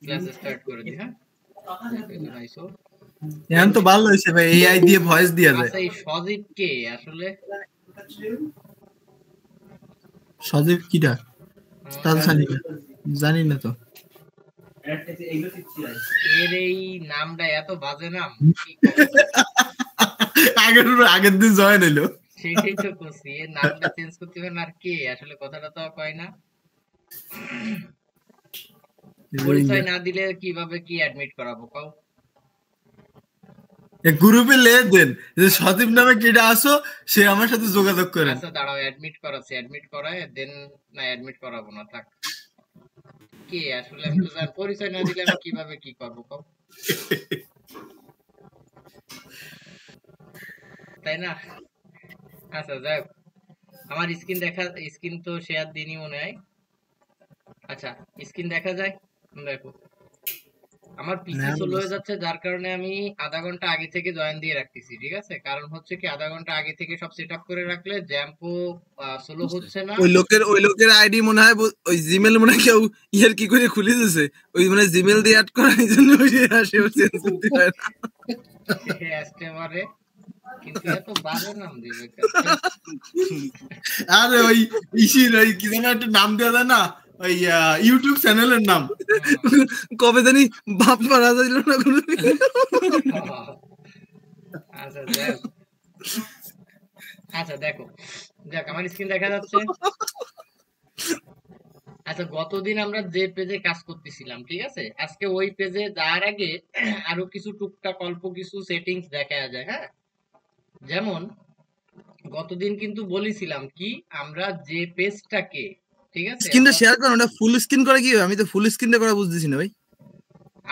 Class start করে দিই। হ্যাঁ, আইসো এখন তো ভালো হয়েছে ভাই, এআই দিয়ে ভয়েস দিয়া যায়। আচ্ছা, এই সজীব কে আসলে? সজীব কিটা তা জানি না তো। এর এই নামটা এত বাজে নাম, কি আগের দিন জয়েন হইলো। সেটাই তো করছি, এর নামটা চেঞ্জ করতে হবে না। আর কে আসলে, কথাটা তো কয় না। পরিচয় না দিলে কিভাবে কি অ্যাডমিট করাবো কও? গ্রুপে লেখ দেন যে সজীব নামে কেটে আসো, সে আমার সাথে যোগাযোগ করেন। আচ্ছা দাঁড়াও, অ্যাডমিট করাচ্ছি, অ্যাডমিট করায় দেন। না, অ্যাডমিট করাবো না, থাক। কে আসলে, আমি তো জানি, পরিচয় না দিলে আমি কিভাবে কি করবো কও? তাই না? আচ্ছা যাই হোক, আমার স্ক্রিন তো শেয়ার দিনই মনে হয়। আচ্ছা, স্ক্রিন দেখা যায়? দেখো, আমার পিসি স্লো হয়ে যাচ্ছে, যার কারণে আমি আধা ঘন্টা আগে থেকে জয়েন দিয়ে রাখতেছি, ঠিক আছে? কারণ হচ্ছে কি, আধা ঘন্টা আগে থেকে সব সেট আপ করে রাখলে জ্যাম্পও স্লো হচ্ছে না। ওই লোকের আইডি মনে হয় ওই জিমেল মনে হয় কেউ ইয়ার কি করে খুলে দিয়েছে, ওই মানে জিমেল দিয়ে অ্যাড করার জন্য আসে চেঞ্জ করতে পারে না। সে আসতে পারে, কিন্তু এত বাজে নাম দিবে। আরে ওই ইসির ওই কি যেন একটা নাম দেওয়া যায় না, ওই ইউটিউব চ্যানেলের নাম কবে জানি বাপ মারা যাইল না কোনো। আচ্ছা দেখ, আচ্ছা দেখো, দেখ আমার স্ক্রিন দেখা যাচ্ছে। আচ্ছা, গতদিন আমরা যে পেজে কাজ করতেছিলাম, ঠিক আছে, আজকে ওই পেজে যাওয়ার আগে আরো কিছু টুকটাক অল্প কিছু সেটিংস দেখা যায়। হ্যাঁ, যেমন গতদিন কিন্তু বলেছিলাম কি, আমরা যে পেজটাকে, ঠিক আছে, স্ক্রিনটা শেয়ার করো, ওটা ফুল স্ক্রিন করে কি হবে? আমি তো ফুল স্ক্রিনটা করা বুঝতেছি না ভাই।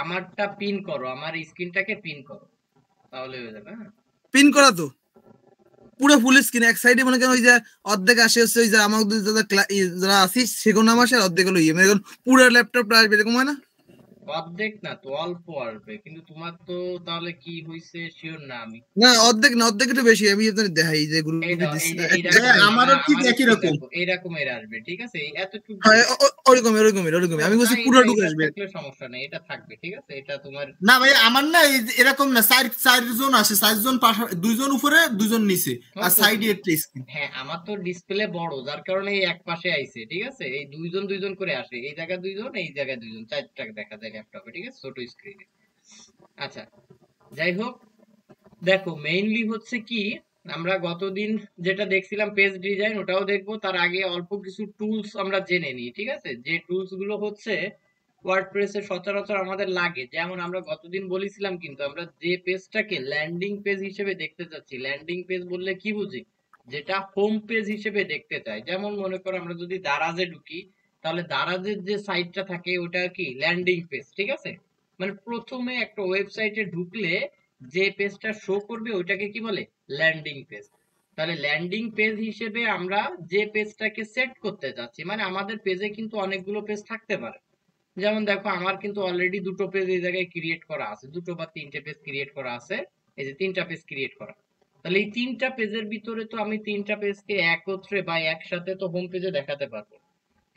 আমারটা পিন করো, আমার স্ক্রিনটাকে পিন করো, তাহলে হয়ে যাবে। হ্যাঁ, পিন করা তো পুরো ফুল স্ক্রিন, এক সাইডে মনে করেন ওই যে অর্ধেক আসে হচ্ছে ওই যে আমাদের যারা আছিস সেগুলো নাম আসে, অর্ধেক হলো ইয়ে, মানে পুরো ল্যাপটপটা আসবে এরকম হয় না? অর্ধেক না তো, অল্প আসবে, কিন্তু তোমার তো তাহলে কি হয়েছে শিওর না আমি। না অর্ধেক না, অর্ধেক একটু বেশি, আমি আপনাদের দেখাই যে এই গ্রুপে দাও, এই দিচ্ছি। যে এইরকম, আমারও ঠিক আমার একই স্ক্রিন রকম। দেখো, এইরকম এর আসবে, ঠিক আছে, এতটুকু। ওরকমই ওরকমই ওরকমই, আমি বলছি পুরো ঢুকে এটা আসবে। থাকলে সমস্যা নেই, এটা থাকবে, ঠিক আছে, এটা তোমার। না ভাই আমার না এরকম না, চারজন আসে, চারজন দুইজন উপরে দুইজন নিচে, আর সাইডে একটা স্ক্রিন। হ্যাঁ, আমার তো ডিসপ্লে বড়, যার কারণে এই এক পাশে আইছে, ঠিক আছে, এই দুইজন দুইজন করে আসে, এই জায়গায় দুইজন, এই জায়গায় দুইজন, চারটা দেখা যায় ল্যাপটপে, ঠিক আছে, ছোট স্ক্রিনে। আচ্ছা, যাই হোক, দেখো মেইনলি হচ্ছে কি, আমরা গতদিন যেটা দেখছিলাম পেজ ডিজাইন, ওটাও দেখবো। তার আগে অল্প কিছু টুলস আমরা জেনে নিই, ঠিক আছে, যে টুলস গুলো হচ্ছে ওয়ার্ডপ্রেসে সচরাচর আমাদের লাগে। যেমন আমরা গতদিন বলেছিলাম, কিন্তু আমরা যে পেজটাকে ল্যান্ডিং পেজ হিসেবে দেখতে চাচ্ছি, ল্যান্ডিং পেজ বললে কি বুঝি, যেটা হোম পেজ হিসেবে দেখতে চাই। যেমন মনে করো আমরা যদি দারাজে ঢুকি, তাহলে দারাজের যে সাইটটা থাকে ওটা কি ল্যান্ডিং পেজ, ঠিক আছে। মানে প্রথমে একটা ওয়েবসাইটে ঢুকলে যে পেজটা শো করবে ওইটাকে কি বলে, ল্যান্ডিং পেজ। তাহলে ল্যান্ডিং পেজ হিসেবে আমরা যে পেজটাকে সেট করতে যাচ্ছি, মানে আমাদের পেজে কিন্তু অনেকগুলো পেজ থাকতে পারে। যেমন দেখো, আমার কিন্তু অলরেডি দুটো পেজ এই জায়গায় ক্রিয়েট করা আছে, দুটো বা তিনটে পেজ ক্রিয়েট করা আছে, এই যে তিনটা পেজ ক্রিয়েট করা। তাহলে এই তিনটা পেজের ভিতরে তো আমি তিনটা পেজকে একত্রে বা একসাথে তো হোম পেজে দেখাতে পারবো।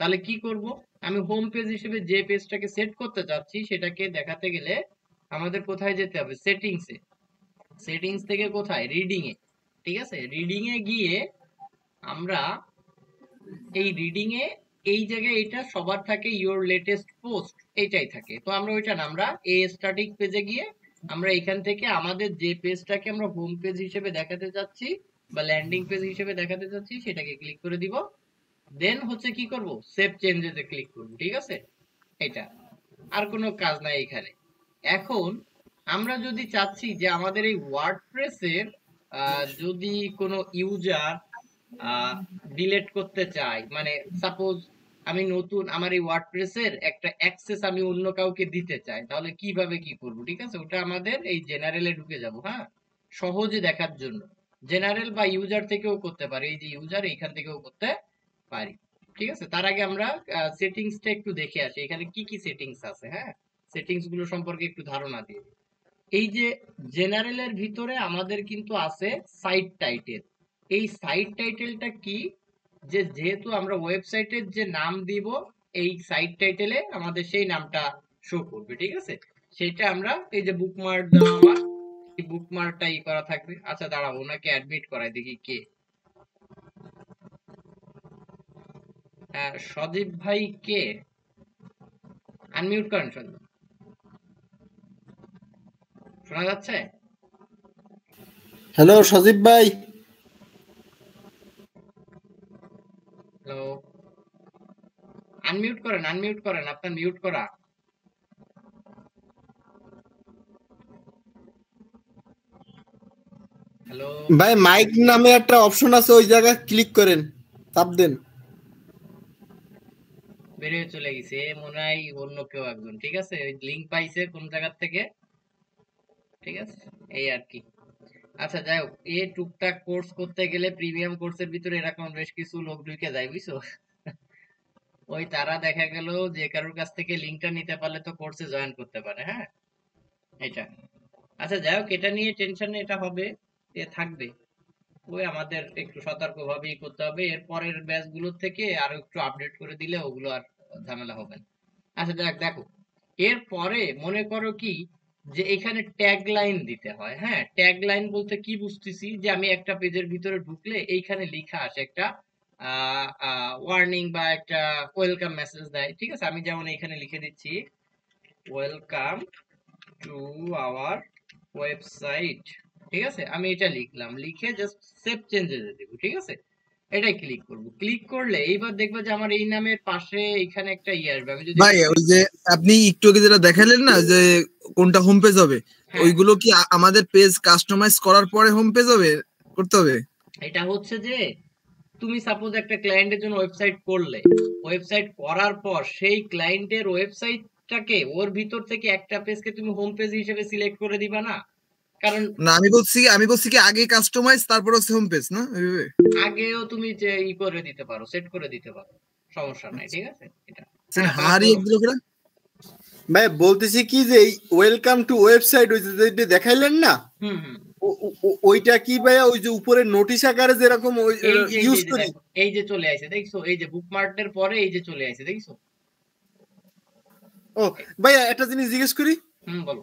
তাহলে কি করব, আমি হোম পেজ হিসেবে যে পেজটাকে সেট করতে চাচ্ছি সেটাকে দেখাতে গেলে আমাদের কোথায় যেতে হবে, সেটিংসে। সেটিংস থেকে কোথায়, রিডিং এ, ঠিক আছে, রিডিং এ গিয়ে আমরা এই রিডিং এ এই জায়গায় এটা সবার থাকে ইওর লেটেস্ট পোস্ট, এইটাই থাকে। তো আমরা ওইটা না, আমরা এই স্ট্যাটিক পেজে গিয়ে আমরা এখান থেকে আমাদের যে পেজটাকে আমরা হোম পেজ হিসেবে দেখাতে চাচ্ছি বা ল্যান্ডিং পেজ হিসেবে দেখাতে চাচ্ছি সেটাকে ক্লিক করে দিব। দেন হচ্ছে কি করব, সেভ চেঞ্জেসে ক্লিক করব, ঠিক আছে। এটা আর কোনো কাজ নাই এখানে। এখন আমরা যদি চাচ্ছি যে আমাদের এই ওয়ার্ডপ্রেসের যদি কোনো ইউজার ডিলেট করতে চাই, মানে সাপোজ আমি নতুন, আমার এই ওয়ার্ডপ্রেসের একটা অ্যাক্সেস আমি অন্য কাউকে দিতে চাই, তাহলে কিভাবে কি করব, ঠিক আছে, ওটা আমাদের এই জেনারেলে ঢুকে যাব। হ্যাঁ, সহজে দেখার জন্য জেনারেল বা ইউজার থেকেও করতে পারি, এই যে ইউজার এইখান থেকেও করতে পারি, ঠিক আছে। তার আগে আমরা সেটিংসটা একটু দেখে আসি, এখানে কি কি সেটিংস আছে। হ্যাঁ, সেটিংস গুলো সম্পর্কে একটু ধারণা দিই। এই যে জেনারেলের ভিতরে আমাদের কিন্তু আছে সাইট টাইটেল। এই সাইট টাইটেলটা কি, যেহেতু আমরা ওয়েবসাইটের যে নাম দিব এই সাইট টাইটেলে আমাদের সেই নামটা শো করবে, ঠিক আছে? সেটা আমরা এই যে বুকমার্ক দেওয়া, এই বুকমার্কটা ই করা থাকবে। আচ্ছা দাঁড়াও, ওনাকে অ্যাডমিট করাই দেখি কে। সজীব ভাই কে? আনমিউট করেন সজীব, শোনা যাচ্ছে? হ্যালো সজীব ভাই। হ্যালো, আনমিউট করেন, আনমিউট করেন, আপনার মিউট করা। হ্যালো ভাই মাইক নামে একটা অপশন আছে, ওই জায়গায় ক্লিক করেন, চাপ দেন। বেরিয়ে চলে গেছে, এ মনে হয় অন্য কেউ একজন, ঠিক আছে? ওই লিংক পাইছে কোন জায়গা থেকে, ঠিক আছে? এই আর কি। আচ্ছা যাই হোক, এ টুকটাক কোর্স করতে গেলে প্রিমিয়াম কোর্সের ভিতরে এরকম বেশ কিছু লোক ঢুকে যায়, বুঝছো? ওই তারা দেখা গেল যে কারোর কাছ থেকে লিংকটা নিতে পারলে তো কোর্সে জয়েন করতে পারে, হ্যাঁ এটা। আচ্ছা যাই হোক, এটা নিয়ে টেনশন এটা হবে, এ থাকবে। ওই আমাদের একটু সতর্ক ভাবেই করতে হবে, এর পরের ব্যাচ গুলোর থেকে আরো একটু আপডেট করে দিলে ওগুলো আর ঝামেলা হবে না। আচ্ছা দেখ দেখো, এর পরে মনে করো কি যে এখানে ট্যাগ লাইন দিতে হয়। হ্যাঁ, ট্যাগ লাইন বলতে কি বুঝতেছি, যে আমি একটা পেজের ভিতরে ঢুকলে এইখানে লেখা আসে একটা ওয়ার্নিং বা একটা ওয়েলকাম মেসেজ দেয়, ঠিক আছে? আমি যেমন এখানে লিখে দিচ্ছি, ওয়েলকাম টু আওয়ার ওয়েবসাইট, ঠিক আছে? আমি এটা লিখলাম, লিখে জাস্ট সেভ চেঞ্জেস দেব, ঠিক আছে? এটাই ক্লিক করব। ক্লিক করলে এইবার দেখবো যে আমার এই নামের পাশে এখানে একটা ইয়ে আসবে। আমি যদি ভাই ওই যে আপনি একটু আগে যেটা দেখালেন না যে কোনটা হোম পেজ হবে, হ্যাঁ, ওইগুলো কি আমাদের পেজ কাস্টমাইজ করার পরে হোম পেজ হবে করতে হবে? এটা হচ্ছে যে তুমি সাপোজ একটা ক্লায়েন্টের জন্য ওয়েবসাইট করলে, ওয়েবসাইট করার পর সেই ক্লায়েন্টের ওয়েবসাইটটাকে ওর ভিতর থেকে একটা পেজকে তুমি হোম পেজ হিসেবে সিলেক্ট করে দিবা না, কারণ না আমি বলছি কি আগে কাস্টমাইজ তারপর হচ্ছে হোম পেজ না এইভাবে? আগেও তুমি যে ই করে দিতে পারো, সেট করে দিতে পারো, সমস্যা নাই, ঠিক আছে? এটা সেটা হ্যাঁ, হারি বলো। একগুলো করে। ভাই বলতেছি কি যে এই ওয়েলকাম টু ওয়েবসাইট ওই যে দেখাইলেন না, হুম হুম, ওইটা কি ভাইয়া ওই যে উপরে নোটিশ আকারে যেরকম ইউজ এই যে করি? দেখো, এই যে চলে আসে, দেখছো? এই যে বুকমার্কের পরে এই যে চলে আসে, দেখছো? ও ভাইয়া একটা জিনিস জিজ্ঞেস করি, হুম, বলো।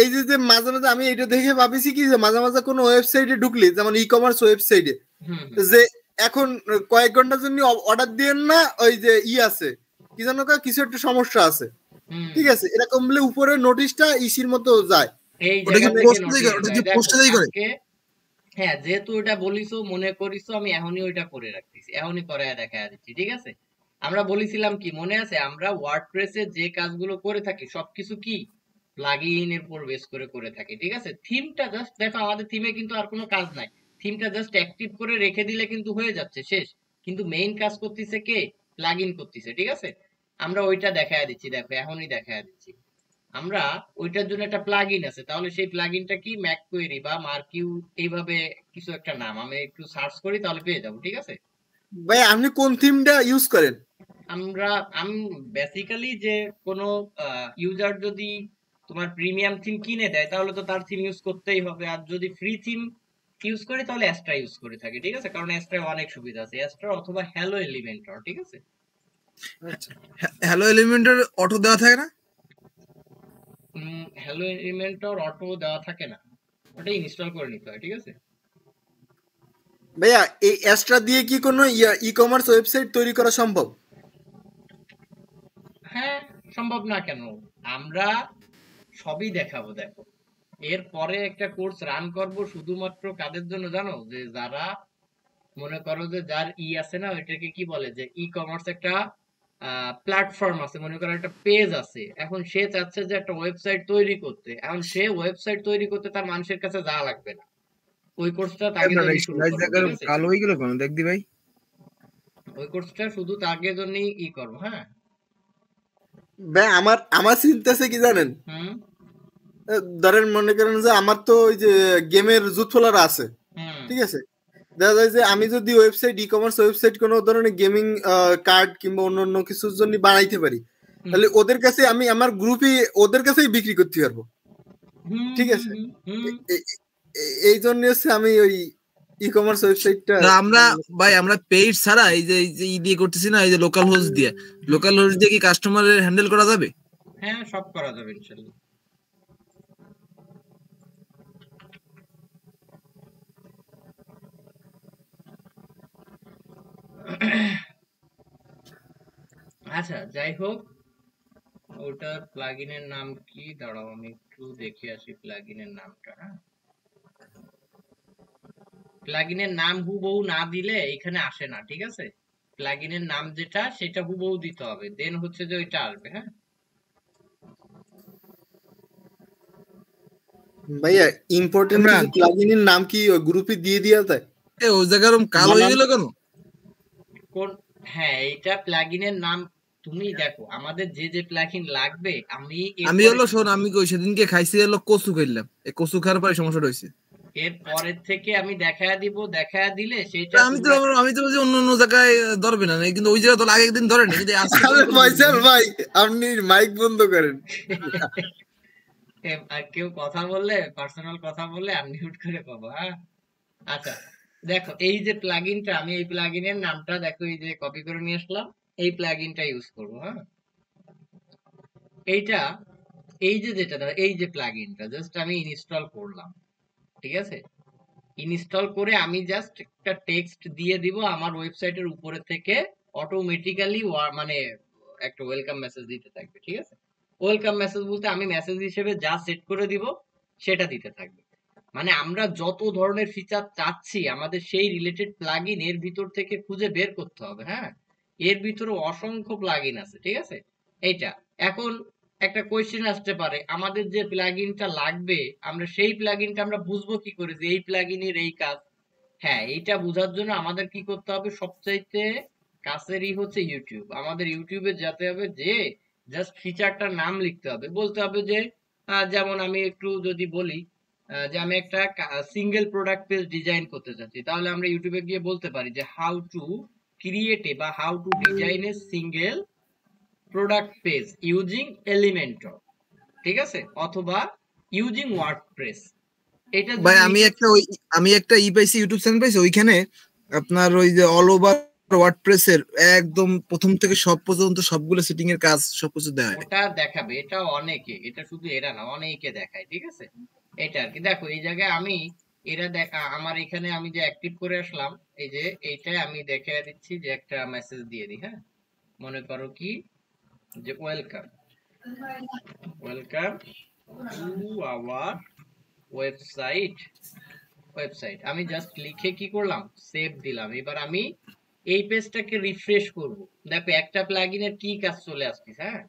এই যে মাঝে মাঝে আমি এটা দেখে ভাবিছি কি যে মাঝে মাঝে কোনো ওয়েবসাইটে ঢুকলি, যেমন ই কমার্স ওয়েবসাইটে, হুম হুম যে এখন কয়েক ঘন্টার জন্য অর্ডার দিয়েন না, ওই যে আছে কি জানো কিছু একটা সমস্যা আছে, হুম, ঠিক আছে, এরকম বলে উপরে নোটিশটা ইসির মতো যায়। এই ওটা কি জায়গা থেকে পোস্ট নোটিশ দিয়ে ওটা কি যায়, দেখো পোস্ট দিয়ে করে? আজকে। হ্যাঁ, যেহেতু এটা বলিছো, মনে করিছো, আমি এখনই ওইটা করে রাখতেছি, এখনই করায় দেখা দিচ্ছি, ঠিক আছে? আমরা বলেছিলাম কি মনে আছে, আমরা ওয়ার্ডপ্রেসে যে কাজগুলো করে থাকি সবকিছু কি প্লাগইন এর উপর বেস করে করে থাকি, ঠিক আছে? থিমটা জাস্ট দেখো, আমাদের থিমে কিন্তু আর কোনো কাজ নাই, থিমটা জাস্ট অ্যাক্টিভ করে রেখে দিলে কিন্তু হয়ে যাচ্ছে, শেষ। কিন্তু মেইন কাজ করতেছে কে? প্লাগইন করতেছে, ঠিক আছে? আমরা ওইটা দেখায় দিচ্ছি, দেখো এখনই দেখায় দিচ্ছি। আমরা ওইটার জন্য একটা প্লাগইন আছে, তাহলে সেই প্লাগইনটা কি ম্যাক কোয়েরি বা মার্কিউ, এইভাবে কিছু একটা নাম, আমি একটু সার্চ করি তাহলে পেয়ে যাবো, ঠিক আছে? ভাই আপনি কোন থিমটা ইউজ করেন? আমি বেসিক্যালি যে কোনো ইউজার যদি তোমার প্রিমিয়াম থিম কিনে দেয় তাহলে তো তার থিম ইউজ করতেই হবে, আর যদি ফ্রি থিম ইউজ করি তাহলে অ্যাস্ট্রা ইউজ করে থাকি, ঠিক আছে? কারণ অ্যাস্ট্রায় অনেক সুবিধা আছে, অ্যাস্ট্রা অথবা হ্যালো এলিমেন্টর, ঠিক আছে? হ্যালো এলিমেন্টের অটো দেওয়া থাকে না? হ্যালো এলিমেন্টর অটো দেওয়া থাকে না, ওটা ইনস্টল করে নিতে হয়, ঠিক আছে? ভাইয়া এই এক্সট্রা দিয়ে কি কোনো ই কমার্স ওয়েবসাইট তৈরি করা সম্ভব? হ্যাঁ, সম্ভব না কেন? আমরা সবই দেখাবো, দেখো। এরপরে একটা কোর্স রান করব শুধুমাত্র কাদের জন্য জানো? যে যারা মনে করো যে যার আছে না, ওইটাকে কি বলে, যে ই কমার্স একটা প্ল্যাটফর্ম আছে, মনে করো একটা পেজ আছে, এখন সে চাচ্ছে যে একটা ওয়েবসাইট তৈরি করতে, এখন সে ওয়েবসাইট তৈরি করতে তার মানুষের কাছে যাওয়া লাগবে না, ওই কোর্সটা তাকে জন্য শুরু করবো, ঠিক আছে? কালো হয়ে গেল কেন দেখদি ভাই? ওই কোর্সটা শুধু তাকে জন্যই করবো, হ্যাঁ। ভাই আমার আমার চিন্তা আছে কি জানেন, হুম ধরেন মনে করেন যে আমার তো ওই যে গেমের জুত ফলার আছে, হুম ঠিক আছে, দেখা যায় যে আমি যদি ওয়েবসাইট ই কমার্স ওয়েবসাইট কোনো ধরনের গেমিং কার্ড কিংবা অন্য অন্য কিছুর জন্য বানাইতে পারি, তাহলে ওদের কাছে আমি আমার গ্রুপে ওদের কাছেই বিক্রি করতে পারবো, হুম ঠিক হুম আছে। হুম হুম। এই জন্য হচ্ছে আমি ওই ই কমার্স ওয়েবসাইটটা আমরা ভাই আমরা পেইড ছাড়া এই যে ই দিয়ে করতেছি না, এই যে লোকাল হোস্ট দিয়ে কি কাস্টমারের হ্যান্ডেল করা যাবে? হ্যাঁ, সব করা যাবে ইনশাল্লাহ। আচ্ছা, যাই হোক, ওটার প্লাগইনের নাম কি? দাঁড়াও আমি একটু দেখে আসি প্লাগইনের নামটা। হ্যাঁ, প্লাগইনের নাম হুবহু না দিলে এখানে আসে না, ঠিক আছে? প্লাগইনের নাম যেটা সেটা হুবহু দিতে হবে, দেন হচ্ছে যে ওইটা আসবে। হ্যাঁ, ভাইয়া ইম্পর্টেন্ট ইমরান, কিছু প্লাগইনের নাম কি ওই গ্রুপে দিয়ে দেওয়া যায়? ওই জায়গায় ওরকম কালো হয়ে বানান গেল কেন? কোন? হ্যাঁ, এইটা প্লাগইনের নাম। তুমি দেখো আমাদের যে যে প্লাগইন লাগবে, আমি আমি এরপরে হলো শোন, আমি কই সেদিনকে খাইছি হলো কচু খাইলাম, এই কচু খাওয়ার পরে সমস্যাটা হয়েছে। এর পরের থেকে আমি দেখায়া দিব, দেখায়া দিলে সেটা আমি তো তোমরা আমি তো বলছি অন্য অন্য জায়গায় ধরবে না, কিন্তু ওই জায়গায় তো আগে একদিন ধরে না, কিন্তু আজকে আরে ফয়সাল ভাই আপনি মাইক বন্ধ করেন। আর কেউ কথা বললে, পার্সোনাল কথা বললে আনমিউট করে পাবো। হ্যাঁ, আচ্ছা, দেখো এই যে প্লাগইনটা, আমি এই প্লাগইনের নামটা দেখো এই যে কপি করে নিয়ে আসলাম, এই প্লাগইনটা ইউজ করবো। হ্যাঁ, এইটা, এই যে যেটা এই যে প্লাগইনটা জাস্ট আমি ইনস্টল করলাম, ঠিক আছে? ইনস্টল করে আমি জাস্ট একটা টেক্সট দিয়ে দিব, আমার ওয়েবসাইটের উপরে থেকে অটোমেটিক্যালি মানে একটা ওয়েলকাম মেসেজ দিতে থাকবে, ঠিক আছে? ওয়েলকাম মেসেজ বলতে আমি মেসেজ হিসেবে যা সেট করে দিব সেটা দিতে থাকবে। মানে আমরা যত ধরনের ফিচার চাচ্ছি আমাদের সেই রিলেটেড প্লাগইন এর ভিতর থেকে খুঁজে বের করতে হবে। হ্যাঁ, এর ভিতরে অসংখ্য প্লাগইন আছে, ঠিক আছে? এইটা এখন একটা কোয়েশ্চেন আসতে পারে, আমাদের যে প্লাগইনটা লাগবে আমরা সেই প্লাগইনটা আমরা বুঝবো কি করে যে এই প্লাগইনের এই কাজ? হ্যাঁ, এইটা বোঝার জন্য আমাদের কি করতে হবে? সবচাইতে কাছেরই হচ্ছে ইউটিউব। আমাদের ইউটিউবে যেতে হবে, যে জাস্ট ফিচারটার নাম লিখতে হবে, বলতে হবে যে যেমন আমি একটু যদি বলি যে আমি একটা সিঙ্গেল প্রোডাক্ট পেজ ডিজাইন করতে চাচ্ছি, তাহলে আমরা ইউটিউবে গিয়ে বলতে পারি যে হাউ টু ক্রিয়েট এ বা how to design a single product page using Elementor, ঠিক আছে? অথবা ইউজিং ওয়ার্ডপ্রেস। এটা ভাই যদি আমি লিখে একটা ওই আমি একটা পাইছি, ইউটিউব চ্যানেল পাইছি, ওইখানে আপনার ওই যে অল ওভার ওয়ার্ডপ্রেস এর একদম প্রথম থেকে সব পর্যন্ত সবগুলো সেটিং এর কাজ সবকিছু দেয়। ওটা দেখাবে, এটা অনেকে, এটা শুধু এরা না অনেকে দেখায়, ঠিক আছে? এটা আর কি, দেখো এই জায়গায় আমি এরা দেখা আমার এখানে আমি যে অ্যাক্টিভ করে আসলাম, এই যে এইটাই আমি দেখে দিচ্ছি যে একটা মেসেজ দিয়ে দিই। হ্যাঁ, মনে করো কি যে welcome, welcome to our website. Website আমি জাস্ট লিখে কি করলাম, সেভ দিলাম। এবার আমি এই পেজটাকে রিফ্রেশ করব, দেখো একটা প্লাগইনের কি কাজ চলে আসছে। হ্যাঁ,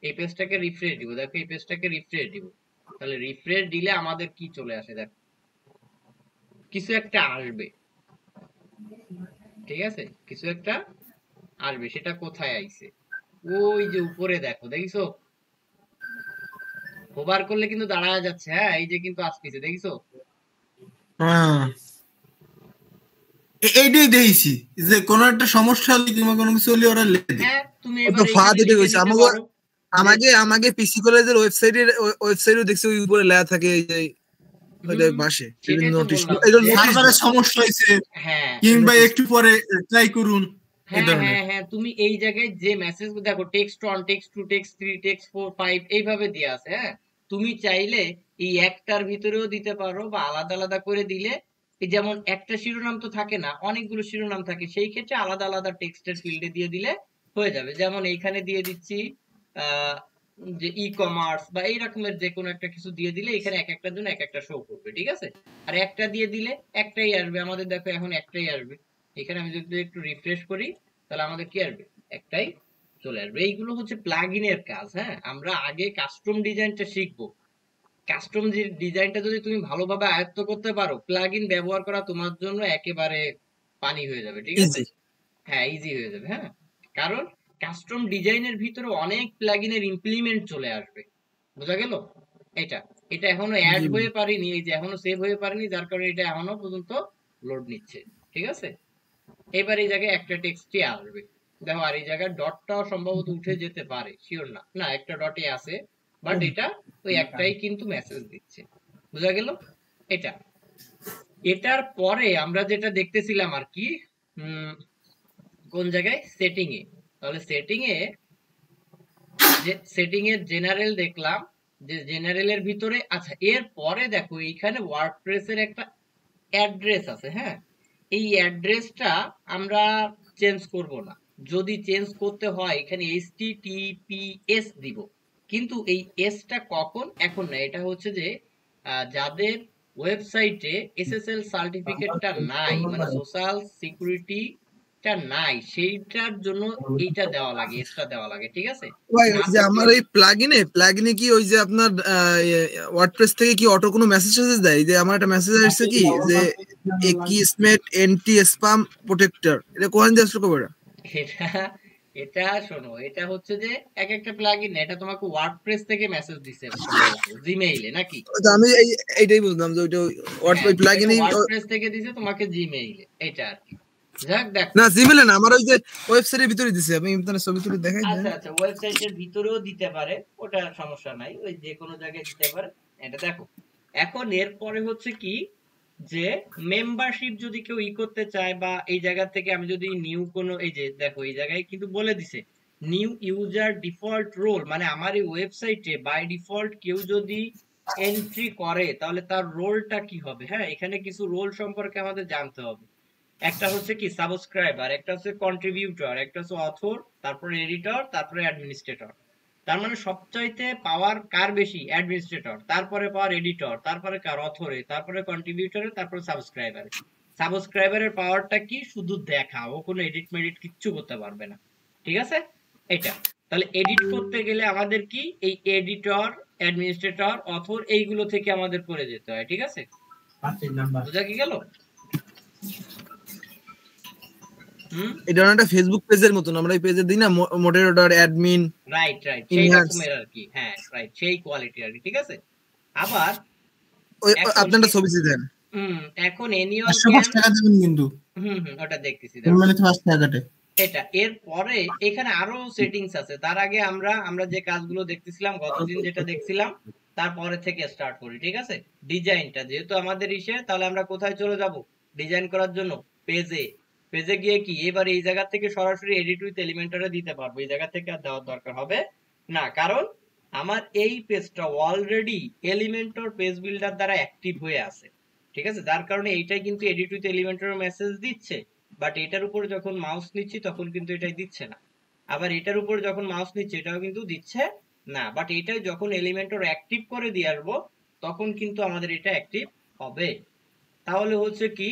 এই পেজটাকে রিফ্রেশ দিব, দেখো এই পেজটাকে রিফ্রেশ দিব, তাহলে রিফ্রেশ দিলে আমাদের কি চলে আসে, দেখো কিছু একটা আসবে, ঠিক আছে? কিছু একটা আসবে, সেটা কোথায় আইছে? ওই যে উপরে দেখো, দেখিছো? হোভার করলে কিন্তু দাঁড়ায় যাচ্ছে। হ্যাঁ, এই যে কিন্তু আসতেছে, দেখিছো? হ্যাঁ এইটাই দেখছি যে কোনো একটা সমস্যা হলে কিংবা কোনো কিছু হলে ওরা লিখে দেয়। হ্যাঁ, তুমি ও তো এবার ফাঁদ এখানে এটা লিখে কইছে দিতে আমাকে। পারো যে আমাকে পিসি কলেজের ওয়েবসাইটও দেখছি, ওই উপরে লেখা থাকে এই যে ওইটা বাসে সেটাই তো নোটিশ, বললাম এটা যে নোটিশ সার্ভারের সমস্যা হয়েছে হ্যাঁ, কিংবা নোটিশ। একটু পরে ট্রাই করুন এই হ্যাঁ, ধরনের। হ্যাঁ, হ্যাঁ, তুমি এই জায়গায় যে মেসেজ দেখো, টেক্সট 1, টেক্সট 2, টেক্সট 3, টেক্সট 4, 5 এইভাবে দেয়া আছে। হ্যাঁ, তুমি চাইলে এই একটার ভিতরেও দিতে পারো বা আলাদা আলাদা করে দিলে, এই যেমন একটা শিরোনাম তো থাকে না, অনেকগুলো শিরোনাম থাকে, সেই ক্ষেত্রে আলাদা আলাদা টেক্সটের ফিল্ডে দিয়ে দিলে হয়ে যাবে। যেমন এইখানে দিয়ে দিচ্ছি আহ যে ই কমার্স বা এই রকমের যে কোনো একটা কিছু দিয়ে দিলে এখানে এক একটার জন্য এক একটা শো করবে, ঠিক আছে? আর একটা দিয়ে দিলে একটাই আসবে, আমাদের দেখো এখন একটাই আসবে। এখানে আমি যদি একটু রিফ্রেশ করি তাহলে আমাদের কি আসবে, একটাই চলে আসবে। এইগুলো হচ্ছে প্লাগইনের কাজ। হ্যাঁ, আমরা আগে কাস্টম ডিজাইনটা শিখবো। কাস্টম ডিজাইনটা যদি তুমি ভালোভাবে আয়ত্ত করতে পারো, প্লাগইন ব্যবহার করা তোমার জন্য একেবারে পানি হয়ে যাবে, ঠিক আছে? ইজি। হ্যাঁ, ইজি হয়ে যাবে। হ্যাঁ, কারণ কাস্টম ডিজাইনের ভিতরে অনেক প্লাগইনের ইমপ্লিমেন্ট চলে আসবে, বোঝা গেল? এটা এটা এখনো অ্যাড হয়ে পারেনি, এই যে এখনো সেভ হয়ে পারেনি, যার কারণে এটা এখনো পর্যন্ত লোড নিচ্ছে, ঠিক আছে? এবার এই জায়গায় একটা টেক্সটই আসবে, দেখো। আর এই জায়গায় ডটটাও সম্ভবত উঠে যেতে পারে, শিওর না, না একটা ডটই আছে, বাট এটা ওই একটাই কিন্তু মেসেজ দিচ্ছে, বোঝা গেল? এটা এটার পরে আমরা যেটা দেখতেছিলাম আর কি, কোন জায়গায়, সেটিং এ। তাহলে সেটিং এ যে সেটিং এর জেনারেল দেখলাম, যে জেনারেলের ভিতরে আচ্ছা এর পরে দেখো এইখানে ওয়ার্ডপ্রেসের একটা অ্যাড্রেস আছে, হ্যাঁ এই অ্যাড্রেসটা আমরা চেঞ্জ করব না। যদি চেঞ্জ করতে হয় এখানে https দিব, কিন্তু এই এসটা কখন, এখন না, এটা হচ্ছে যে যাদের ওয়েবসাইটে এসএসএল সার্টিফিকেটটা নাই, মানে সোশ্যাল সিকিউরিটিটা নাই, সেইটার জন্য এইটা দেওয়া লাগে, এসটা দেওয়া লাগে, ঠিক আছে? ভাই না ওই যে আমার এই প্লাগইনে কি ওই যে আপনার ওয়ার্ডপ্রেস থেকে কি অটো কোনো মেসেজ টেসেজ দেয়? যে আমার একটা মেসেজ আসছে কি যে একিসমেট এন্টি স্প্যাম প্রোটেক্টর, এটা কোন দিয়ে আসলো কবে? এটা এটা শোনো, এটা হচ্ছে যে এক একটা প্লাগইন, এটা তোমাকে ওয়ার্ডপ্রেস থেকে মেসেজ দিছে জিমেইলে নাকি? তো আমি এইটাই বুঝলাম যে ওইটা ওই প্লাগইনে ওয়ার্ডপ্রেস থেকে দিছে তোমাকে জিমেইলে, এটা আর কি। যাক দেখো, না জিমেইলে না, আমার ওই যে ওয়েবসাইটের ভিতরে দিছে, আমি ইন্টারনেট ছবি তুলে দেখাই দেন। আচ্ছা আচ্ছা, ওয়েবসাইটের ভিতরেও দিতে পারে, ওটা সমস্যা নাই, ওই যে কোনো জায়গায় দিতে পারে। এটা দেখো, এখন এরপরে হচ্ছে কি যে মেম্বারশিপ যদি কেউ করতে চায়, বা এই জায়গা থেকে আমি যদি নিউ কোনো, এই যে দেখো এই জায়গায় কিন্তু বলে দিছে নিউ ইউজার ডিফল্ট রোল, মানে আমার এই ওয়েবসাইটে বাই ডিফল্ট কেউ যদি এন্ট্রি করে তাহলে তার রোলটা কি হবে। হ্যাঁ, এখানে কিছু রোল সম্পর্কে আমাদের জানতে হবে। একটা হচ্ছে কি সাবস্ক্রাইবার, একটা হচ্ছে কন্ট্রিবিউটর, একটা হচ্ছে অথর, তারপরে এডিটর, তারপরে অ্যাডমিনিস্ট্রেটর। তার মানে সবচাইতে পাওয়ার কার বেশি? অ্যাডমিনিস্ট্রেটর, তারপরে পাওয়ার এডিটর, তারপরে কার? অথরে, তারপরে কন্ট্রিবিউটরে, তারপরে সাবস্ক্রাইবারে। সাবস্ক্রাইবারের পাওয়ারটা কি? শুধু দেখা, ও কোনো এডিট মেডিট কিচ্ছু করতে পারবে না, ঠিক আছে? এটা তাহলে এডিট করতে গেলে আমাদের কি এই এডিটর, অ্যাডমিনিস্ট্রেটর, অথর এইগুলো থেকে আমাদের করে যেতে হয়, ঠিক আছে? বুঝা কি গেল? এটা একটা ফেসবুক পেজের মতন, আমরা এই পেজে দিই না মডারেটর, অ্যাডমিন, রাইট রাইট, সেই রকমের আর কি। হ্যাঁ রাইট, সেই কোয়ালিটি আর কি, ঠিক আছে? আবার ওই আপনারা ছবি দেন। এখন এনিওয়াল 5 টাকা দিবেন কিন্তু। ওটা দেখতেছি, মানে 5 টাকা কাটে এটা। এর পরে এখানে আরো সেটিংস আছে, তার আগে আমরা যে কাজগুলো দেখতেছিলাম গতদিন, যেটা দেখছিলাম তারপরে থেকে স্টার্ট করি, ঠিক আছে? ডিজাইনটা যেহেতু আমাদের ইসে, তাহলে আমরা কোথায় চলে যাব ডিজাইন করার জন্য? পেজে গিয়ে কি এবার এই জায়গা থেকে সরাসরি এডিট উইথ এলিমেন্টরে দিতে পারবো, এই জায়গা থেকে আর দেওয়ার দরকার হবে না, কারণ আমার এই পেজটা অলরেডি এলিমেন্টর পেজ বিল্ডার দ্বারা অ্যাক্টিভ হয়ে আছে, ঠিক আছে? যার কারণে এইটাই কিন্তু এডিট উইথ এলিমেন্টর মেসেজ দিচ্ছে, বাট এটার উপর যখন মাউস নিচ্ছি তখন কিন্তু এটাই দিচ্ছে না। আবার এটার উপর যখন মাউস নিচ্ছি এটাও কিন্তু দিচ্ছে না, বাট এটাই যখন এলিমেন্টর অ্যাক্টিভ করে দিয়ে আসবো তখন কিন্তু আমাদের এটা অ্যাক্টিভ হবে। তাহলে হচ্ছে কি,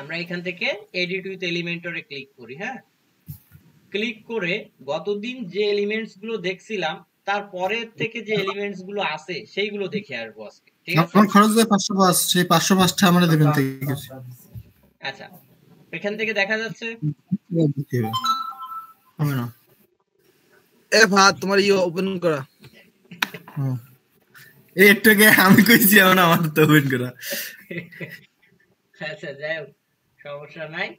আমরা এখান থেকে এডিট উইথ এলিমেন্টরে ক্লিক করি। হ্যাঁ, ক্লিক করে গতদিন যে এলিমেন্টস গুলো দেখছিলাম তারপরের থেকে যে এলিমেন্টস গুলো আছে সেইগুলো দেখে আসবো আজকে, ঠিক আছে? আমার খরচ হয় 505, সেই 505টা আমরা দেবেন থেকে। আচ্ছা, এখান থেকে দেখা যাচ্ছে হবে না এ ভাত তোমার ওপেন করা। এটাকে আমি কইছি আমার তো ওপেন করা। আচ্ছা যাই হোক, সমস্যা নাই।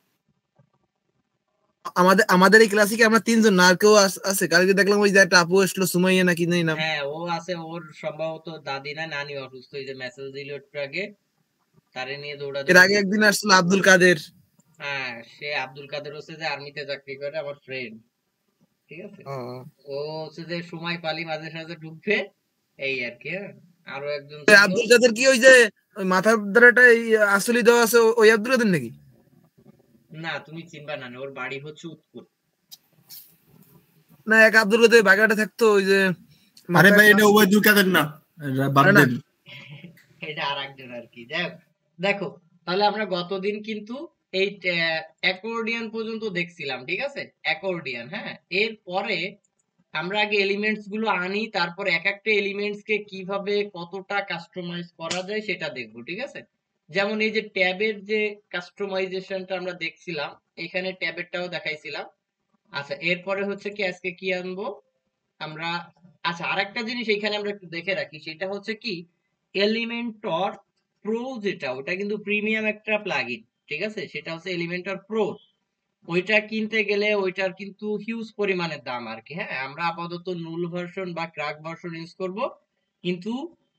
আমাদের এই ক্লাসে কি আমরা তিনজন, না আর কেউ আছে? কালকে দেখলাম ওই যে একটা আপু আসলো, সুমাইয়া নাকি নেই নাম। হ্যাঁ ও আছে, ওর সম্ভবত দাদি না নানি অসুস্থ, এই যে মেসেজ দিল একটু আগে, তারে নিয়ে দৌড়াদৌড়ি। এর আগে একদিন আসছিল আব্দুল কাদের। হ্যাঁ, সে আব্দুল কাদের হচ্ছে যে আর্মিতে চাকরি করে, আমার ফ্রেন্ড, ঠিক আছে? ও হচ্ছে যে সময় পালি মাঝে সাঝে ঢুকবে, এই আর কি। হ্যাঁ, আরো একজন আব্দুল কাদের কি ওই যে মাথার দ্বারাটা আসলে দেওয়া আছে, ওই আব্দুল কাদের নাকি? না, তুমি চিনবা না, ওর বাড়ি হচ্ছে উৎকুট। না, এক আব্দুল কাদের বাগাটা থাকতো ওই যে। আরে ভাই এটা ওবায়দুল কাদের না, বাদ দেন, এটা আরেকজন আর কি। দেখো তাহলে আমরা গতদিন কিন্তু এই অ্যাকর্ডিয়ান পর্যন্ত দেখছিলাম, ঠিক আছে? অ্যাকর্ডিয়ান, হ্যাঁ। এরপরে আমরা আগে এলিমেন্টস গুলো আনি, তারপর এক একটা এলিমেন্টস কে কিভাবে কতটা কাস্টমাইজ করা যায় সেটা দেখবো, ঠিক আছে? যেমন এই যে ট্যাবের যে কাস্টমাইজেশনটা আমরা দেখছিলাম, এখানে ট্যাবেরটাও দেখাইছিলাম। আচ্ছা, এরপরে হচ্ছে কি আজকে কি আনবো আমরা? আচ্ছা, আরেকটা জিনিস এখানে আমরা একটু দেখে রাখি, সেটা হচ্ছে কি এলিমেন্টর প্রো, যেটা ওটা কিন্তু প্রিমিয়াম একটা প্লাগইন, ঠিক আছে? সেটা হচ্ছে এলিমেন্টর প্রো। ওইটা কিনতে গেলে ওইটার কিন্তু হিউজ পরিমাণের দাম আর কি। হ্যাঁ, আমরা আপাতত নুল ভার্সন বা ক্র্যাক ভার্সন ইউজ করব, কিন্তু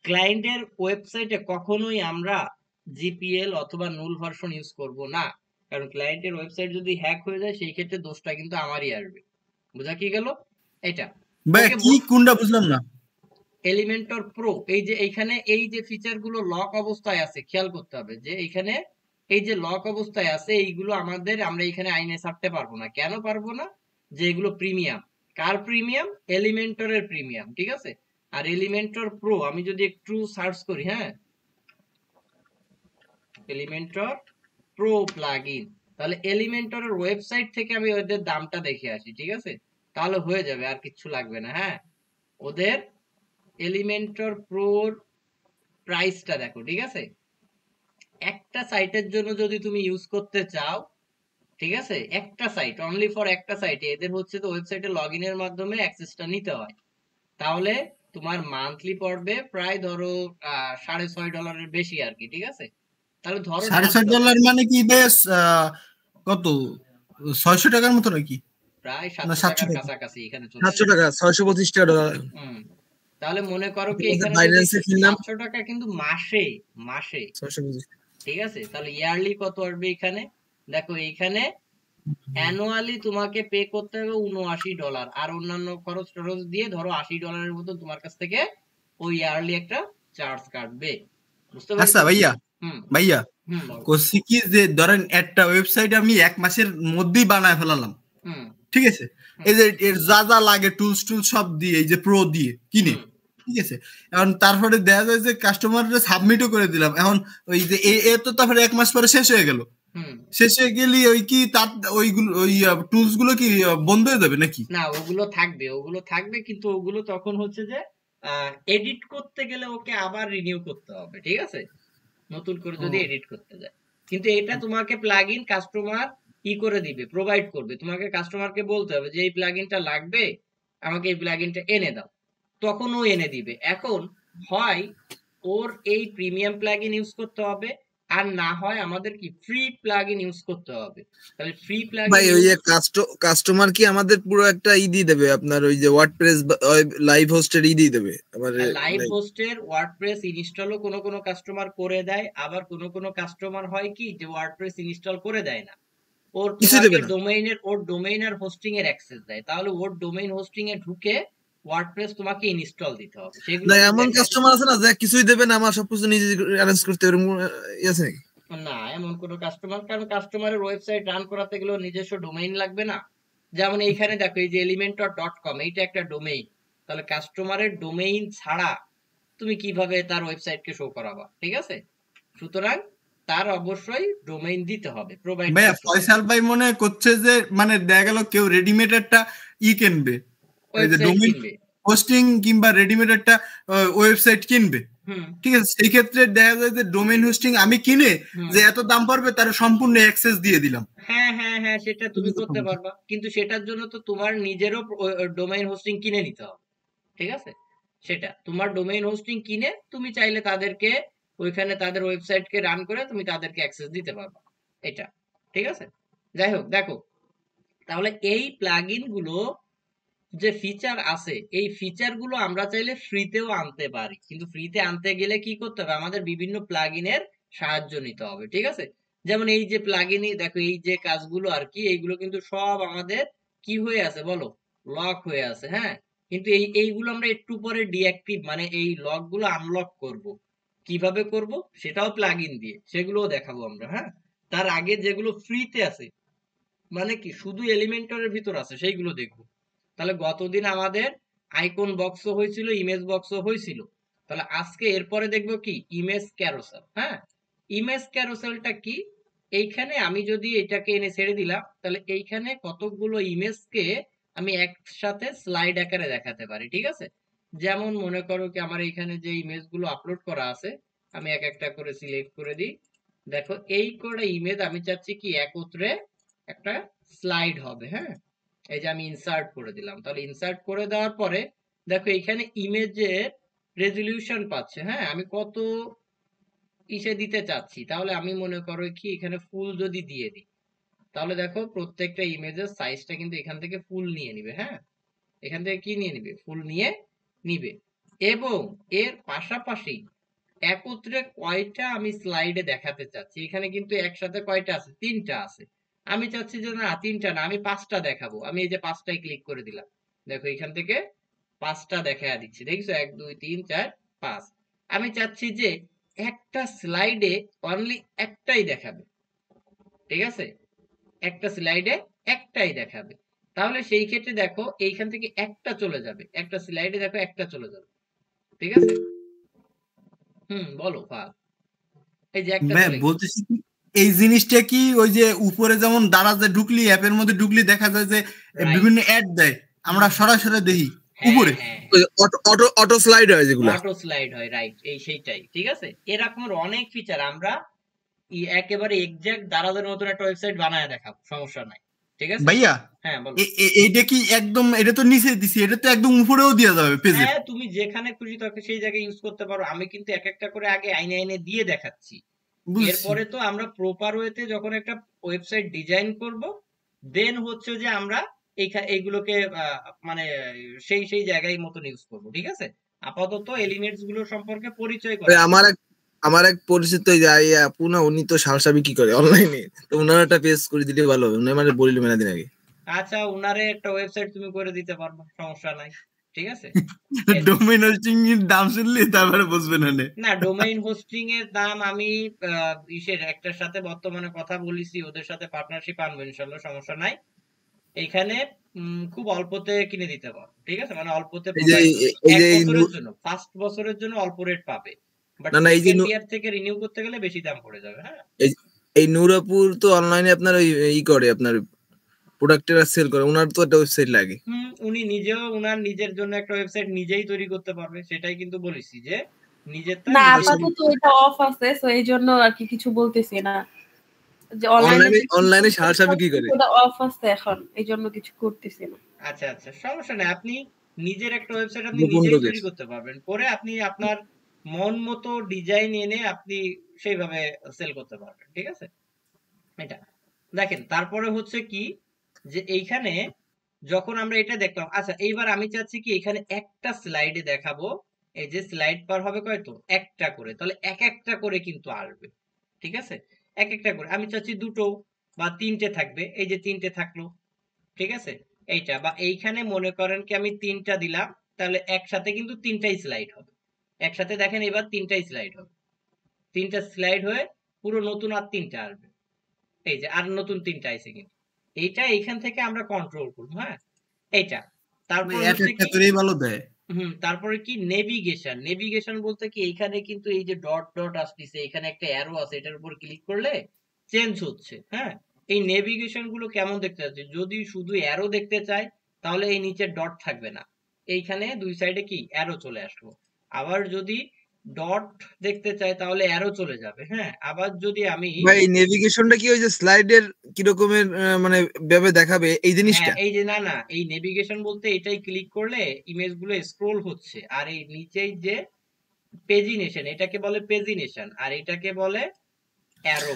ক্লায়েন্টের ওয়েবসাইটে কখনোই আমরা জিপিএল অথবা নুল ভার্সন ইউজ করব না, কারণ ক্লায়েন্টের ওয়েবসাইট যদি হ্যাক হয়ে যায় সেই ক্ষেত্রে দোষটা কিন্তু আমারই আসবে। বোঝা কি গেল? এটা ভাই ওকে কি কোনটা বুঝলাম না। এলিমেন্টর প্রো, এই যে এইখানে এই যে ফিচার গুলো লক অবস্থায় আছে, খেয়াল করতে হবে যে এইখানে এই যে লক অবস্থায় আছে এইগুলো আমরা এখানে আইনে ছাড়তে পারবো না। কেন পারবো না? যে এগুলো প্রিমিয়াম। কার প্রিমিয়াম? এলিমেন্টরের প্রিমিয়াম, ঠিক আছে। আর এলিমেন্টর প্রো আমি যদি একটু সার্চ করি, হ্যাঁ, এলিমেন্টর প্রো প্লাগইন, তাহলে এলিমেন্টরের ওয়েবসাইট থেকে আমি ওদের দামটা দেখে আসি, ঠিক আছে, তাহলে হয়ে যাবে, আর কিচ্ছু লাগবে না। হ্যাঁ, ওদের এলিমেন্টর প্রোর প্রাইসটা দেখো, ঠিক আছে। একটা সাইটের জন্য যদি তুমি ইউজ করতে চাও, ঠিক আছে, একটা সাইট, অনলি ফর একটা সাইটে, এদের হচ্ছে তো ওয়েবসাইটে লগ ইনের মাধ্যমে অ্যাক্সেসটা নিতে হয়, তাহলে তোমার মান্থলি পড়বে প্রায় ধরো $6.5 বেশি আর কি, ঠিক আছে। তাহলে ধরো $6.5 মানে কি বেশ কত 600 টাকার মতো নাকি? প্রায় না 700 টাকার 700 টাকা? কাছাকাছি এখানে চলে 700 আসবে। টাকা, 625 টাকা। হুম, তাহলে মনে করো কি এখানে যদি বাইন্যান্সে কিনলাম 700 টাকা কিন্তু মাসে, মাসে, 625। ঠিক আছে। তাহলে ইয়ারলি কত আসবে এখানে? দেখো এইখানে অ্যানুয়ালি তোমাকে পে করতে হবে $79, আর অন্যান্য খরচ টরচ দিয়ে ধরো $80 মতো তোমার কাছ থেকে ওই ইয়ারলি একটা চার্জ কাটবে, বুঝতে আচ্ছা পারছো? ভাইয়া, হুম ভাইয়া হুম বলো। করছি কি যে ধরেন একটা ওয়েবসাইট আমি 1 মাসের মধ্যেই বানায় ফেলালাম, হুম ঠিক আছে। হুম এই যে এর যা যা লাগে টুলস সব দিয়ে এই যে প্রো দিয়ে কিনে, হুম ঠিক আছে। এখন তারপরে দেখা যায় যে কাস্টমাররা সাবমিটও করে দিলাম, এখন ওই যে এ তো তারপরে 1 মাস পরে শেষ হয়ে গেল, হুম শেষ হয়ে গেলি ওই কি তার ওইগুলো ওই টুলস গুলো কি বন্ধ হয়ে যাবে নাকি? না, ওগুলো থাকবে, ওগুলো থাকবে, কিন্তু ওগুলো তখন হচ্ছে যে এডিট করতে গেলে ওকে আবার রিনিউ করতে হবে, ঠিক আছে, নতুন করে যদি এডিট করতে যায়। কিন্তু এটা তোমাকে প্লাগইন কাস্টমার ই করে দিবে, প্রোভাইড করবে, তোমাকে কাস্টমারকে বলতে হবে যে এই প্লাগইনটা লাগবে, আমাকে এই প্লাগইনটা এনে দাও, তখন ও এনে দিবে। এখন হয় ওর এই প্রিমিয়াম প্লাগইন ইউজ করতে হবে, আর না হয় আমাদের কি ফ্রি প্লাগইন ইউজ করতে হবে। তাহলে ফ্রি প্লাগইন ভাই ওই যে কাস্টমার কি আমাদের পুরো একটা দিয়ে দেবে, আপনার ওই যে ওয়ার্ডপ্রেস লাইভ হোস্টের দিয়ে দেবে আমার লাইভ হোস্টের ওয়ার্ডপ্রেস ইনস্টলও কোনো কোনো কাস্টমার করে দেয়, আবার কোনো কোনো কাস্টমার হয় কি যে ওয়ার্ডপ্রেস ইনস্টল করে দেয় না, ওর কিছু তোমাকে দেবে না। ডোমেইন আর হোস্টিং এর অ্যাক্সেস দেয়, তাহলে ওর ডোমেইন হোস্টিং এ ঢুকে ওয়ার্ডপ্রেস তোমাকে ইনস্টল দিতে হবে, সেগুলো না আমি এমন দেখাই। কাস্টমার আছে না যে কিছুই দেবে না, আমার সবকিছু নিজে অ্যারেঞ্জ করতে হবে, এরকম আছে নাকি? না, এমন কোনো কাস্টমার, কারণ কাস্টমারের ওয়েবসাইট রান করাতে গেলেও নিজস্ব ডোমেইন লাগবে না। যেমন এইখানে দেখো এই যে elementor.com, এইটা একটা ডোমেইন, তাহলে কাস্টমারের ডোমেইন ছাড়া তুমি কিভাবে তার ওয়েবসাইটকে শো করাবা, ঠিক আছে। সুতরাং তার অবশ্যই ডোমেইন দিতে হবে, প্রোভাইড ভাইয়া করতে হবে, ফয়সাল ভাই মনে করছে যে মানে দেখা গেল কেউ রেডিমেড একটা কিনবে, এই যে ওয়েবসাইট ডোমেইন কিনবে। হোস্টিং কিংবা রেডিমেড একটা ওয়েবসাইট কিনবে, হুম ঠিক আছে। সেই ক্ষেত্রে দেখা যায় যে ডোমেইন হোস্টিং আমি কিনে হুম যে এত দাম পড়বে তার সম্পূর্ণ অ্যাক্সেস দিয়ে দিলাম। হ্যাঁ হ্যাঁ হ্যাঁ, সেটা তুমি করতে পারবা, কিন্তু সেটার জন্য তো তোমার নিজেরও ডোমেইন হোস্টিং কিনে নিতে হবে, ঠিক আছে। সেটা তোমার ডোমেইন হোস্টিং কিনে তুমি চাইলে তাদেরকে ওইখানে তাদের ওয়েবসাইটকে রান করে তুমি তাদেরকে অ্যাক্সেস দিতে পারবা, এটা, ঠিক আছে। যাই হোক, দেখো, তাহলে এই প্লাগইন গুলো যে ফিচার আছে, এই ফিচার গুলো আমরা চাইলে ফ্রিতেও আনতে পারি, কিন্তু ফ্রিতে আনতে গেলে কি করতে হবে, আমাদের বিভিন্ন প্লাগইনের সাহায্য নিতে হবে, ঠিক আছে। যেমন এই যে প্লাগইনই দেখো, এই যে কাজগুলো আর কি, এইগুলো কিন্তু সব আমাদের কি হয়ে আছে বলো, লক হয়ে আছে, হ্যাঁ। কিন্তু এইগুলো আমরা একটু পরে ডিঅ্যাক্টিভ, মানে এই লক গুলো আনলক করব, কিভাবে করব সেটাও প্লাগইন দিয়ে, সেগুলোও দেখাবো আমরা, হ্যাঁ। তার আগে যেগুলো ফ্রিতে আছে, মানে কি শুধু এলিমেন্টরের ভিতর আছে, সেইগুলো দেখবো। তাহলে গতদিন আমাদের আইকন বক্সও হয়েছিল, ইমেজ বক্সও হয়েছিল, তাহলে আজকে এরপরে দেখবো কি ইমেজ ক্যারোসেল। হ্যাঁ, ইমেজ ক্যারোসেলটা কি? এইখানে আমি যদি এটাকে এনে ছেড়ে দিলাম, তাহলে এইখানে কতগুলো ইমেজকে আমি একসাথে স্লাইড আকারে দেখাতে পারি, ঠিক আছে। যেমন মনে করো কি আমার এইখানে যে ইমেজগুলো আপলোড করা আছে, আমি এক একটা করে সিলেক্ট করে দিই। দেখো এই কটা ইমেজ আমি চাচ্ছি কি একত্রে একটা স্লাইড হবে, হ্যাঁ। এই যে আমি ইনসার্ট করে দিলাম, তাহলে ইনসার্ট করে দেওয়ার পরে দেখো এখানে ইমেজের রেজলিউশন পাচ্ছে, হ্যাঁ, আমি কত ইসে দিতে চাচ্ছি, তাহলে আমি মনে করো কি এখানে ফুল যদি দিয়ে দিই, তাহলে দেখো প্রত্যেকটা ইমেজের সাইজটা কিন্তু এখান থেকে ফুল নিয়ে নিবে, হ্যাঁ, এখান থেকে কি নিয়ে নিবে, ফুল নিয়ে নিবে। এবং এর পাশাপাশি একত্রে কয়টা আমি স্লাইডে দেখাতে চাচ্ছি, এখানে কিন্তু একসাথে কয়টা আছে, 3টা আছে। আমি চাচ্ছি যে না 3টা না, আমি 5টা দেখাবো, আমি এই যে 5টায় ক্লিক করে দিলাম, দেখো এখান থেকে 5টা দেখায় দিচ্ছি, দেখছো 1 2 3 4 5। আমি চাচ্ছি যে একটা স্লাইডে অনলি একটাই দেখাবে, ঠিক আছে, একটা স্লাইডে একটাই দেখাবে। তাহলে সেই ক্ষেত্রে দেখো এইখান থেকে একটা চলে যাবে, একটা স্লাইডে দেখো একটা চলে যাবে, ঠিক আছে। বলো ফাল, এই যে একটা চলে গেছে। বলতেছি কি এই জিনিসটা কি ওই যে উপরে যেমন দারাজে ঢুকলি অ্যাপের মধ্যে ঢুকলি দেখা যায় যে রাইট, বিভিন্ন অ্যাড দেয়, আমরা সরাসরি দেখি হ্যাঁ উপরে। হ্যাঁ, ওই অটো অটো অটো স্লাইড হয় যেগুলা। অটো স্লাইড হয়, রাইট, এই সেইটাই, ঠিক আছে। এরকমের অনেক ফিচার আমরা একেবারে এক্সাক্ট দারাজের মতন একটা ওয়েবসাইট বানায় দেখাবো, সমস্যা নাই, ঠিক আছে। ভাইয়া হ্যাঁ বলো। এইটা কি একদম, এটা তো নিচে দিছি, এটা তো একদম উপরেও দেওয়া যাবে পেজে। হ্যাঁ, তুমি যেখানে খুশি তখন সেই জায়গায় ইউজ করতে পারো। আমি কিন্তু এক একটা করে আগে আইনে আইনে দিয়ে দেখাচ্ছি। বুঝছি। এরপরে তো আমরা প্রপার ওয়েতে যখন একটা ওয়েবসাইট ডিজাইন করব, দেন হচ্ছে যে আমরা এইগুলোকে মানে সেই সেই জায়গায় মতন ইউজ করব, ঠিক আছে। আপাতত এলিমেন্টস গুলো সম্পর্কে পরিচয় ওই করা। আমার এক পরিচিত আপু না, উনি তো সালসা বিক্রি করে অনলাইনে, তো উনার একটা পেজ করে দিলে ভালো হবে। উনি মানে বলিল মেলা দিন আগে। আচ্ছা, উনারে একটা ওয়েবসাইট তুমি করে দিতে পারবে, সমস্যা নাই, ঠিক আছে। ডোমেইন হোস্টিং এর দাম শুনলে তারপরে বুঝবে না। না, ডোমেইন হোস্টিং এর দাম আমি ইসের একটার সাথে বর্তমানে কথা বলেছি, ওদের সাথে পার্টনারশিপ আনবো ইনশাল্লাহ, সমস্যা নাই। এইখানে খুব অল্পতে কিনে দিতে পারো, ঠিক আছে, মানে অল্পতে এই যে এই এক যে বছরের জন্য, ফার্স্ট বছরের জন্য অল্প রেট পাবে, বাট না না এই যে সেকেন্ড ইয়ার থেকে রিনিউ করতে গেলে বেশি দাম পড়ে যাবে। হ্যাঁ, এই নূরাপুর তো অনলাইনে আপনার ওই করে আপনার প্রোডাক্টের সেল করে, ওনার তো একটা ওয়েবসাইট লাগে। উনি নিজেও উনার নিজের জন্য একটা ওয়েবসাইট নিজেই তৈরি করতে পারবে, সেটাই কিন্তু বলেছি যে নিজেরটা না, নিজেই আপাতত এটা অফ আছে, সো এই জন্য আর কি কিছু বলতেছি না। যে অনলাইনে সালসা বিক্রি করে, ওটা অফ আছে এখন, এই জন্য কিছু করতেছি না। আচ্ছা আচ্ছা, সমস্যা নেই। আপনি নিজের একটা ওয়েবসাইট আপনি গোপন নিজেই লোকের। তৈরি করতে পারবেন, করে আপনি আপনার মন মতো ডিজাইন এনে আপনি সেইভাবে সেল করতে পারবেন, ঠিক আছে। এটা দেখেন, তারপরে হচ্ছে কি যে এইখানে যখন আমরা এটা দেখলাম, আচ্ছা এইবার আমি চাচ্ছি কি এখানে একটা স্লাইডে দেখাবো, এই যে স্লাইড পার হবে কয়তো একটা করে, তাহলে এক একটা করে কিন্তু আসবে, ঠিক আছে। এক একটা করে আমি চাচ্ছি দুটো বা তিনটে থাকবে, এই যে তিনটে থাকলো, ঠিক আছে। এইটা বা এইখানে মনে করেন কি আমি তিনটা দিলাম, তাহলে একসাথে কিন্তু তিনটাই স্লাইড হবে। একসাথে দেখেন এবার তিনটাই স্লাইড হবে, তিনটা স্লাইড হয়ে পুরো নতুন আর তিনটা আসবে, এই যে আর নতুন তিনটা আইছে কিন্তু। এইটা এইখান থেকে আমরা কন্ট্রোল করবো, হ্যাঁ এইটা। তারপর হচ্ছে একটা কি করেই ভালো দেয়। তারপরে কি নেভিগেশন। নেভিগেশন বলতে কি এইখানে কিন্তু এই যে ডট ডট আসতেছে, এখানে একটা অ্যারো আছে, এটার উপর ক্লিক করলে চেঞ্জ হচ্ছে। হ্যাঁ, এই নেভিগেশন গুলো কেমন দেখতে যাচ্ছে, যদি শুধু অ্যারো দেখতে চাই তাহলে এই নিচে ডট থাকবে না, এইখানে দুই সাইডে কি অ্যারো চলে আসলো। আবার যদি ডট দেখতে চাই তাহলে অ্যারো চলে যাবে। হ্যাঁ, আবার যদি আমি ভাই নেভিগেশনটা কি ওই যে স্লাইডের কি রকমের মানে ভাবে দেখাবে এই জিনিসটা? হ্যাঁ, এই যে না না, এই নেভিগেশন বলতে এটাই ক্লিক করলে ইমেজ গুলো স্ক্রোল হচ্ছে, আর এই নিচেই যে পেজিনেশন, এটাকে বলে পেজিনেশন, আর এটাকে বলে অ্যারো।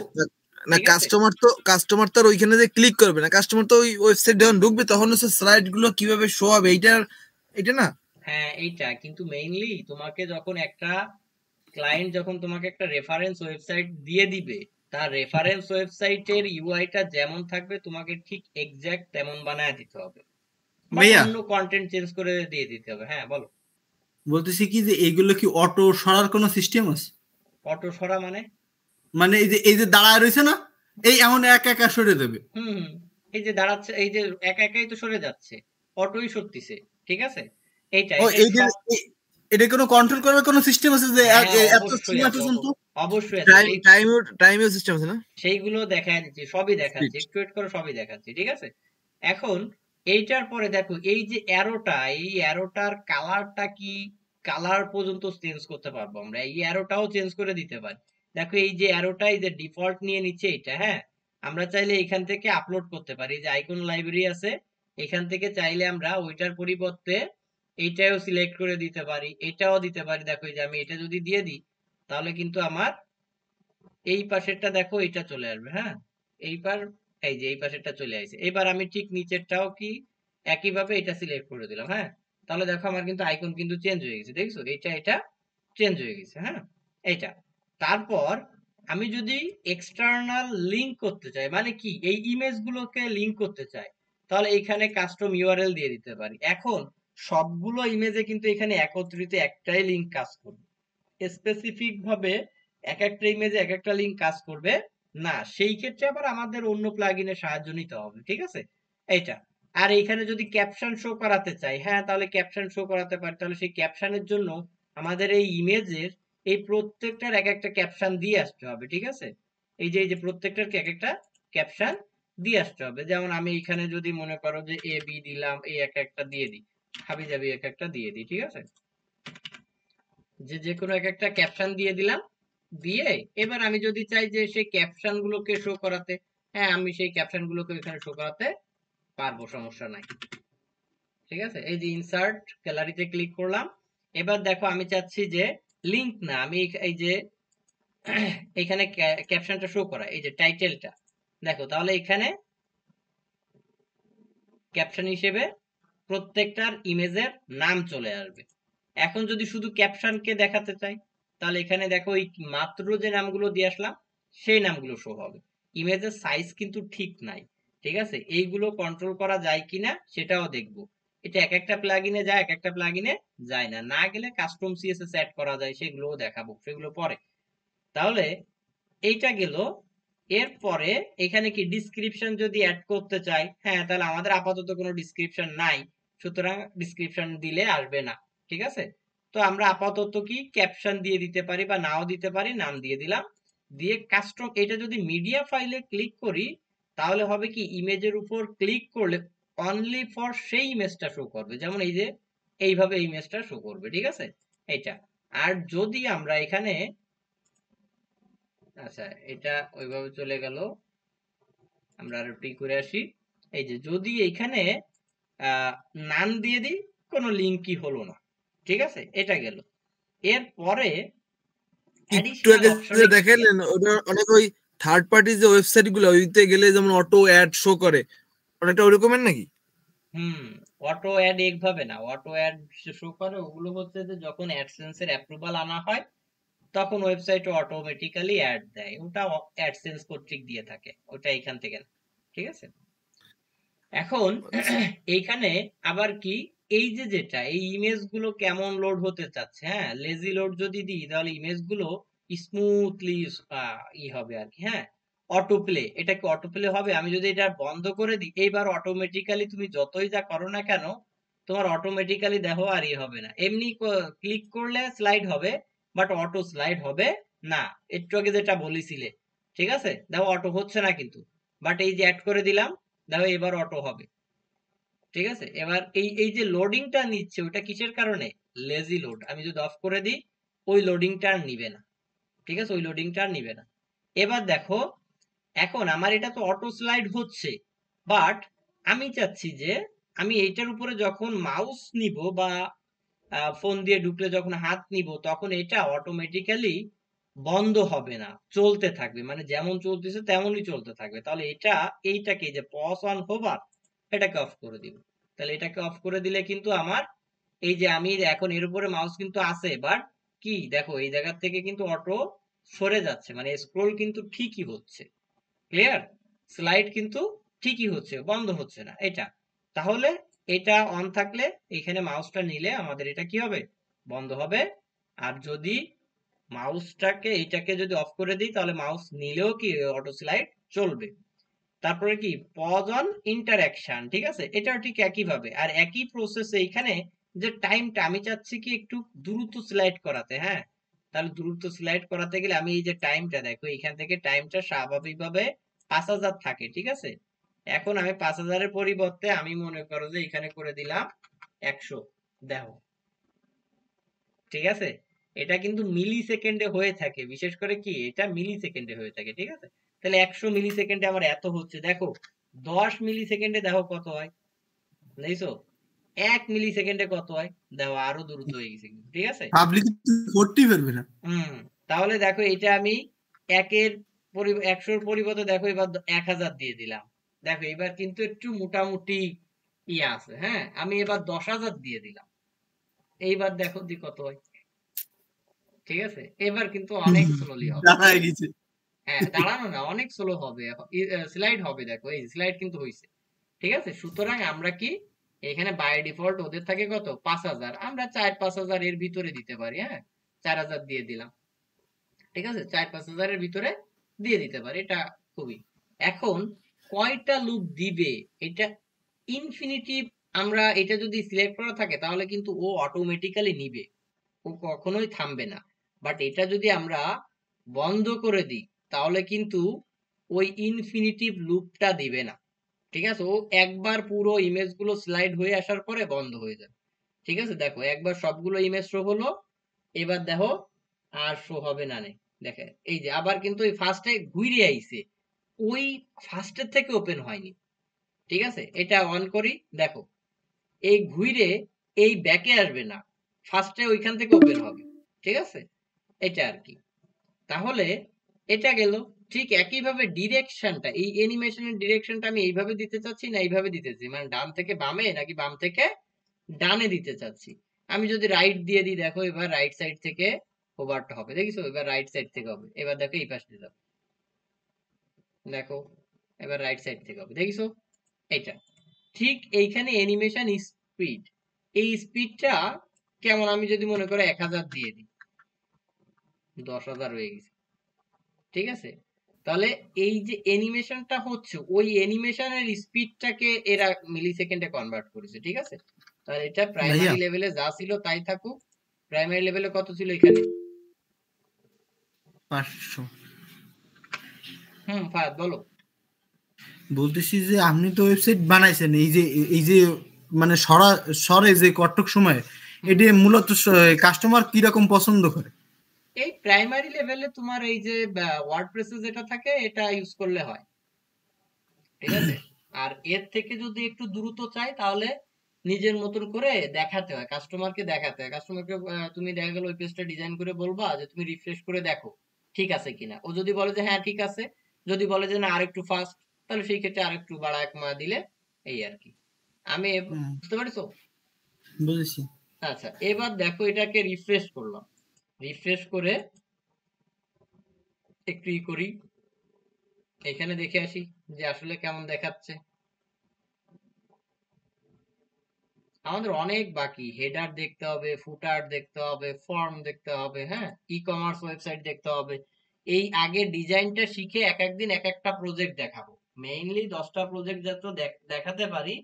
না, কাস্টমার তো আর ওইখানে যে ক্লিক করবে না, কাস্টমার তো ওই ওয়েবসাইট যখন ঢুকবে তখন হচ্ছে স্লাইড গুলো কিভাবে শো হবে, এটা না। হ্যাঁ, এইটা কিন্তু মেইনলি তোমাকে যখন একটা ক্লায়েন্ট যখন তোমাকে একটা রেফারেন্স ওয়েবসাইট দিয়ে দিবে, তার রেফারেন্স ওয়েবসাইটের ইউআইটা যেমন থাকবে তোমাকে ঠিক এক্সাক্ট তেমন বানায় দিতে হবে, বা ভাইয়া অন্য কন্টেন্ট চেঞ্জ করে দিয়ে দিতে হবে। হ্যাঁ বলো। বলতেছি কি যে এইগুলো কি অটো সরার কোনো সিস্টেম আছে? অটো সরা মানে মানে এই যে দাঁড়ায় রয়েছে না, এই এমন একা একা সরে দেবে। এই যে দাঁড়াচ্ছে, এই যে একা একাই তো সরে যাচ্ছে, অটোই সরতিছে, ঠিক আছে। এইটা এটা কোনো কন্ট্রোল করার কোনো সিস্টেম আছে যে এত অবশ্যই সীমা আছে, পর্যন্ত? অবশ্যই আছে। টাইমের সিস্টেম আছে না? সেইগুলো দেখায় দিচ্ছি, সবই দেখাচ্ছি, একটু ওয়েট করো, সবই দেখাচ্ছি, ঠিক আছে। এখন এইটার পরে দেখো এই যে অ্যারোটা, এই অ্যারোটার কালারটা কি, কালার পর্যন্ত চেঞ্জ করতে পারবো আমরা, এই অ্যারোটাও চেঞ্জ করে দিতে পারি। দেখো এই যে অ্যারোটা এই যে ডিফল্ট নিয়ে নিচ্ছে এটা, হ্যাঁ, আমরা চাইলে এখান থেকে আপলোড করতে পারি, যে আইকন লাইব্রেরি আছে, এখান থেকে চাইলে আমরা ওইটার পরিবর্তে এইটাও সিলেক্ট করে দিতে পারি, এটাও দিতে পারি। দেখো এই যে আমি এটা যদি দিয়ে দিই তাহলে কিন্তু আমার এই পাশেরটা দেখো এটা চলে আসবে। হ্যাঁ, এইবার এই যে এই পাশেরটা চলে আসছে। এবার আমি ঠিক নিচেরটাও কি একইভাবে এটা সিলেক্ট করে দিলাম। হ্যাঁ, তাহলে দেখো আমার কিন্তু আইকন কিন্তু চেঞ্জ হয়ে গেছে, দেখছো এটা চেঞ্জ হয়ে গেছে। হ্যাঁ, এইটা। তারপর আমি যদি এক্সটার্নাল লিংক করতে চাই, মানে কি এই ইমেজ গুলোকে লিংক করতে চাই, তাহলে এখানে কাস্টম ইউআরএল দিয়ে দিতে পারি। এখন সবগুলো ইমেজে কিন্তু এখানে একত্রিত একটাই লিঙ্ক কাজ করবে, স্পেসিফিক ভাবে এক একটা ইমেজে এক একটা লিঙ্ক কাজ করবে না। সেই ক্ষেত্রে আবার আমাদের অন্য প্লাগইনের সাহায্য নিতে হবে, ঠিক আছে এইটা। আর এইখানে যদি ক্যাপশন শো করাতে চাই, হ্যাঁ তাহলে ক্যাপশন শো করাতে পারি। তাহলে সেই ক্যাপশনের জন্য আমাদের এই ইমেজের এই প্রত্যেকটার এক একটা ক্যাপশন দিয়ে আসতে হবে, ঠিক আছে। এই যে প্রত্যেকটার এক একটা ক্যাপশন দিয়ে আসতে হবে। যেমন আমি এখানে যদি মনে করো যে এ বি দিলাম, এই এক একটা দিয়ে দিই, হাবি জাবি এক একটা দিয়ে দিই, ঠিক আছে। যে কোনো এক একটা ক্যাপশন দিয়ে দিলাম, দিয়ে এবার আমি যদি চাই যে সেই ক্যাপশন গুলোকে শো করাতে, হ্যাঁ আমি সেই ক্যাপশন গুলোকে এখানে শো করাতে পারবো, সমস্যা নাই, ঠিক আছে। এই যে ইনসার্ট গ্যালারিতে ক্লিক করলাম। এবার দেখো আমি চাচ্ছি যে লিংক না, আমি এই যে এখানে ক্যাপশনটা শো করা, এই যে টাইটেলটা দেখো, তাহলে এখানে ক্যাপশন হিসেবে প্রত্যেকটার ইমেজের নাম চলে আসবে। এখন যদি শুধু ক্যাপশনকে দেখাতে চাই, তাহলে এখানে দেখো এই মাত্র যে নামগুলো দিয়ে আসলাম সেই নামগুলো শো হবে। ইমেজের সাইজ কিন্তু ঠিক নাই, ঠিক আছে। এইগুলো কন্ট্রোল করা যায় কিনা সেটাও দেখবো। এটা এক একটা প্লাগইনে যায়, এক একটা প্লাগইনে যায় না। না গেলে কাস্টম সিএসএস অ্যাড করা যায়, সেগুলোও দেখাবো, সেগুলো পরে। তাহলে এইটা গেল। এরপরে এখানে কি ডিসক্রিপশন যদি অ্যাড করতে চাই, হ্যাঁ তাহলে আমাদের আপাতত কোনো ডিসক্রিপশন নাই, সুতরাং ডিসক্রিপশন দিলে আসবে না, ঠিক আছে। তো আমরা আপাতত কি ক্যাপশন দিয়ে দিতে পারি বা নাও দিতে পারি, নাম দিয়ে দিলাম। দিয়ে কাস্টম, এটা যদি মিডিয়া ফাইলে ক্লিক করি তাহলে হবে কি, ইমেজের উপর ক্লিক করলে অনলি ফর সেই ইমেজটা শো করবে, যেমন এই যে এইভাবে ইমেজটা শো করবে, ঠিক আছে এইটা। আর যদি আমরা এখানে, আচ্ছা এটা ওইভাবে চলে গেল, আমরা আর একটু করে আসি। এই যে যদি এখানে নাম দিয়ে দিই, কোনো লিঙ্কই হলো না, ঠিক আছে, এটা গেল। এরপরে একটু আগে যে দেখাইলেন ওটা অনেক ওই থার্ড পার্টি যে ওয়েবসাইট গুলো, ওইতে গেলে যেমন অটো অ্যাড শো করে, অনেকটা ওরকমের নাকি? অটো অ্যাড একভাবে না, অটো অ্যাড শো করে ওগুলো হচ্ছে যে যখন অ্যাডসেন্স এর অ্যাপ্রুভাল আনা হয় তখন ওয়েবসাইটে অটোমেটিক্যালি অ্যাড দেয়, ওটা অ্যাডসেন্স কর্তৃক দিয়ে থাকে, ওটা এখান থেকে না, ঠিক আছে। এখন এইখানে আবার কি, এই যে যেটা এই ইমেজ গুলো কেমন লোড হতে চাচ্ছে, হ্যাঁ লেজি লোড যদি দিই তাহলে ইমেজ গুলো স্মুথলি হবে আর কি, হ্যাঁ অটো প্লে, এটা কি অটো প্লে হবে। আমি যদি এটা বন্ধ করে দিই, এইবার অটোমেটিক্যালি তুমি যতই যা করো না কেন তোমার অটোমেটিক্যালি দেখো আর হবে না। এমনি ক্লিক করলে স্লাইড হবে, বাট অটো স্লাইড হবে না। একটু আগে যেটা বলেছিলে, ঠিক আছে, দেখো অটো হচ্ছে না কিন্তু, বাট এই যে অ্যাড করে দিলাম দেখো এবার অটো হবে, ঠিক আছে। এবার এই যে লোডিংটা নিচ্ছে ওটা কিসের কারণে, লেজি লোড। আমি যদি অফ করে দিই ওই লোডিংটা আর নিবে না, ঠিক আছে, ওই লোডিংটা আর নিবে না। এবার দেখো এখন আমার এটা তো অটো স্লাইড হচ্ছে, বাট আমি চাচ্ছি যে আমি এইটার উপরে যখন মাউস নিব বা ফোন দিয়ে ঢুকলে যখন হাত নিব তখন এটা অটোমেটিক্যালি বন্ধ হবে না, চলতে থাকবে, মানে যেমন চলতেছে তেমনই চলতে থাকবে। তাহলে এইটাকে যে পজ অন হোভার এটাকে অফ করে দিব। তাহলে এটাকে অফ করে দিলে কিন্তু আমার এই যে আমি এখন এর উপরে মাউস কিন্তু আছে, বাট কি দেখো এই জায়গা থেকে কিন্তু অটো সরে যাচ্ছে, মানে স্ক্রোল কিন্তু ঠিকই হচ্ছে, ক্লিয়ার, স্লাইড কিন্তু ঠিকই হচ্ছে, বন্ধ হচ্ছে না এটা। তাহলে এটা অন থাকলে এখানে মাউসটা নিলে আমাদের এটা কি হবে, বন্ধ হবে। আর যদি মাউসটাকে এইটাকে যদি অফ করে দিই তাহলে মাউস নিলেও কি অটো স্লাইড চলবে। তারপরে কি পজ অন ইন্টারঅ্যাকশন, ঠিক আছে, এটাও ঠিক একই ভাবে। আর একই প্রসেস এইখানে যে টাইমটা আমি চাচ্ছি কি একটু দ্রুত স্লাইড করাতে, হ্যাঁ তাহলে দ্রুত স্লাইড করাতে গেলে আমি এই যে টাইমটা দেখো এখান থেকে টাইমটা স্বাভাবিকভাবে 5000 থাকে, ঠিক আছে। এখন আমি 5000-এর পরিবর্তে আমি মনে করো যে এখানে করে দিলাম 100, দেখো ঠিক আছে। এটা কিন্তু মিলি সেকেন্ডে হয়ে থাকে, বিশেষ করে কি এটা মিলি সেকেন্ডে হয়ে থাকে, ঠিক আছে। তাহলে 100 মিলি সেকেন্ডে আমার এত হচ্ছে, দেখো 10 মিলি সেকেন্ডে দেখো কত হয়, বুঝছো 1 মিলি সেকেন্ডে কত হয়, দেখো আরো দ্রুত হয়ে গেছে, ঠিক আছে। পাবলিক করতেই পারবে না। তাহলে দেখো এটা আমি 100-র পরিবর্তে দেখো এবার 1000 দিয়ে দিলাম, দেখো এবার কিন্তু একটু মোটামুটি ইয়ে আছে, হ্যাঁ আমি এবার 10,000 দিয়ে দিলাম, এইবার দেখো দি কত হয়, ঠিক আছে। এবার কিন্তু অনেক স্লোলি হবে, দাঁড়ায় গেছে, হ্যাঁ দাঁড়ানো না, অনেক স্লো হবে, স্লাইড হবে, দেখো এই স্লাইড কিন্তু হইছে, ঠিক আছে। সুতরাং আমরা কি এখানে বাই ডিফল্ট ওদের থাকে কত 5000, আমরা 4-5000 এর ভিতরে দিতে পারি। হ্যাঁ, 4000 দিয়ে দিলাম, ঠিক আছে, 4-5000 এর ভিতরে দিয়ে দিতে পারি, এটা খুবই। এখন কয়টা লুপ দিবে এটা ইনফিনিটিভ, আমরা এটা যদি সিলেক্ট করা থাকে তাহলে কিন্তু ও অটোমেটিক্যালি নিবে, ও কখনোই থামবে না। বাট এটা যদি আমরা বন্ধ করে দিই তাহলে কিন্তু ওই ইনফিনিটিভ লুপটা দিবে না, ঠিক আছে। ও একবার পুরো ইমেজ গুলো স্লাইড হয়ে আসার পরে বন্ধ হয়ে যাবে, ঠিক আছে। দেখো একবার সবগুলো ইমেজ শো হলো, এবার দেখো আর শো হবে না। দেখে এই যে আবার কিন্তু ওই ফার্স্টে ঘুরে আইছে, ওই ফার্স্টের থেকে ওপেন হয়নি, ঠিক আছে। এটা অন করি, দেখো এই ঘুরে এই ব্যাকে আসবে না, ফার্স্টে ওইখান থেকে ওপেন হবে, ঠিক আছে। এটা আর কি। তাহলে এটা গেল। ঠিক একইভাবে ডিরেকশনটা, এই অ্যানিমেশনের ডিরেকশনটা আমি এইভাবে দিতে চাচ্ছি না এইভাবে দিতে চাচ্ছি, মানে ডান থেকে বামে নাকি বাম থেকে ডানে দিতে চাচ্ছি। আমি যদি রাইট দিয়ে দিই, দেখো এবার রাইট সাইড থেকে ওভারটা হবে, দেখিস এবার রাইট সাইড থেকে হবে। এবার দেখো এই পাশে দিলাম, দেখো এবার রাইট সাইড থেকে হবে, দেখিস এটা। ঠিক এইখানে অ্যানিমেশন স্পিড, এই স্পিডটা কেমন, আমি যদি মনে করো 1000 দিয়ে দিই, 10000 হয়ে গেছে, ঠিক আছে। তাহলে এই যে অ্যানিমেশনটা হচ্ছে ওই অ্যানিমেশনের স্পিডটাকে এরা মিলি সেকেন্ডে কনভার্ট করেছে, ঠিক আছে। তাহলে এটা ভাইয়া প্রাইমারি লেভেলে যা ছিল তাই থাকুক। প্রাইমারি লেভেলে কত ছিল এখানে? 500। ফাহাদ বলো। বলতেছি যে আপনি তো ওয়েবসাইট বানাইছেন, এই যে মানে সরে যে কটক সময় এটা মূলত কাস্টমার কি রকম পছন্দ করে? এই প্রাইমারি লেভেলে তোমার এই যে ওয়ার্ডপ্রেসে যেটা থাকে এটা ইউজ করলে হয়, ঠিক আছে। আর এর থেকে যদি একটু দ্রুত চাই তাহলে নিজের মতন করে দেখাতে হয়, কাস্টমারকে দেখাতে হয়। কাস্টমারকে তুমি দেখা গেল ওই পেজটা ডিজাইন করে বলবা যে তুমি রিফ্রেশ করে দেখো ঠিক আছে কিনা। ও যদি বলে যে হ্যাঁ ঠিক আছে, যদি বলে যে না আরেকটু ফাস্ট, তাহলে সেই ক্ষেত্রে আরেকটু বাড়া এক মা দিলে এই আর কি। আমি বুঝতে পারছো? বুঝেছি। আচ্ছা, এবার দেখো এটাকে রিফ্রেশ করলাম, রিফ্রেশ করে একটু ই করি, এখানে দেখে আসি যে আসলে কেমন দেখাচ্ছে। আমাদের অনেক বাকি, হেডার দেখতে হবে, ফুটার দেখতে হবে, ফর্ম দেখতে হবে, হ্যাঁ, ই কমার্স ওয়েবসাইট দেখতে হবে। এই আগে ডিজাইনটা শিখে এক একদিন এক একটা প্রজেক্ট দেখাবো, মেইনলি 10টা প্রজেক্ট যত দেখাতে পারি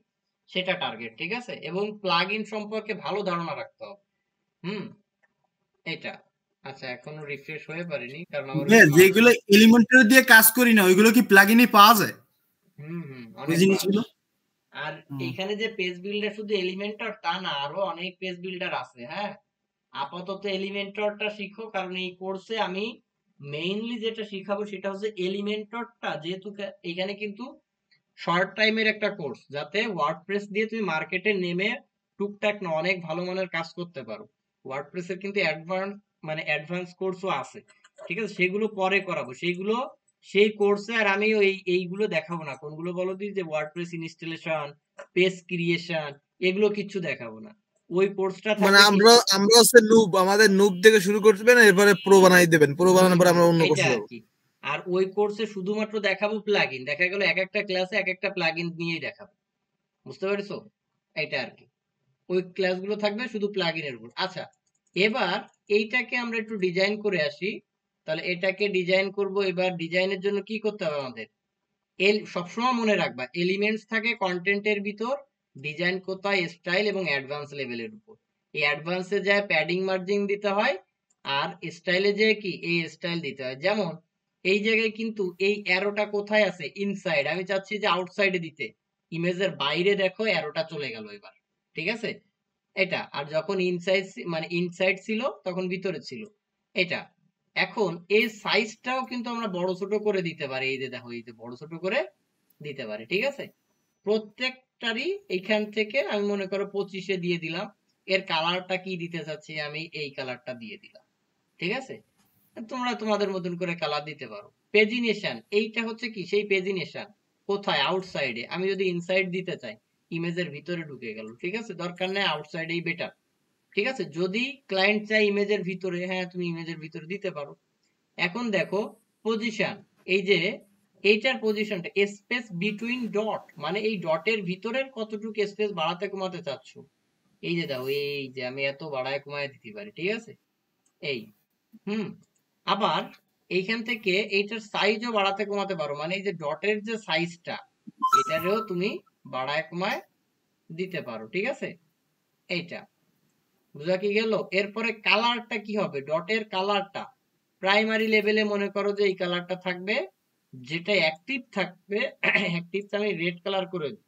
সেটা টার্গেট, ঠিক আছে। এবং প্লাগ ইন সম্পর্কে ভালো ধারণা রাখতে হবে। এটা আচ্ছা, এখনো রিফ্রেশ হয়ে পারিনি কারণ আমার যেগুলো এলিমেন্টর দিয়ে কাজ করি না ওইগুলো কি প্লাগইনে পাওয়া যায়? অনেক জিনিসগুলো। আর এখানে যে পেজ বিল্ডার শুধু এলিমেন্টর তা না, আরো অনেক পেজ বিল্ডার আছে। হ্যাঁ, আপাতত এলিমেন্টরটা শিখো, কারণ এই কোর্সে আমি মেইনলি যেটা শিখাবো সেটা হচ্ছে এলিমেন্টরটা, যেহেতু এখানে কিন্তু শর্ট টাইমের একটা কোর্স, যাতে ওয়ার্ডপ্রেস দিয়ে তুমি মার্কেটে নেমে টুকটাক না অনেক ভালো মানের কাজ করতে পারো। ওয়ার্ডপ্রেসের কিন্তু অ্যাডভান্স কোর্সও আছে, ঠিক আছে, সেগুলো পরে করাবো, সেইগুলো সেই কোর্সে। আর আমি এইগুলো দেখাবো না, কোনগুলো বলো দিই, যে ওয়ার্ডপ্রেস ইনস্টলেশন, পেজ ক্রিয়েশন, এগুলো কিচ্ছু দেখাবো না। ওই কোর্সটা মানে আমরা হচ্ছে নুব, আমাদের নুব থেকে শুরু করবেন, এরপরে প্রো বানাই দেবেন, প্রো বানানোর পরে আমরা অন্য কোর্স যাব। আর ওই কোর্সে শুধুমাত্র দেখাবো প্লাগইন, দেখা গেল এক একটা ক্লাসে এক একটা প্লাগইন নিয়েই দেখাবো, বুঝতে পারছো? এটা আর কি, ওই ক্লাসগুলো থাকবে শুধু প্লাগইনের উপর। আচ্ছা, এবার এইটাকে আমরা একটু ডিজাইন করে আসি। তাহলে এটাকে ডিজাইন করব। এবার ডিজাইনের জন্য কি করতে হবে আমাদের? সবসময় মনে রাখবা এলিমেন্টস থাকে কন্টেন্টের ভিতর, ডিজাইন করতে হয় স্টাইল এবং অ্যাডভান্স লেভেলের উপর। এই অ্যাডভান্সে যায় প্যাডিং মার্জিন দিতে হয়, আর স্টাইলে যে কি এই স্টাইল দিতে হয়। যেমন এই জায়গায় কিন্তু এই অ্যারোটা কোথায় আছে? ইনসাইড, আমি চাচ্ছি যে আউটসাইডে দিতে, ইমেজের বাইরে দেখো অ্যারোটা চলে গেল এবার, ঠিক আছে। এটা আর যখন ইনসাইড ছিল তখন ভিতরে ছিল এটা। এখন এই সাইজটাও কিন্তু আমরা বড় ছোট করে দিতে পারি, এই যে দেখো এই যে বড় ছোট করে দিতে পারি, ঠিক আছে। প্রত্যেকটারই এইখান থেকে আমি মনে করো 25-এ দিয়ে দিলাম। এর কালারটা কি দিতে চাচ্ছি, আমি এই কালারটা দিয়ে দিলাম, ঠিক আছে। তোমরা তোমাদের মতন করে কালার দিতে পারো। পেজিনেশন, এইটা হচ্ছে কি সেই পেজিনেশন কোথায়? আউটসাইডে। আমি যদি ইনসাইড দিতে চাই, ইমেজের ভিতরে ঢুকে গেল, ঠিক আছে, দরকার নেই, আউটসাইডেই বেটার, ঠিক আছে। যদি ক্লায়েন্ট চাই ইমেজের ভিতরে, হ্যাঁ তুমি ইমেজের ভিতরে দিতে পারো। এখন দেখো পজিশন, এই যে এইটার পজিশনটা স্পেস বিটুইন ডট, মানে এই ডটের ভিতরের কতটুকু স্পেস বাড়াতে কমাতে চাচ্ছ। এই যে দাও, এই যে আমি এত বাড়ায় কমায় দিতে পারি, ঠিক আছে, এই আবার এইখান থেকে এইটার সাইজও বাড়াতে কমাতে পারো, মানে এই যে ডটের যে সাইজটা এটারেও তুমি বাড়ায় কমায় দিতে পারো, ঠিক আছে। এইটা বুঝা কি গেল? এরপরে কালারটা কি হবে, ডটের কালারটা প্রাইমারি লেভেলে মনে করো যে এই কালারটা থাকবে, যেটা অ্যাক্টিভ থাকবে অ্যাক্টিভটা আমি রেড কালার করে দিই,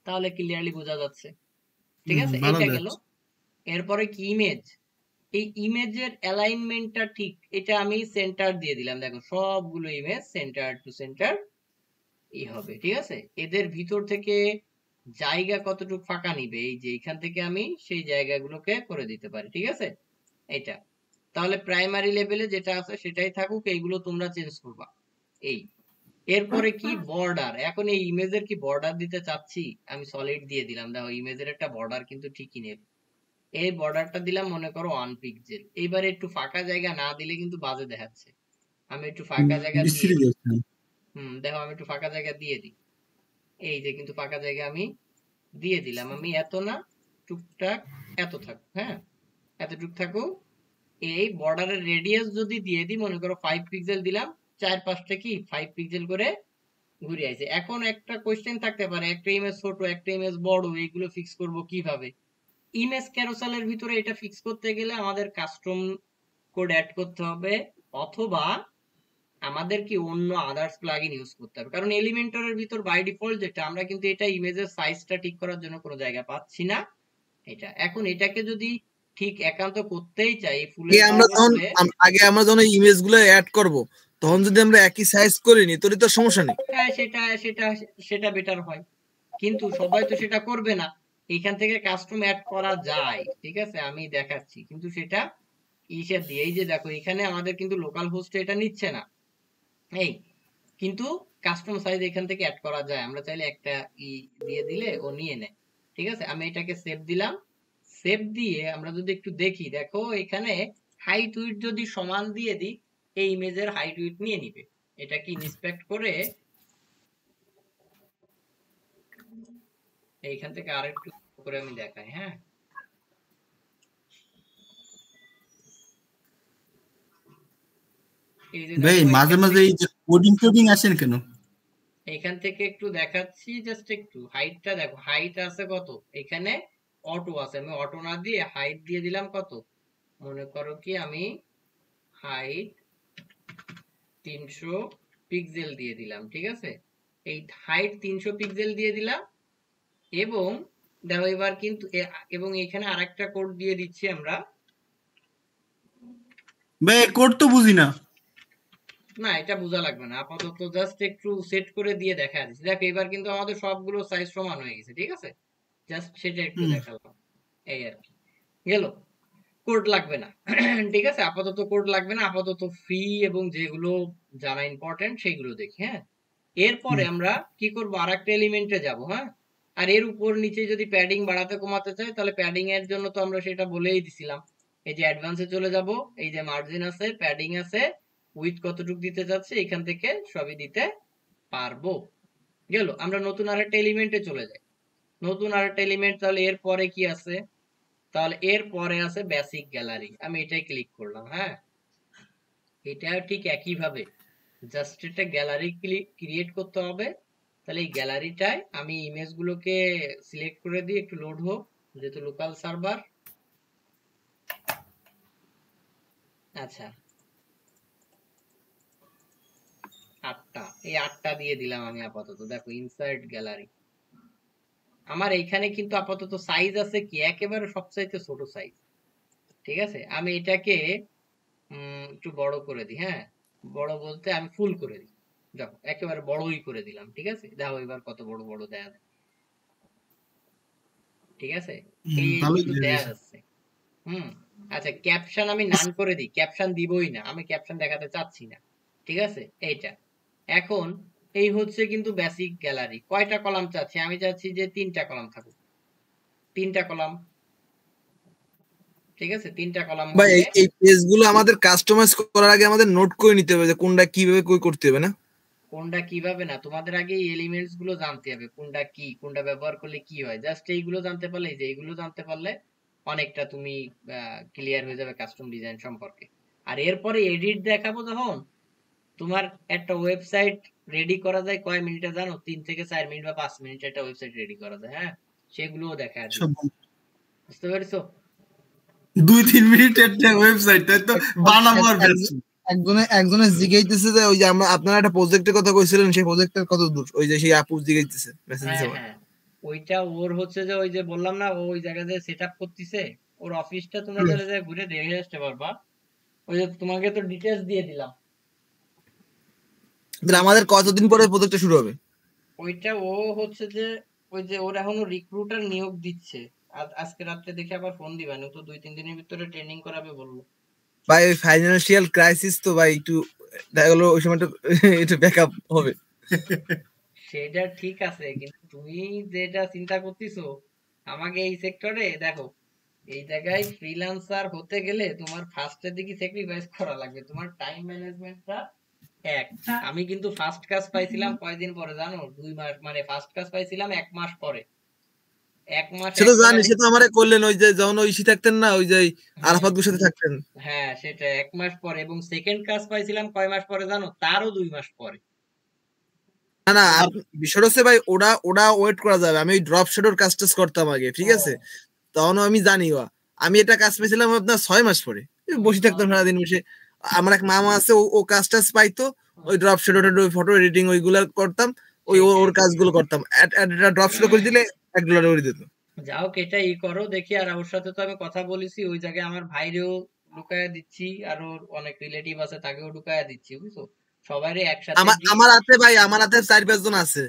তাহলে ক্লিয়ারলি বোঝা যাচ্ছে, ঠিক আছে। ভালো এটা গেল। লাগছে। এরপরে কি ইমেজ, এই ইমেজের অ্যালাইনমেন্টটা ঠিক, এটা আমি সেন্টার দিয়ে দিলাম, দেখো সবগুলো ইমেজ সেন্টার টু সেন্টার হবে, ঠিক আছে। এদের ভিতর থেকে জায়গা কতটুকু ফাঁকা নিবে, এই যে এখান থেকে আমি সেই জায়গাগুলোকে করে দিতে পারি, ঠিক আছে। এটা তাহলে প্রাইমারি লেভেলে যেটা আছে সেটাই থাকুক, এইগুলো তোমরা চেঞ্জ করবা। এই এরপরে কি বর্ডার, এখন এই ইমেজের কি বর্ডার দিতে চাচ্ছি, আমি সলিড দিয়ে দিলাম, দেখো ইমেজের একটা বর্ডার কিন্তু ঠিকই নেবে, এই বর্ডারটা দিলাম মনে করো 1 পিক্সেল। এইবার একটু ফাঁকা জায়গা না দিলে কিন্তু বাজে দেখাচ্ছে, আমি একটু ফাঁকা জায়গা দিয়ে দিই। দেখো আমি একটু ফাঁকা জায়গা দিয়ে দিই, এই যে কিন্তু ফাঁকা জায়গা আমি দিয়ে দিলাম, আমি এত না টুকটাক এত থাকুক, হ্যাঁ এতটুক থাকুক। এই বর্ডারের রেডিয়াস যদি দিয়ে দিই, মনে করো 5 পিক্সেল দিলাম, 4-5টা কি 5 পিক্সেল করে ঘুরে আসে। এখন একটা কোশ্চেন থাকতে পারে, একটা ইমেজ ছোট একটা ইমেজ বড়, এইগুলো ফিক্স করব কিভাবে? ইমেজ ক্যারোসেলের ভিতরে এটা ফিক্স করতে গেলে আমাদের কাস্টম কোড অ্যাড করতে হবে, অথবা আমাদের কি অন্য আদার্স প্লাগইন ইউজ করতে হবে, কারণ এলিমেন্টরের ভিতর বাই ডিফল্ট যেটা, আমরা কিন্তু এটা ইমেজের সাইজটা ঠিক করার জন্য কোনো জায়গা পাচ্ছি না। এটা এখন এটাকে যদি ঠিক একান্ত করতেই চাই ফুলের আগে আমরা যখন ইমেজ গুলো অ্যাড করব, তখন যদি আমরা একই সাইজ করে নিই তাহলে তো সমস্যা নেই। হ্যাঁ সেটা বেটার হয়, কিন্তু সবাই তো সেটা করবে না। এখান থেকে কাস্টম অ্যাড করা যায়, ঠিক আছে, আমি দেখাচ্ছি, কিন্তু সেটা ইসে দিয়ে, এই যে দেখো এখানে আমাদের কিন্তু লোকাল হোস্টে এটা নিচ্ছে না, এই কিন্তু কাস্টম সাইজ এখান থেকে অ্যাড করা যায়, আমরা চাইলে একটা দিয়ে দিলে ও নিয়ে নেয়, ঠিক আছে। আমি এটাকে সেভ দিলাম, সেভ দিয়ে আমরা যদি একটু দেখি, দেখো এখানে হাইট উইডথ যদি সমান দিয়ে দিই, এই ইমেজের হাইট উইডথ নিয়ে নিবে। এটা কি ইন্সপেক্ট করে এইখান থেকে আরেকটু করে আমি দেখাই, হ্যাঁ ভাই মাঝে মাঝে এই যে কোডিং আসেন কেন? এইখান থেকে একটু দেখাচ্ছি, জাস্ট একটু হাইটটা দেখো, হাইট আছে কত, এখানে অটো আছে, আমি অটো না দিয়ে হাইট দিয়ে দিলাম কত, মনে করো কি আমি হাইট 300 পিক্সেল দিয়ে দিলাম, ঠিক আছে। এই হাইট 300 পিক্সেল দিয়ে দিলাম, এবং দেখো এবার কিন্তু এবং এখানে আরেকটা কোড দিয়ে দিচ্ছি আমরা। ভাই কোড তো বুঝি না। না এটা বোঝা লাগবে না, আপাতত জাস্ট একটু সেট করে দিয়ে দেখা দিচ্ছি। দেখো এবার কিন্তু আমাদের সবগুলো সাইজ সমান হয়ে গেছে, ঠিক আছে, জাস্ট সেটা একটু দেখালাম, এই আর কি গেল। কোড লাগবে না ঠিক আছে, আপাতত কোড লাগবে না, আপাতত ফ্রি এবং যেগুলো জানা ইম্পর্টেন্ট সেগুলো দেখি। হ্যাঁ এরপরে আমরা কি করব, আরেকটা এলিমেন্টে যাব, হ্যাঁ আর এর উপর নিচে যদি প্যাডিং বাড়াতে কমাতে চাই, তাহলে প্যাডিং এর জন্য তো আমরা সেটা বলেই দিছিলাম, এই যে অ্যাডভান্সে চলে যাব, এই যে মার্জিন আছে, প্যাডিং আছে, উইথ কতটুকু দিতে যাচ্ছে, এখান থেকে সবই দিতে পারবো। গেল, আমরা নতুন আরেকটা এলিমেন্টে চলে যাই, নতুন আরেকটা এলিমেন্ট, তাহলে এর পরে কি আছে, তাহলে এর পরে আছে বেসিক গ্যালারি, আমি এটাই ক্লিক করলাম, হ্যাঁ এটা ঠিক একই ভাবে জাস্ট একটা গ্যালারি ক্রিয়েট করতে হবে। তাহলে এই গ্যালারিটায় আমি ইমেজ গুলোকে সিলেক্ট করে দিই, একটু লোড হোক, যেহেতু লোকাল সার্ভার। আচ্ছা 8টা, এই 8টা দিয়ে দিলাম আমি আপাতত। দেখো ইনসার্ট গ্যালারি, আমার এইখানে কিন্তু আপাতত সাইজ আছে কি একেবারে সবচাইতে ছোট সাইজ, ঠিক আছে। আমি এটাকে একটু বড় করে দিই, হ্যাঁ বড় বলতে আমি ফুল করে দিই, দেখো একেবারে বড়ই করে দিলাম, ঠিক আছে। দেখো এবার কত বড় বড় দেয়া যায়, ঠিক আছে, এই কিন্তু দেয়া যাচ্ছে। আচ্ছা ক্যাপশন আমি নান করে দিই, ক্যাপশন দিবই না, আমি ক্যাপশন দেখাতে চাচ্ছি না, ঠিক আছে। এইটা এখন এই হচ্ছে কিন্তু বেসিক গ্যালারি। কয়টা কলাম চাচ্ছি, আমি চাচ্ছি যে 3টা কলাম থাকুক, 3টা কলাম, ঠিক আছে 3টা কলাম। ভাই এই পেজগুলো আমাদের কাস্টমাইজ করার আগে আমাদের নোট করে নিতে হবে যে কোনটা কিভাবে কই করতে হবে না? কোনটা কিভাবে না, তোমাদের আগে এই এলিমেন্টস গুলো জানতে হবে, কোনটা কি, কোনটা ব্যবহার করলে কি হয়। জাস্ট এইগুলো জানতে পারলে, এই যে এইগুলো জানতে পারলে অনেকটা তুমি ক্লিয়ার হয়ে যাবে কাস্টম ডিজাইন সম্পর্কে। আর এরপরে এডিট দেখাবো যখন, তোমার একটা ওয়েবসাইট রেডি করা যায় কয় মিনিটে জানো? 3 থেকে 4 মিনিট বা 5 মিনিটে একটা ওয়েবসাইট রেডি করা যায়। হ্যাঁ, সেগুলোও দেখা আর কি। সব বুঝতে পেরেছো? 2-3 মিনিট একটা ওয়েবসাইট, তাই তো বানাবো আর বেচবো। একজনে জিজ্ঞাইতেছে যে ওই যে আপনারা একটা প্রজেক্টের কথা কইছিলেন, সেই প্রজেক্টের কত দূর? ওই যে সেই আপু জিজ্ঞাইতেছে, মেসেজ দিছে হ্যাঁ আমার। হ্যাঁ, ওইটা ওর হচ্ছে যে ওই যে বললাম না, ও ওই জায়গাতে সেট আপ করতেছে ওর অফিসটা, তোমরা চলে যায় ঘুরে দেখে আসতে পারবা। ওই যে তোমাকে তো ডিটেলস দিয়ে দিলাম। তাহলে আমাদের কতদিন পরে প্রজেক্টটা শুরু হবে? ওইটা ও হচ্ছে যে ওই যে ওর এখনো রিক্রুটার নিয়োগ দিচ্ছে। আজকে রাত্রে দেখে আবার ফোন দিবা, ও তো 2-3 দিনের ভিতরে ট্রেনিং করাবে বললো। ভাই ফাইন্যান্সিয়াল ক্রাইসিস তো ভাই, একটু দেখা গেলো ওই সময় একটু ব্যাকআপ হবে। সেটা ঠিক আছে, কিন্তু তুমি যেটা চিন্তা করতেছো, আমাকে এই সেক্টরে দেখো, এই জায়গায় ফ্রিল্যান্সার হতে গেলে তোমার ফার্স্টের দিকে স্যাক্রিফাইস করা লাগবে, তোমার টাইম ম্যানেজমেন্টটা এক। আমি কিন্তু ফার্স্ট কাজ পাইছিলাম কয়দিন পরে জানো? 2 মাস, মানে ফার্স্ট কাজ পাইছিলাম 1 মাস পরে। 1 মাস সে তো জানি, একেবারে। সে তো আমারে করলেন ওই যে যখন ওই থাকতেন না, ওই যে হ্যাঁ আরাফাত গুর সাথে থাকতেন। হ্যাঁ, সেটা 1 মাস পরে। এবং সেকেন্ড কাজ পাইছিলাম কয় মাস পরে জানো? তারও 2 মাস পরে। না না, আর বিষয়টা হচ্ছে ভাই, ওরা ওরা ওয়েট করা যাবে। আমি ওই ড্রপ শেডোর কাজ টাজ করতাম আগে, ঠিক আছে? ও, তখন আমি জানি আমি এটা কাজ পেয়েছিলাম আপনার 6 মাস পরে। বসে থাকতাম সারাদিন বসে। আমার এক মামা আছে, ও কাজ টাজ পাইতো, ওই ড্রপ শেডো, ফটো এডিটিং ওইগুলা করতাম, ওই ওর সেইটাই। কাজগুলো করতাম। ড্রপ শেডো করে দিলে $1 করে দিত। যাও এটা ই করো দেখি। আর ওর সাথে তো আমি কথা বলেছি, ওই জায়গায় আমার ভাইরেও ঢুকায়া দিচ্ছি, আর ওর অনেক রিলেটিভ আছে তাকেও ঢুকায়া দিচ্ছি, বুঝছো? সবারই একসাথে আমার দিই। আমার হাতে ভাই, আমার হাতে 4-5 জন আছে,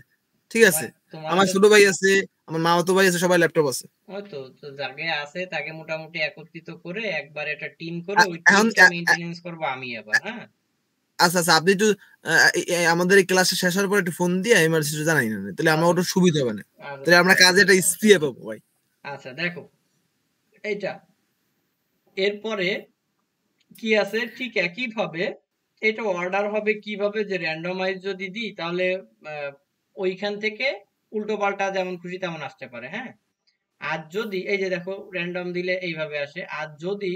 ঠিক আছে? তোমার আমার হাতে ছোট ভাই আছে, আমার মামাতো ভাই আছে, সবাই ল্যাপটপ আছে। ওই তো, তো যাকে আছে তাকে মোটামুটি একত্রিত করে একবার একটা টিম করে, ওই এখন টিমটা মেইনটেনেন্স করবো আমি আবার। হ্যাঁ, আচ্ছা আচ্ছা, আপনি একটু আমাদের এই ক্লাসে শেষ হওয়ার পর একটু ফোন দিয়ে এমার্জেন্সি জানাই না, তাহলে আমার আচ্ছা ওটা সুবিধা হবে না। আচ্ছা তাহলে আমরা কাজে একটা স্পিয়ে পাবো ভাই। আচ্ছা, দেখো এইটা। এরপরে কি আছে, ঠিক একই ভাবে এটা অর্ডার হবে কিভাবে, যে র্যান্ডমাইজ যদি দিই তাহলে আহ, ওইখান থেকে উল্টো পাল্টা যেমন খুশি তেমন আসতে পারে। হ্যাঁ, আর যদি এই যে দেখো র্যান্ডম দিলে এইভাবে আসে। আর যদি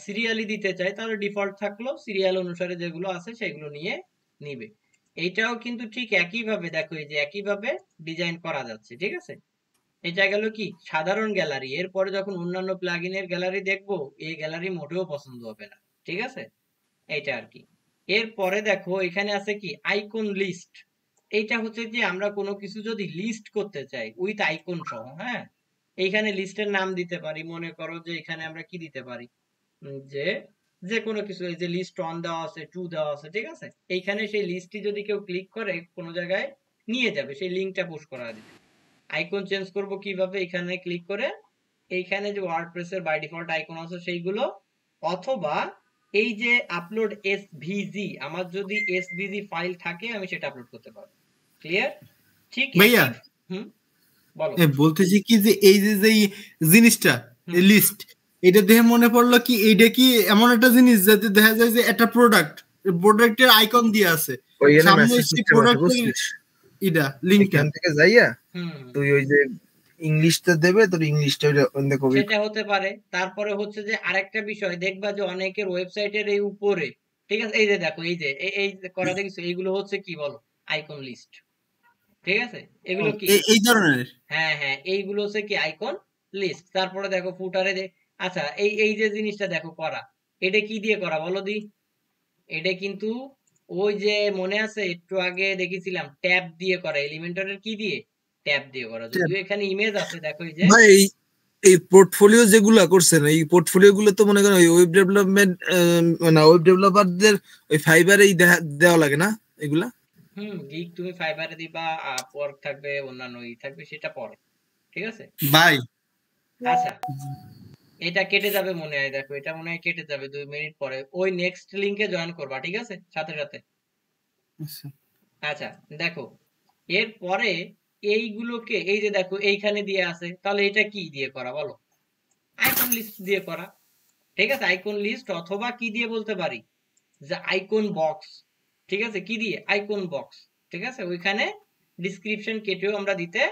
সিরিয়ালি দিতে চাই তাহলে ডিফল্ট থাকলো, সিরিয়াল অনুসারে যেগুলো আছে সেগুলো নিয়ে নিবে। এইটাও কিন্তু ঠিক একইভাবে দেখো, এই যে একইভাবে ডিজাইন করা যাচ্ছে, ঠিক আছে? এটা গেল কি সাধারণ গ্যালারি। এরপরে যখন অন্যান্য প্লাগইনের গ্যালারি দেখবো, এই গ্যালারি মোটেও পছন্দ হবে না, ঠিক আছে? এইটা আর কি। এরপরে দেখো এখানে আছে কি আইকন লিস্ট। এইটা হচ্ছে যে আমরা কোনো কিছু যদি লিস্ট করতে চাই উইথ আইকন সহ, হ্যাঁ, এইখানে লিস্টের নাম দিতে পারি। মনে করো যে এখানে আমরা কি দিতে পারি, যে যে কোনো কিছু, এই যে লিস্ট 1 দেওয়া আছে, 2 দেওয়া আছে, ঠিক আছে? এইখানে সেই লিস্টটি যদি কেউ ক্লিক করে কোনো জায়গায় নিয়ে যাবে, সেই লিঙ্কটা পুশ করা দিবে। আইকন চেঞ্জ করব কিভাবে? এখানে ক্লিক করে এইখানে যে ওয়ার্ডপ্রেসের বাই ডিফল্ট আইকন আছে সেইগুলো, অথবা এই যে আপলোড এসভিজি, আমার যদি এসভিজি ফাইল থাকে আমি সেটা আপলোড করতে পারবো। ক্লিয়ার? ঠিক ভাইয়া, একই। হুম, বলো। বলতেছি কি যে এই যে যে জিনিসটা লিস্ট, এটা দেখে মনে পড়লো কি এইটা কি এমন একটা জিনিস যাতে দেখা যায় যে একটা প্রোডাক্টের আইকন দিয়ে আছে, ওইখানে সামনে মেসেজ একটি সিস্টেম আছে, প্রোডাক্টের বুঝছিস? ইটা লিংকটা। এখান থেকে যাইয়া হুম, তুই ওই যে ইংলিশটা দেবে, তোর ইংলিশটা ওইটা কবি। সেটা হতে পারে। তারপরে হচ্ছে যে আরেকটা বিষয় দেখবা যে অনেকের ওয়েবসাইটের এই উপরে, ঠিক আছে, এই যে দেখো, এই যে এই যে করা দেখছো, এইগুলো হচ্ছে কি বলো? আইকন লিস্ট, ঠিক আছে? এগুলো কি? এই ধরনের। হ্যাঁ হ্যাঁ, এইগুলো হচ্ছে কি আইকন লিস্ট। তারপরে দেখো ফুটারে আচ্ছা, এই এই যে জিনিসটা দেখো করা, এটা কি দিয়ে করা বলো দি? এটা কিন্তু ওই যে মনে আছে একটু আগে দেখেছিলাম ট্যাব দিয়ে করা, এলিমেন্টরের কি দিয়ে? ট্যাব দিয়ে করা। যদিও এখানে ইমেজ আছে, দেখো এই যে। ভাই এই পোর্টফোলিও যেগুলা করছেন, এই পোর্টফোলিও গুলো তো মনে করেন ওই ওয়েব ডেভেলপমেন্ট, মানে ওয়েব ডেভেলপারদের ওই ফাইবারেই দেওয়া লাগে না এগুলা? গিগ তুমি ফাইবারে দিবা, আপওয়ার্ক থাকবে, অন্যান্য ই থাকবে, সেটা পরে, ঠিক আছে? ভাই আচ্ছা, এটা কেটে যাবে মনে হয়, দেখো এটা মনে হয় কেটে যাবে 2 মিনিট পরে। ওই নেক্সট লিংকে জয়েন করবা, ঠিক আছে, সাথে সাথে। আচ্ছা, দেখো এরপরে এইগুলোকে, এই যে দেখো এইখানে দিয়ে আছে, তাহলে এটা কি দিয়ে করা বলো? আইকন লিস্ট দিয়ে করা, ঠিক আছে? আইকন লিস্ট, অথবা কি দিয়ে বলতে পারি, যে আইকন বক্স, ঠিক আছে, কি দিয়ে? Icon box. ঠিক আছে, ওইখানে ডিসক্রিপশন কেটেও আমরা দিতে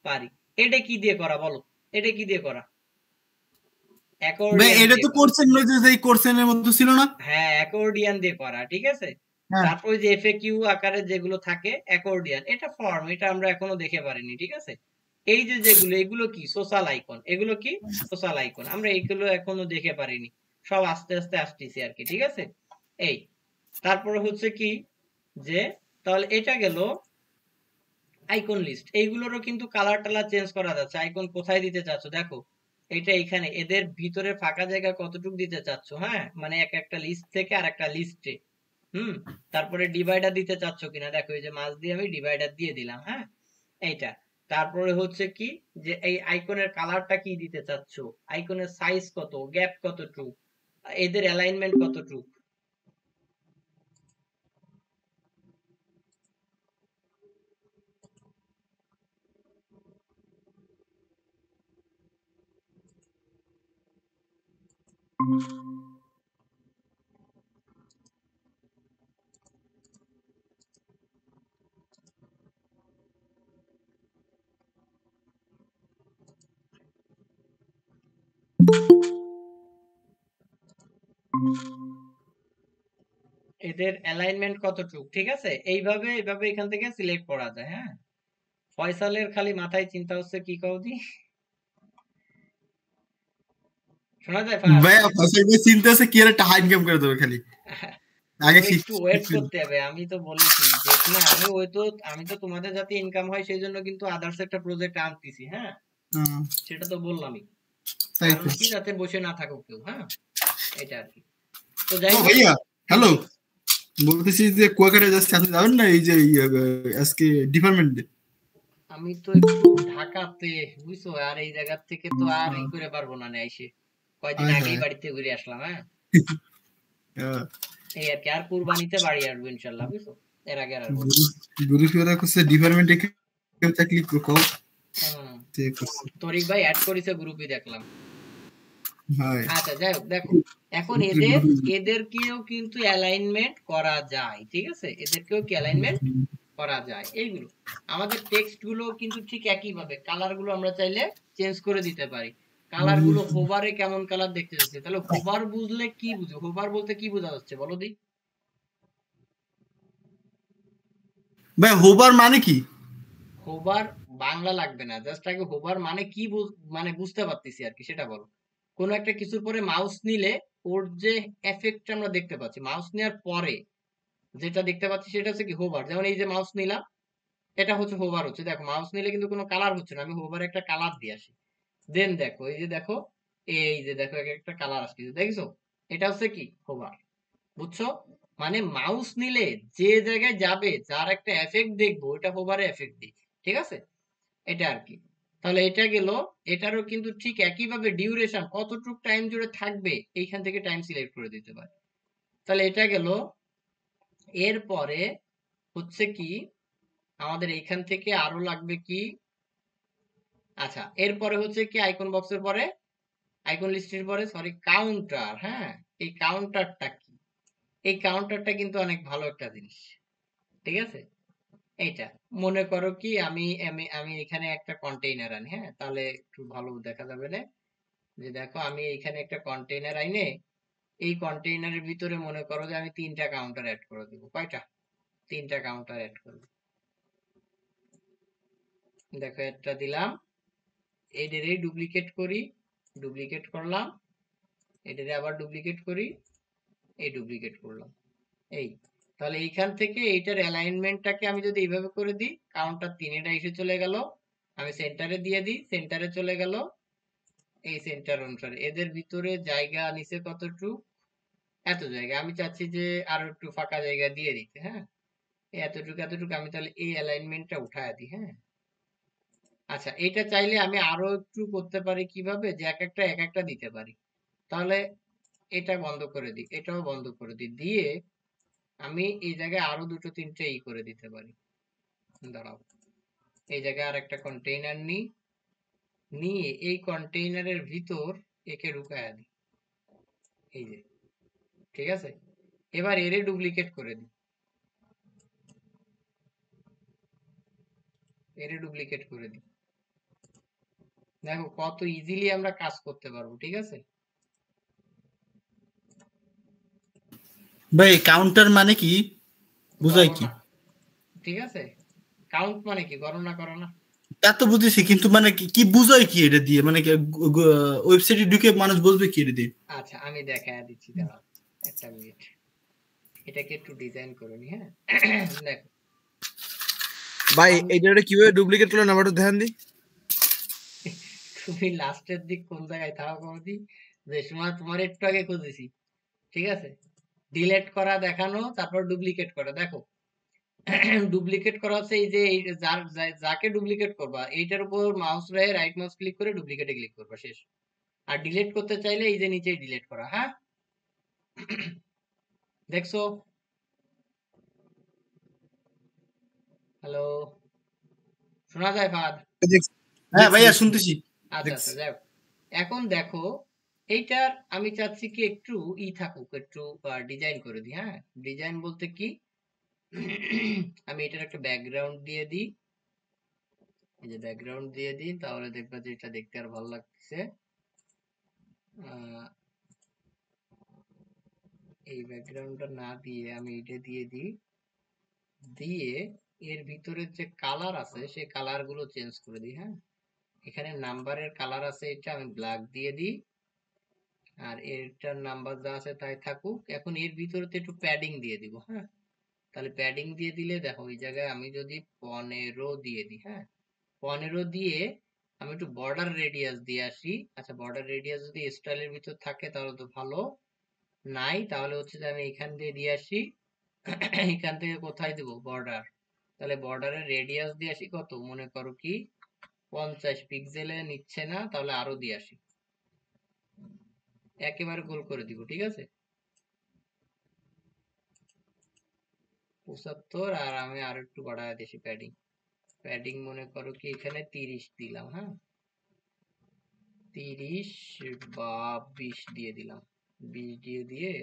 পারি। এটা কি দিয়ে করা বলো? এটা কি দিয়ে করা? অ্যাকর্ডিয়ান এটা দিয়ে তো করা। কোর্সের মধ্যে যেই কোর্সের মধ্যে ছিল না? হ্যাঁ, অ্যাকর্ডিয়ান দিয়ে করা। ঠিক আছে, হ্যাঁ তারপর যে এফএকিউ আকারে যেগুলো থাকে অ্যাকর্ডিয়ান, এটা ফর্ম, এটা আমরা এখনো দেখে পারিনি। ঠিক আছে, এই যে যেগুলো, এগুলো কি? Social icon. এগুলো কি? Social icon. আমরা এইগুলো এখনো দেখে পারিনি, সব আস্তে আস্তে আসতেছি আর কি। ঠিক আছে, এই তারপরে হচ্ছে কি যে, তাহলে এটা গেল আইকন লিস্ট। এইগুলোরও কিন্তু কালার টালার চেঞ্জ করা যাচ্ছে। আইকন কোথায় দিতে চাচ্ছ দেখো, এটা এখানে এদের ভিতরে ফাঁকা জায়গা কতটুকু দিতে চাচ্ছ, হ্যাঁ, মানে এক একটা লিস্ট থেকে আর একটা লিস্টে। তারপরে ডিভাইডার দিতে চাচ্ছ কিনা দেখো, এই যে মাছ দিয়ে আমি ডিভাইডার দিয়ে দিলাম, হ্যাঁ, এইটা। তারপরে হচ্ছে কি যে এই আইকনের কালারটা কি দিতে চাচ্ছ, আইকনের সাইজ কত, গ্যাপ কতটুকু, এদের অ্যালাইনমেন্ট কতটুকু। এদের অ্যালাইনমেন্ট কতটুকু। ঠিক আছে, এইভাবে এইভাবে এখান থেকে সিলেক্ট করা যায়। হ্যাঁ, ফয়সালের খালি মাথায় চিন্তা হচ্ছে কি কৌদি, শোনা যায় ফাহাদ? ভাই ফসলকে চিন্তা আছে কি একটা হাই ইনকাম করে দেবে খালি আগে তুমি একটু ওয়েট করতে হবে, আমি তো বলেছি যে না, আমি তো তোমাদের যাতে ইনকাম হয় সেই জন্য কিন্তু আদার্স একটা প্রজেক্ট আনতেছি। হ্যাঁ, সেটা তো বললামই, তাই কারণ তো। কি যাতে বসে না থাকুক কেউ। হ্যাঁ, এটা আর কি। তো যাই হোক, ভাইয়া হ্যালো, বলতেছি যে কুয়াকাটা যাচ্ছে, আপনি যাবেন না এই যে আজকে ডিপার্টমেন্ট ডে? আমি তো একটু ঢাকাতে, বুঝছো, আর এই জায়গা থেকে তো আর ই করে পারবো না এসে, কয়দিন আগেই বাড়িতে ঘুরে আসলাম। হ্যাঁ, এই আর কি, আর কুরবানিতে বাড়ি আসবো ইনশাল্লাহ, বুঝছো, এর আগে আর আসবো না। গুরু ফিরা করছে ডিপার্টমেন্টে কেউ থাকলে কও। তরিক ভাই অ্যাড করেছে গ্রুপে, দেখলাম। হ্যাঁ আচ্ছা, যাই হোক, দেখো এখন এদেরকেও কিন্তু অ্যালাইনমেন্ট করা যায়। ঠিক আছে, এদেরকেও কি অ্যালাইনমেন্ট করা যায়। এইগুলো আমাদের টেক্সট গুলো কিন্তু ঠিক একই ভাবে, কালার গুলো আমরা চাইলে চেঞ্জ করে দিতে পারি। কালার গুলো হোভারে কেমন কালার দেখতে যাচ্ছে, তাহলে হোভার বুঝলে কি বুঝো, হোভার বলতে কি বোঝা যাচ্ছে বলো দি? ভাই হোবার মানে কি? হোভার বাংলা লাগবে না, জাস্ট আগে হোভার মানে কি মানে বুঝতে পারতেছি আর কি, সেটা বলো। কোন একটা কিছুর পরে মাউস নিলে ওর যে এফেক্ট আমরা দেখতে পাচ্ছি, মাউস নেওয়ার পরে যেটা দেখতে পাচ্ছি সেটা হচ্ছে কি হোভার। যেমন এই যে মাউস নিলাম, এটা হচ্ছে হোভার হচ্ছে। দেখো মাউস নিলে কিন্তু কোনো কালার হচ্ছে না, আমি হোভার একটা কালার দিয়ে আসি, দেন দেখো এই যে দেখো, এই যে দেখো একটা কালার আসছে, দেখছো, এটা হচ্ছে কি হোভার। বুঝছো, মানে মাউস নিলে যে জায়গায় যাবে, যার একটা এফেক্ট দেখবো, এটা হোভারে এফেক্ট দিই। ঠিক আছে, এটা আর কি। তাহলে এটা গেল, এটারও কিন্তু ঠিক একইভাবে ডিউরেশন কতটুকু টাইম জুড়ে থাকবে, এইখান থেকে টাইম সিলেক্ট করে দিতে পারে। তাহলে এটা গেল। এরপরে হচ্ছে কি, আমাদের এইখান থেকে আরো লাগবে কি, আচ্ছা, এরপরে হচ্ছে কি আইকন বক্সের পরে, আইকন লিস্টের পরে, সরি, কাউন্টার। হ্যাঁ, এই কাউন্টারটা কি? এই কাউন্টারটা কিন্তু অনেক ভালো একটা জিনিস। ঠিক আছে, এইটা মনে করো কি, আমি আমি আমি এখানে একটা কন্টেইনার আনি, হ্যাঁ, তাহলে একটু ভালো দেখা যাবে না। যে দেখো, আমি এখানে একটা কন্টেইনার আইনে, এই কন্টেইনারের ভিতরে মনে করো যে আমি 3টা কাউন্টার অ্যাড করে দেবো। কয়টা? 3টা কাউন্টার অ্যাড করবো। দেখো, একটা দিলাম, এটারে ডুপ্লিকেট করি, ডুপ্লিকেট করলাম, এটারে আবার ডুপ্লিকেট করি, এই ডুপ্লিকেট করলাম, এই। তাহলে এইখান থেকে এইটার অ্যালাইনমেন্টটাকে আমি যদি এইভাবে করে দিই, কাউন্টার 3 এটা এসে চলে গেল, আমি সেন্টারে দিয়ে দিই, সেন্টারে চলে গেল, এই সেন্টার অনুসারে এদের ভিতরে জায়গা নিচে কতটুকু, এত জায়গা। আমি চাচ্ছি যে আরো একটু ফাঁকা জায়গা দিয়ে দিতে। হ্যাঁ, এতটুকু এতটুকু আমি তাহলে এই অ্যালাইনমেন্টটা উঠায় দিই। হ্যাঁ, আচ্ছা, এটা চাইলে আমি আরো একটু করতে পারি, কিভাবে, যে এক একটা দিতে পারি। তাহলে এটা বন্ধ করে দিই, এটাও বন্ধ করে দিই, দিয়ে আমি এই জায়গায় আরো দুটো তিনটে ই করে দিতে পারি। দাঁড়াও, এই জায়গায় আর একটা কন্টেইনার নিই, নিয়ে এই কন্টেইনারের ভিতর একে ঢুকায় দিই, এই যে। ঠিক আছে, এবার এরে ডুপ্লিকেট করে দিই, এর ডুপ্লিকেট করে দিই। দেখো কত ইজিলি আমরা কাজ করতে পারবো, ঠিক আছে? ভাই কাউন্টার মানে কি, বুঝাই কি? গণনা, ঠিক আছে? কাউন্ট মানে কি, গণনা করো না। তা তো বুঝেছি, কিন্তু মানে কি কি বুঝাই কি এটা দিয়ে, মানে ওয়েবসাইটে ঢুকে মানুষ বুঝবে কি এটা দিয়ে? আচ্ছা আমি দেখায় দিচ্ছি, দাঁড়াও একটা মিনিট, এটাকে একটু ডিজাইন করে নি। হ্যাঁ দেখো ভাই এইটা কিভাবে ডুপ্লিকেট করলেন আমার একটু ধ্যান দি। তুমি লাস্টের দিক কোন জায়গায় থাকো কমতি, যে সময় তোমার একটু আগে খুঁজেছি, ঠিক আছে? ডিলেট করা দেখানো, তারপর ডুপ্লিকেট করা। দেখো ডুপ্লিকেট করা হচ্ছে এই যে যাকে ডুপ্লিকেট করবা এইটার উপর মাউস রেখে রাইট মাউস ক্লিক করে ডুপ্লিকেটে ক্লিক করবা, শেষ। আর ডিলিট করতে চাইলে এই যে নিচেই ডিলিট করা। হ্যাঁ দেখছো? হ্যালো, শোনা যায় ফাদ? হ্যাঁ ভাইয়া শুনতেছি। আচ্ছা আচ্ছা, যাই হোক। এখন দেখো এইটার আমি চাচ্ছি কি একটু থাকুক, একটু ডিজাইন করে দিই। হ্যাঁ ডিজাইন বলতে কি, আমি এটার একটা ব্যাকগ্রাউন্ড দিয়ে দিই। এই যে ব্যাকগ্রাউন্ড দিয়ে দিই, তাহলে দেখবা যে এটা দেখতে আর ভালো লাগছে। এই ব্যাকগ্রাউন্ডটা না দিয়ে আমি এটা দিয়ে দিই, দিয়ে এর ভিতরে যে কালার আছে সেই কালার গুলো চেঞ্জ করে দিই। হ্যাঁ এখানে নাম্বারের কালার আছে, এটা আমি ব্ল্যাক দিয়ে দিই, আর এটার নাম্বার যা আছে তাই থাকুক। এখন এর ভিতরে একটু প্যাডিং দিয়ে দিব। হ্যাঁ তাহলে প্যাডিং দিয়ে দিলে দেখো ওই জায়গায় আমি যদি 15 দিয়ে দিই, হ্যাঁ 15 দিয়ে আমি একটু বর্ডার রেডিয়াস দিয়ে আসি। আচ্ছা বর্ডার রেডিয়াস যদি স্টাইলের ভিতর থাকে তাহলে তো ভালো, নাই তাহলে হচ্ছে যে আমি এখান দিয়ে দিয়ে আসি। এখান থেকে কোথায় দেবো, বর্ডার, তাহলে বর্ডারের রেডিয়াস দিয়ে আসি কত, মনে করো কি 50 পিক্সেলে নিচ্ছে না, তাহলে আরো দিয়ে আসি, একেবারে গোল করে দিব, ঠিক আছে? 75, আর আমি আর একটু বাড়ায় দিয়েছি প্যাডিং। প্যাডিং মনে করো কি এখানে 30 দিলাম। হ্যাঁ 30 বা 20 দিয়ে দিলাম, 20 দিয়ে দিয়ে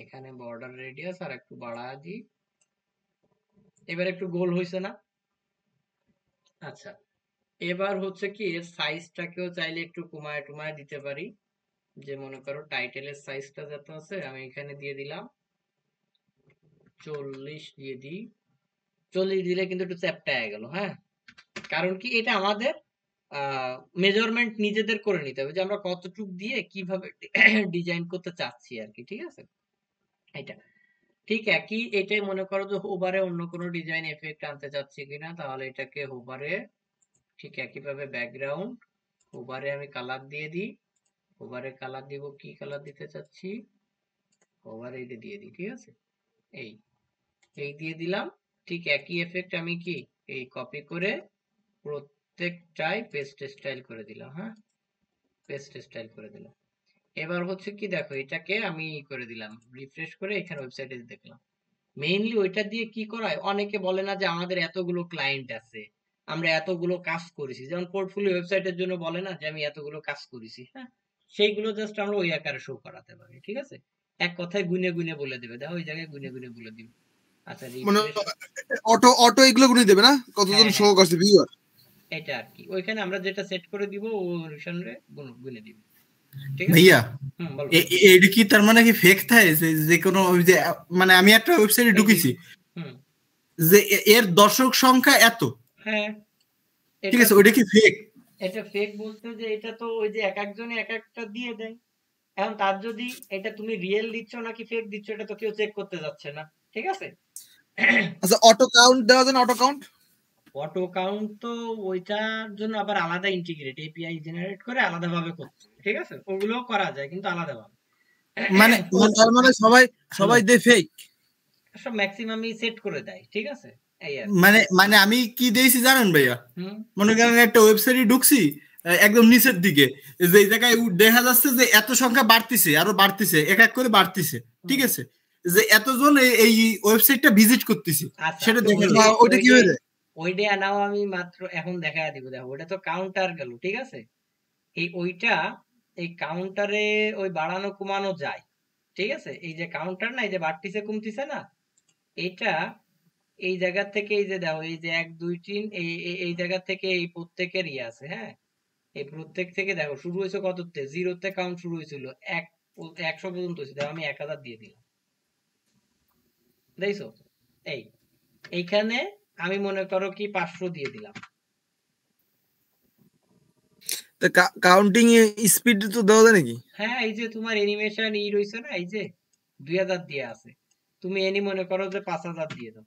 এখানে বর্ডার রেডিয়াস আর একটু বাড়ায় দিই। এবার একটু গোল হয়েছে না? আচ্ছা এবার হচ্ছে কি এর সাইজটাকেও চাইলে একটু কমায় টুমায় দিতে পারি। যে মনে করো টাইটেলের সাইজটা যত আছে আমি এখানে দিয়ে দিলাম 40 দিয়ে দিই। 40 দিলে কিন্তু একটু চ্যাপটায় গেল। হ্যাঁ কারণ কি এটা আমাদের মেজারমেন্ট নিজেদের করে নিতে হবে, যে আমরা কতটুক দিয়ে কিভাবে ডিজাইন করতে চাচ্ছি আর কি, ঠিক আছে? এটা ঠিক একই, এটাই মনে করো যে হোবারে অন্য কোনো ডিজাইন এফেক্ট আনতে চাচ্ছি কিনা, তাহলে এটাকে হোবারে ঠিক একইভাবে ব্যাকগ্রাউন্ড, হোবারে আমি কালার দিয়ে দিই। হোবারে কালার দিব, কি কালার দিতে চাচ্ছি, হোবারে এটা দিয়ে দিই, ঠিক আছে? এই এই দিয়ে দিলাম। ঠিক একই এফেক্ট আমি কি এই কপি করে প্রত্যেকটাই পেস্ট স্টাইল করে দিলাম। হ্যাঁ পেস্ট স্টাইল করে দিলাম। এবার হচ্ছে কি দেখো এটাকে আমি করে দিলাম, রিফ্রেশ করে এখানে ওয়েবসাইটে দেখলাম মেইনলি ওইটা দিয়ে কি করায়। অনেকে বলে না যে আমাদের এতগুলো ক্লায়েন্ট আছে, আমরা এতগুলো কাজ করেছি, যেমন পোর্টফোলিও ওয়েবসাইটের জন্য বলে না যে আমি এতগুলো কাজ করেছি। হ্যাঁ সেইগুলো জাস্ট আমরা ওই আকারে শো করাতে পারি, ঠিক আছে? এক কথায় গুনে গুনে বলে দেবে, দেখো ওই জায়গায় গুনে গুনে বলে দিবে। আচ্ছা মানে রিফ্রেশ, অটো অটো এগুলো গুনে দেবে না কতজন শো করছে ভিউয়ার? এটা আর কি ওইখানে আমরা যেটা সেট করে দিব ও অনুসারে গুনে দিবে, ঠিক আছে? ভাইয়া বলো। এটা কি তার মানে কি ফেক থাকে, যে কোনো ওই যে মানে আমি একটা ওয়েবসাইটে ঢুকেছি যে এর দর্শক সংখ্যা এত, হ্যাঁ ঠিক আছে, ওইটা কি ফেক? এটা ফেক বলতে যে এটা তো ওই যে এক একজনে এক একটা দিয়ে দেয়। এখন তার যদি এটা তুমি রিয়েল দিচ্ছ নাকি ফেক দিচ্ছ এটা তো কেউ চেক করতে যাচ্ছে না, ঠিক আছে? আচ্ছা অটো কাউন্ট দেওয়া যায় না? অটো কাউন্ট, অটো কাউন্ট তো ওইটার জন্য আবার আলাদা ইন্টিগ্রেট এপিআই জেনারেট করে আলাদা ভাবে করতে, ঠিক আছে? ওগুলোও করা যায় কিন্তু আলাদা ভাবে। মানে তার মানে সবাই সবাই দে ফেক, সব ম্যাক্সিমামই সেট করে দেয়, ঠিক আছে? এই আর মানে মানে আমি কি দিয়েছি জানেন ভাইয়া, মনে করেন একটা ওয়েবসাইটে ঢুকছি একদম নিচের দিকে, যে জায়গায় দেখা যাচ্ছে যে এত সংখ্যা বাড়তিছে, আরো বাড়তিছে, এক এক করে বাড়তিছে, ঠিক আছে, যে এতজন এই ওয়েবসাইটটা ভিজিট করতেছে, সেটা দেখে ওইটা কি হয়ে যায়? ওইটা নাও আমি মাত্র এখন দেখায় দিব। দেখো ওটা তো কাউন্টার গেল, ঠিক আছে? এই ওইটা এই কাউন্টারে ওই বাড়ানো কমানো যায়, ঠিক আছে? এই যে কাউন্টার না, এই যে বাড়তিছে কমতিছে না, এটা এই জায়গা থেকে এই যে দেখো এই যে 1 2 3 এই জায়গা থেকে এই প্রত্যেকের ইয়ে আছে, হ্যাঁ, এই প্রত্যেক থেকে দেখো শুরু হয়েছে কততে, জিরোতে কাউন্ট শুরু হয়েছিল 100 পর্যন্ত হয়েছে, আমি 1000 দিয়ে দিলাম, দেখছো? এই এইখানে আমি মনে করো কি 500 দিয়ে দিলাম। কাউন্টিং স্পিড তো দেওয়া যায় নাকি? হ্যাঁ, এই যে তোমার অ্যানিমেশন রইছে না, এই যে 2000 দিয়ে আছে, তুমি এনি মনে করো যে 5000 দিয়ে দাও।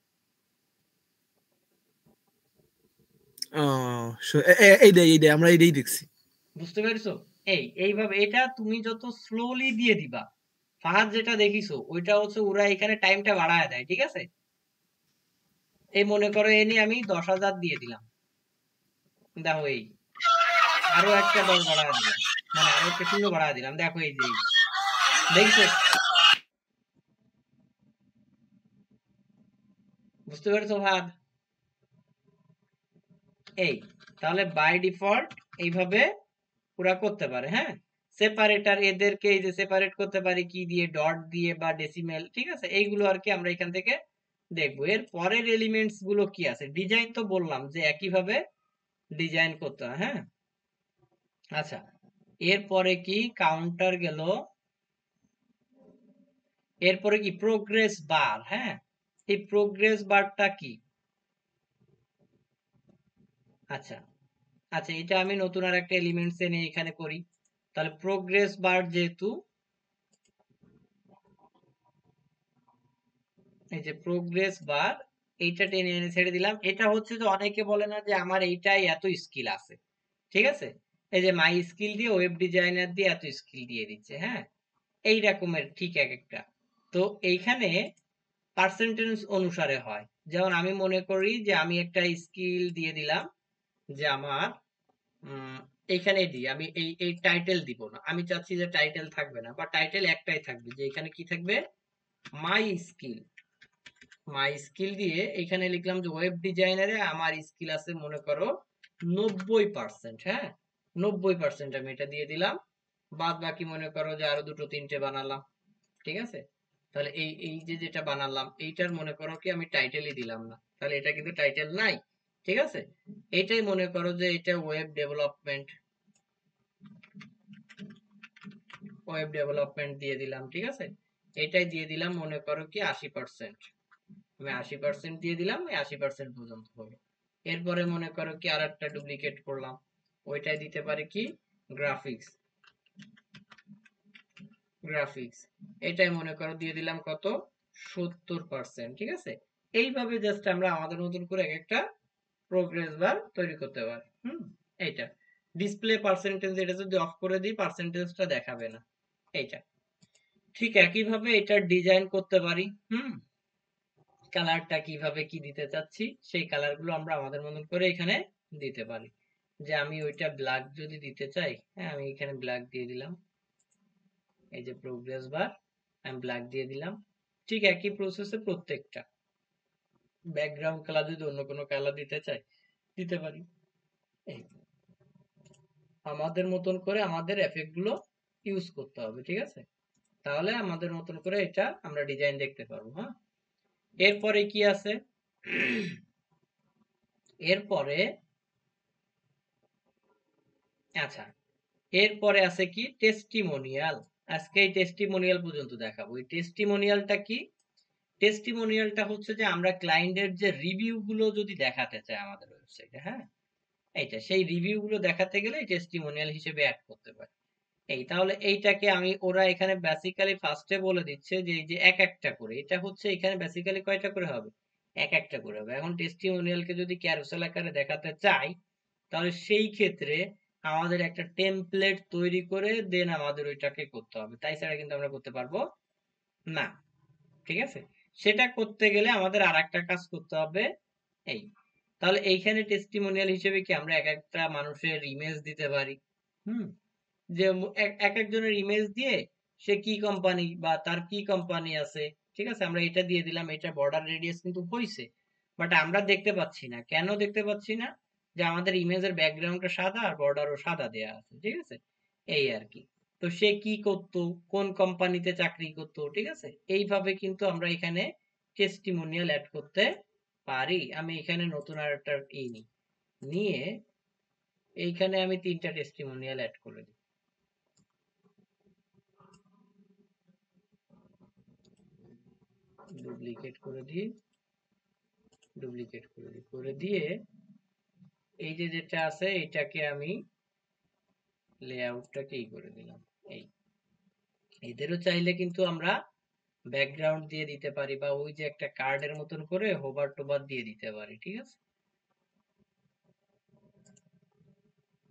এইটাই আমরা এইটাই দেখছি। বুঝতে পেরেছো? এইভাবে এটা তুমি যত স্লোলি দিয়ে দিবা, ফাহাদ যেটা দেখিছো ওইটা হচ্ছে ওরা এখানে টাইমটা বাড়ায় দেয়, ঠিক আছে? এই মনে করো এনি আমি 10,000 দিয়ে দিলাম, দেখো এই আরো একটা 10 বাড়ায় দিলাম, মানে আরো একটা 0 বাড়ায় দিলাম, দেখো এই যে দেখছো? বুঝতে পেরেছো ফাহাদ? এই তাহলে বাই ডিফল্ট এইভাবে পুরা করতে পারে, হ্যাঁ। সেপারেটর এদেরকে এই যে সেপারেট করতে পারি কি দিয়ে, ডট দিয়ে বা ডেসিমেল, ঠিক আছে? এইগুলো আর কি আমরা এখান থেকে দেখবো। এর পরের এলিমেন্টস গুলো কি আছে, ডিজাইন তো বললাম যে একইভাবে ডিজাইন করতে হয়, হ্যাঁ। আচ্ছা, এরপরে কি কাউন্টার গেল, এরপরে কি প্রোগ্রেস বার, হ্যাঁ। এই প্রোগ্রেস বারটা কি? আচ্ছা আচ্ছা, এটা আমি নতুন আর একটা এলিমেন্টস এনে এখানে করি। তাহলে প্রোগ্রেস বার যেহেতু, এই যে প্রোগ্রেস বার, এইটা টেনে এনে ছেড়ে দিলাম। এটা হচ্ছে যে অনেকে বলে না যে আমার এইটাই এত স্কিল আছে, ঠিক আছে? এই যে মাই স্কিল দিয়ে ওয়েব ডিজাইনার দিয়ে এত স্কিল দিয়ে দিচ্ছে, হ্যাঁ। এই রকমের ঠিক এক একটা। তো এইখানে পার্সেন্টেজ অনুসারে হয়। যেমন আমি মনে করি যে আমি একটা স্কিল দিয়ে দিলাম যে আমার এইখানে দিই, আমি এই টাইটেল দিব না, আমি চাচ্ছি যে টাইটেল থাকবে না, বা টাইটেল একটাই থাকবে, যে এখানে কি থাকবে, মাই স্কিল। মাই স্কিল দিয়ে এখানে লিখলাম যে ওয়েব ডিজাইনারে আমার স্কিল আছে মনে করো 90%, হ্যাঁ, 90% আমি এটা দিয়ে দিলাম। বাদ বাকি মনে করো যে আরো দুটো তিনটে বানালাম, ঠিক আছে? তাহলে এই এই যে যেটা বানালাম এইটার মনে করো কি আমি টাইটেলই দিলাম না, তাহলে এটা কিন্তু টাইটেল নাই, ঠিক আছে? এইটাই মনে করো যে এটা ওয়েব ডেভেলপমেন্ট, ওয়েব ডেভেলপমেন্ট দিয়ে দিলাম, ঠিক আছে? এটাই দিয়ে দিলাম মনে করো কি 80%, আমি 80% দিয়ে দিলাম, 80% পর্যন্ত হলো। এরপরে মনে করো কি আর একটা ডুপ্লিকেট করলাম, ওইটাই দিতে পারি কি গ্রাফিক্স, গ্রাফিক্স এটাই মনে করো দিয়ে দিলাম কত 70%, ঠিক আছে? এইভাবে জাস্ট আমরা আমাদের মতন করে এক একটা প্রোগ্রেস বার তৈরি করতে পারি। এইটা ডিসপ্লে পার্সেন্টেজ, এটা যদি অফ করে দিই পার্সেন্টেজটা দেখাবে না, এইটা। ঠিক একইভাবে এটা ডিজাইন করতে পারি। কালারটা কিভাবে কি দিতে চাচ্ছি সেই কালার গুলো আমরা আমাদের মতন করে এখানে দিতে পারি। যে আমি ওইটা ব্ল্যাক যদি দিতে চাই, হ্যাঁ, আমি এখানে ব্ল্যাক দিয়ে দিলাম, এই যে প্রোগ্রেস বার আমি ব্ল্যাক দিয়ে দিলাম। ঠিক একই প্রসেসে প্রত্যেকটা ব্যাকগ্রাউন্ড কালার যদি অন্য কোনো কালার দিতে চাই দিতে পারি। এই আমাদের মতন করে আমাদের এফেক্ট গুলো ইউজ করতে হবে, ঠিক আছে? তাহলে আমাদের মতন করে এটা আমরা ডিজাইন দেখতে পারবো, হ্যাঁ। এরপরে কি আছে, এরপরে আচ্ছা এরপরে আছে কি টেস্টিমোনিয়াল। আজকে এই টেস্টিমোনিয়াল পর্যন্ত দেখাবো। এই টেস্টিমোনিয়ালটা কি? টেস্টিমোনিয়ালটা হচ্ছে যে আমরা ক্লায়েন্টের যে রিভিউ গুলো যদি দেখাতে চাই আমাদের ওয়েবসাইটে, হ্যাঁ, এইটা সেই রিভিউ গুলো দেখাতে গেলে এই টেস্টিমোনিয়াল হিসেবে অ্যাড করতে পারি। এই তাহলে এইটাকে আমি, ওরা এখানে বেসিক্যালি ফার্স্টে বলে দিচ্ছে যে এই যে এক একটা করে, এটা হচ্ছে এখানে বেসিক্যালি কয়টা করে হবে, এক একটা করে হবে। এখন টেস্টিমোনিয়ালকে যদি ক্যারোসেল আকারে দেখাতে চাই তাহলে সেই ক্ষেত্রে আমাদের একটা টেমপ্লেট তৈরি করে দেন আমাদের ওইটাকে করতে হবে, তাই ছাড়া কিন্তু আমরা করতে পারবো না, ঠিক আছে? সেটা করতে গেলে আমাদের আর একটা কাজ করতে হবে। এই তাহলে এইখানে টেস্টিমোনিয়াল হিসেবে কি আমরা এক একটা মানুষের ইমেজ দিতে পারি, যে এক একজনের ইমেজ দিয়ে সে কি কোম্পানি বা তার কি কোম্পানি আছে, ঠিক আছে? আমরা এটা দিয়ে দিলাম, এটা বর্ডার রেডিয়াস কিন্তু হইছে, বাট আমরা দেখতে পাচ্ছি না। কেন দেখতে পাচ্ছি না? যে আমাদের ইমেজের ব্যাকগ্রাউন্ডটা সাদা আর বর্ডারও সাদা দেয়া আছে, ঠিক আছে? এই আর কি। তো সে কি করতো, কোন কোম্পানিতে চাকরি করতো, ঠিক আছে? এইভাবে কিন্তু আমরা এখানে টেস্টিমোনিয়াল অ্যাড করতে পারি, আমি এখানে নতুন আর একটা নিয়ে এইখানে আমি 3টা টেস্টিমোনিয়াল অ্যাড করে দিই। ডুপ্লিকেট করে দিই, করে দিয়ে এই যে যেটা আছে এটাকে আমি লেআউটটাকে করে দিলাম। এদেরও চাইলে কিন্তু আমরা ব্যাকগ্রাউন্ড দিয়ে দিতে পারি, বা ওই যে একটা কার্ডের মতন করে হোভার টোভার দিয়ে দিতে পারি। ঠিক আছে,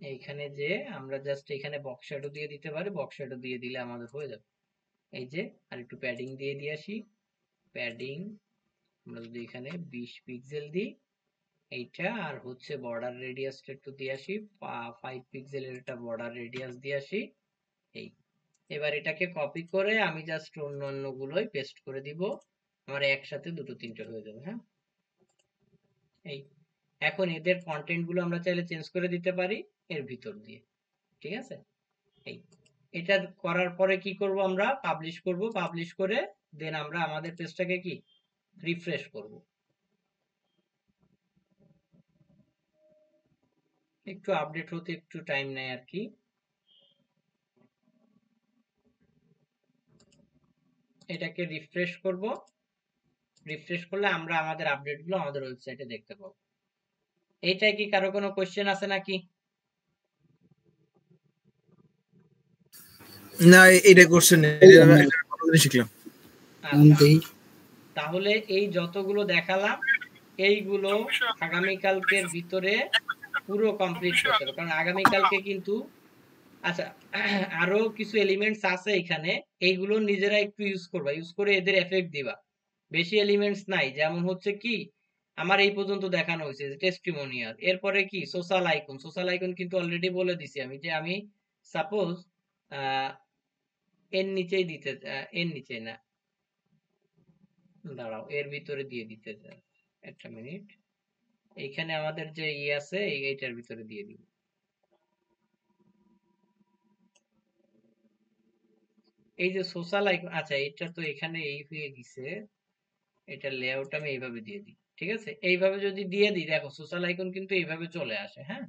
এইখানে যে আমরা জাস্ট এখানে বক্স শ্যাডো দিয়ে দিতে পারি, বক্স শ্যাডো দিয়ে দিলে আমাদের হয়ে যাবে। এই যে আর একটু প্যাডিং দিয়ে আসি, প্যাডিং আমরা যদি এখানে 20 পিক্সেল দিই এইটা, আর হচ্ছে বর্ডার রেডিয়াসটা একটু দিয়ে আসি 5 পিক্সেলের একটা বর্ডার রেডিয়াস দিয়ে আসি। এবার এটাকে কপি করে আমি জাস্ট অন্য গুলোই পেস্ট করে দিব, আমার একসাথে দুটো তিনটে হয়ে যাবে। হ্যাঁ, এখন এদের কন্টেন্ট গুলো আমরা চাইলে চেঞ্জ করে দিতে পারি এর ভিতর দিয়ে। ঠিক আছে, এটা করার পরে কি করব, আমরা পাবলিশ করব, পাবলিশ করে দেন আমরা আমাদের পেজটাকে কি রিফ্রেশ করব। একটু আপডেট হতে একটু টাইম নেয় আর কি। এটাকে রিফ্রেশ করব, রিফ্রেশ করলে আমরা আমাদের আপডেটগুলো আমাদের ওয়েবসাইটে দেখতে পাবো। এইটাই কি কারো কোনো কোশ্চেন আছে নাকি? না, এটা কোশ্চেন শিখলাম। তাহলে এই যতগুলো দেখালাম এইগুলো আগামীকালকের ভিতরে পুরো কমপ্লিট করতে হবে, কারণ আগামীকালকে কিন্তু আচ্ছা আরো কিছু এলিমেন্টস আছে এখানে, এইগুলো নিজেরা একটু ইউজ করবা, ইউজ করে এদের এফেক্ট দিবা। বেশি এলিমেন্টস নাই, যেমন হচ্ছে কি আমার এই পর্যন্ত দেখানো হয়েছে টেস্টিমোনিয়াল, এরপরে কি সোশ্যাল আইকন। সোশ্যাল আইকন কিন্তু অলরেডি বলে দিছি আমি যে আমি সাপোজ এর নিচেই দিতে, এর নিচে না, দাঁড়াও এর ভিতরে দিয়ে দিতে চাই, একটা মিনিট। এইখানে আমাদের যে আছে এইটার ভিতরে দিয়ে দিব। এই যে সোশ্যাল আইকন, আচ্ছা এটা তো এখানে এই হয়ে গেছে, এটা লেআউট আমি এইভাবে দিয়ে দিই। ঠিক আছে, এইভাবে যদি দিয়ে দিই দেখো সোশ্যাল আইকন কিন্তু এইভাবে চলে আসে। হ্যাঁ,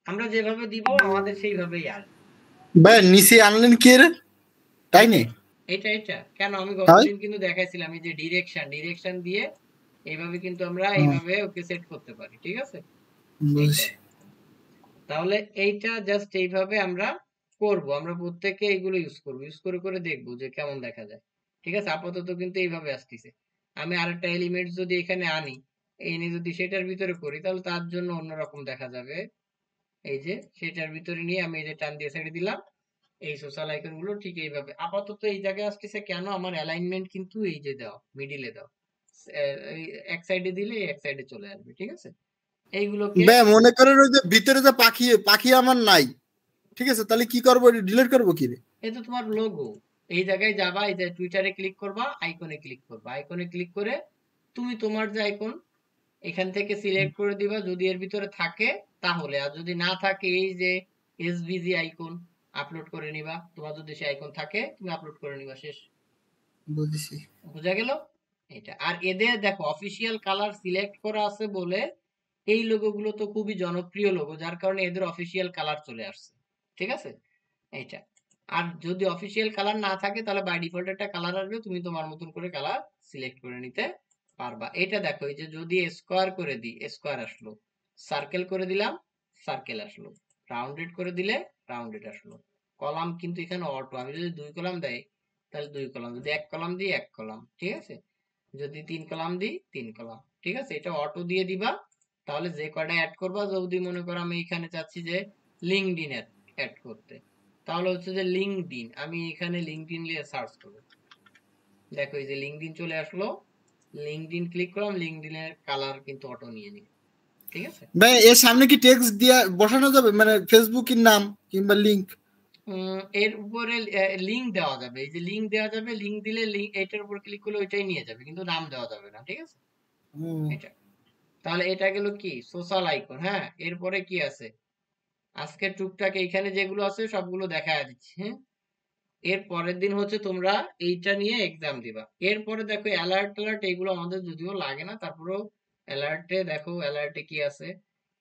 আমরা যেভাবে দিব আমাদের সেইভাবেই আসবে। ভাই নিচে আনলেন কি রে? তাই নেই এটা কেন আমি গতদিন কিন্তু দেখাইছিলাম এই যে ডিরেকশন দিয়ে এইভাবে কিন্তু আমরা এইভাবে ওকে সেট করতে পারি। ঠিক আছে, তাহলে এইটা জাস্ট এইভাবে আমরা করব, আমরা প্রত্যেককে এইগুলো ইউজ করব, ইউজ করে দেখবো যে কেমন দেখা যায়। ঠিক আছে, আপাতত কিন্তু এইভাবে আসতেছে। আমি আরেকটা এলিমেন্ট যদি এখানে আনি, এনে যদি সেটার ভিতরে করি তাহলে তার জন্য অন্যরকম দেখা যাবে। এই যে সেটার ভিতরে নিয়ে আমি এই যে টান দিয়ে ছেড়ে দিলাম, এই সোশ্যাল আইকন গুলো ঠিক এইভাবে আপাতত এই জায়গায় আসতেছে। কেন, আমার অ্যালাইনমেন্ট কিন্তু এই যে দাও মিডিলে দাও, এক সাইডে দিলে এক সাইডে চলে আসবে। ঠিক আছে, এইগুলোকে মনে করেন ওই যে ভিতরে যে পাখি আমার নাই, ঠিক আছে, তাহলে কি করবো, ডিলিট করবো কি রে? এটা তোমার লোগো, এই জায়গায় যাবা, এই যে টুইটারে ক্লিক করবা, আইকনে ক্লিক করবা, আইকনে ক্লিক করে তুমি তোমার যে আইকন এখান থেকে সিলেক্ট করে দিবা যদি এর ভিতরে থাকে তাহলে, আর যদি না থাকে এই যে এসভিজি আইকন আপলোড করে নিবা, তোমার যদি সেই আইকন থাকে তুমি আপলোড করে নিবা, শেষ। বুঝেছি, বুঝা গেল এটা। আর এদের দেখো অফিসিয়াল কালার সিলেক্ট করা আছে বলে এই লোগো গুলো তো খুবই জনপ্রিয় লোগো, যার কারণে এদের অফিসিয়াল কালার চলে আসছে। ঠিক আছে, এইটা। আর যদি অফিসিয়াল কালার না থাকে তাহলে বাই ডিফল্ট একটা কালার আসবে, তুমি তোমার মতন করে কালার সিলেক্ট করে নিতে পারবা। এটা দেখো এই যে যদি স্কোয়ার করে দিই স্কোয়ার আসলো, সার্কেল করে দিলাম সার্কেল আসলো, রাউন্ডেড করে দিলে রাউন্ডেড আসলো। কলাম কিন্তু এখানে অটো, আমি যদি 2 কলাম দেই তাহলে 2 কলাম, যদি 1 কলাম দিই 1 কলাম। ঠিক আছে, যদি 3 কলাম দিই 3 কলাম। ঠিক আছে, এটা অটো দিয়ে দিবা। তাহলে যে কয়টা অ্যাড করবা, যদি মনে করো আমি এখানে চাচ্ছি যে লিঙ্কডইন অ্যাড করতে, তাহলে হচ্ছে যে লিঙ্কডইন, আমি এখানে লিঙ্কডইন লিখে সার্চ করব, দেখো এই যে লিঙ্কডইন চলে আসলো, লিঙ্কডইন ক্লিক করলাম, লিঙ্কডইনের কালার কিন্তু অটো নিয়ে নিই। ঠিক আছে, ভাই এর সামনে কি টেক্সট দিয়া বসানো যাবে, মানে ফেসবুকের নাম কিংবা লিংক? এর উপরে লিঙ্ক দেওয়া যাবে, এই যে লিঙ্ক দেওয়া যাবে, লিঙ্ক দিলে এটার উপর ক্লিক করলে ওইটাই নিয়ে যাবে, কিন্তু নাম দেওয়া যাবে না। ঠিক আছে, এটা তাহলে এটা গেল কি সোশ্যাল আইকন। হ্যাঁ, এরপরে কি আছে আজকে টুকটাক এইখানে যেগুলো আছে সবগুলো দেখা দিচ্ছি। হ্যাঁ, এর পরের দিন হচ্ছে তোমরা এইটা নিয়ে এক্সাম দিবা। এরপরে দেখো অ্যালার্ট এইগুলো আমাদের যদিও লাগে না, তারপরেও অ্যালার্টে দেখো, অ্যালার্টে কি আছে।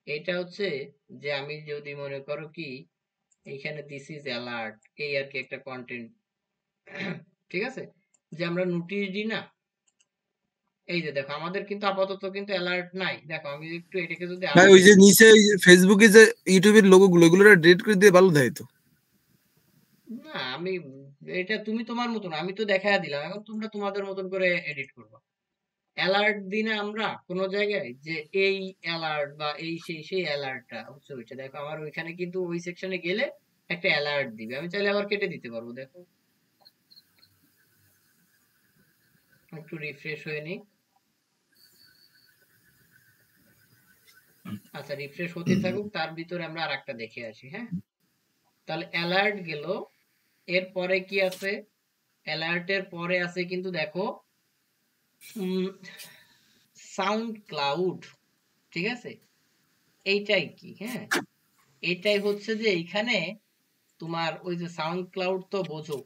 এটা হচ্ছে যে আমি যদি মনে করো কি এইখানে দিস ইজ অ্যালার্ট, এই আর কি একটা কন্টেন্ট, ঠিক আছে, যে আমরা নোটিশ দিই না, এই যে দেখো আমাদের কিন্তু আপাতত কিন্তু অ্যালার্ট নাই। দেখো আমি একটু এটাকে যদি ভাই ওই যে নিচে ফেসবুকে যে ইউটিউবের লোগো গুলো এগুলো ডিলিট করে দিয়ে ভালো দেয় তো। না আমি এটা তুমি তোমার মতন, আমি তো দেখায় দিলাম, এখন তোমরা তোমাদের মতন করে এডিট করবা। অ্যালার্ট দিই না আমরা কোনো জায়গায় যে এই অ্যালার্ট বা এই সেই অ্যালার্টটা হচ্ছে ওইটা। দেখো আমার ওইখানে কিন্তু ওই সেকশনে গেলে একটা অ্যালার্ট দিবে, আমি চাইলে আবার কেটে দিতে পারবো। দেখো একটু রিফ্রেশ হয়ে নিই। আচ্ছা রিফ্রেশ হতে থাকুক, তার ভিতরে আমরা আর একটা দেখে আসি। হ্যাঁ, তাহলে অ্যালার্ট গেল, এরপরে কি আছে, অ্যালার্টের পরে আছে কিন্তু দেখো সাউন্ড ক্লাউড, ঠিক আছে, এইটাই কি, হ্যাঁ এটাই হচ্ছে যে এইখানে তোমার ওই যে সাউন্ড ক্লাউড তো বোঝো,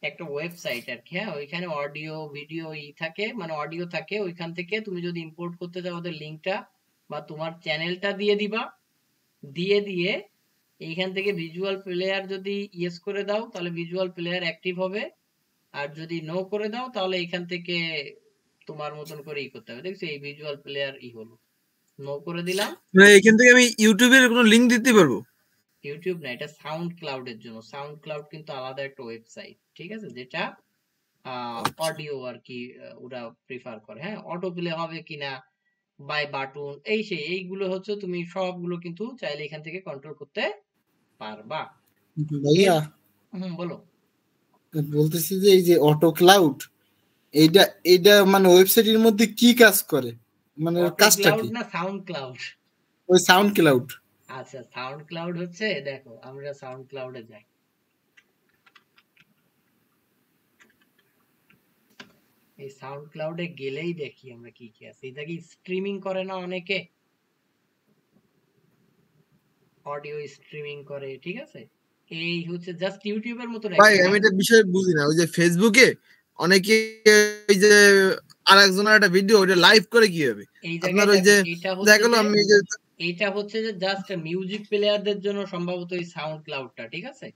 একটা ওয়েবসাইট আর কি। হ্যাঁ, ওইখানে অডিও ভিডিও থাকে, মানে অডিও থাকে, ওইখান থেকে তুমি যদি ইম্পোর্ট করতে চাও ওদের লিঙ্কটা বা তোমার চ্যানেলটা দিয়ে দিবা, দিয়ে এইখান থেকে ভিজুয়াল প্লেয়ার যদি ইয়েস করে দাও তাহলে ভিজুয়াল প্লেয়ার অ্যাক্টিভ হবে, আর যদি নো করে দাও তাহলে এখান থেকে তোমার মতন করে করতে হবে। দেখছি এই ভিজুয়াল প্লেয়ার হলো, নো করে দিলাম। মানে এখান থেকে আমি ইউটিউবের কোনো লিংক দিতে পারবো? ইউটিউব না, এটা সাউন্ড ক্লাউডের জন্য। সাউন্ড ক্লাউড কিন্তু আলাদা একটা ওয়েবসাইট, ঠিক আছে, যেটা অডিও আর কি ওরা প্রিফার করে। হ্যাঁ, অটো প্লে হবে কিনা বাই বাটন এই সেই এইগুলো হচ্ছে তুমি সবগুলো কিন্তু চাইলে এখান থেকে কন্ট্রোল করতে পারবা। ভাইয়া বলো। বলতেছি যে এই যে অটো ক্লাউড, এইটা এইটা মানে ওয়েবসাইটের মধ্যে কি কাজ করে, মানে কাজটা কি? না সাউন্ড ক্লাউড, ওই সাউন্ড ক্লাউড। আচ্ছা সাউন্ড ক্লাউড হচ্ছে, দেখো আমরা সাউন্ড ক্লাউডে যাই। এই সাউন্ড ক্লাউডে গেলেই দেখি আমরা কি কি আছে। এটা কি স্ট্রিমিং করে না অনেকে, অডিও স্ট্রিমিং করে, ঠিক আছে, এই হচ্ছে জাস্ট ইউটিউবের মতো। ভাই আমি এটা বিষয় বুঝি না, ওই যে ফেসবুকে অনেকে ওই যে আরেকজনের একটা ভিডিও ওটা লাইভ করে কি হবে এই আপনার জায়গায় ওই যে এটা দেখো হচ্ছে আমি যে এইটা হচ্ছে যে জাস্ট মিউজিক প্লেয়ারদের জন্য সম্ভবত এই সাউন্ড ক্লাউডটা, ঠিক আছে।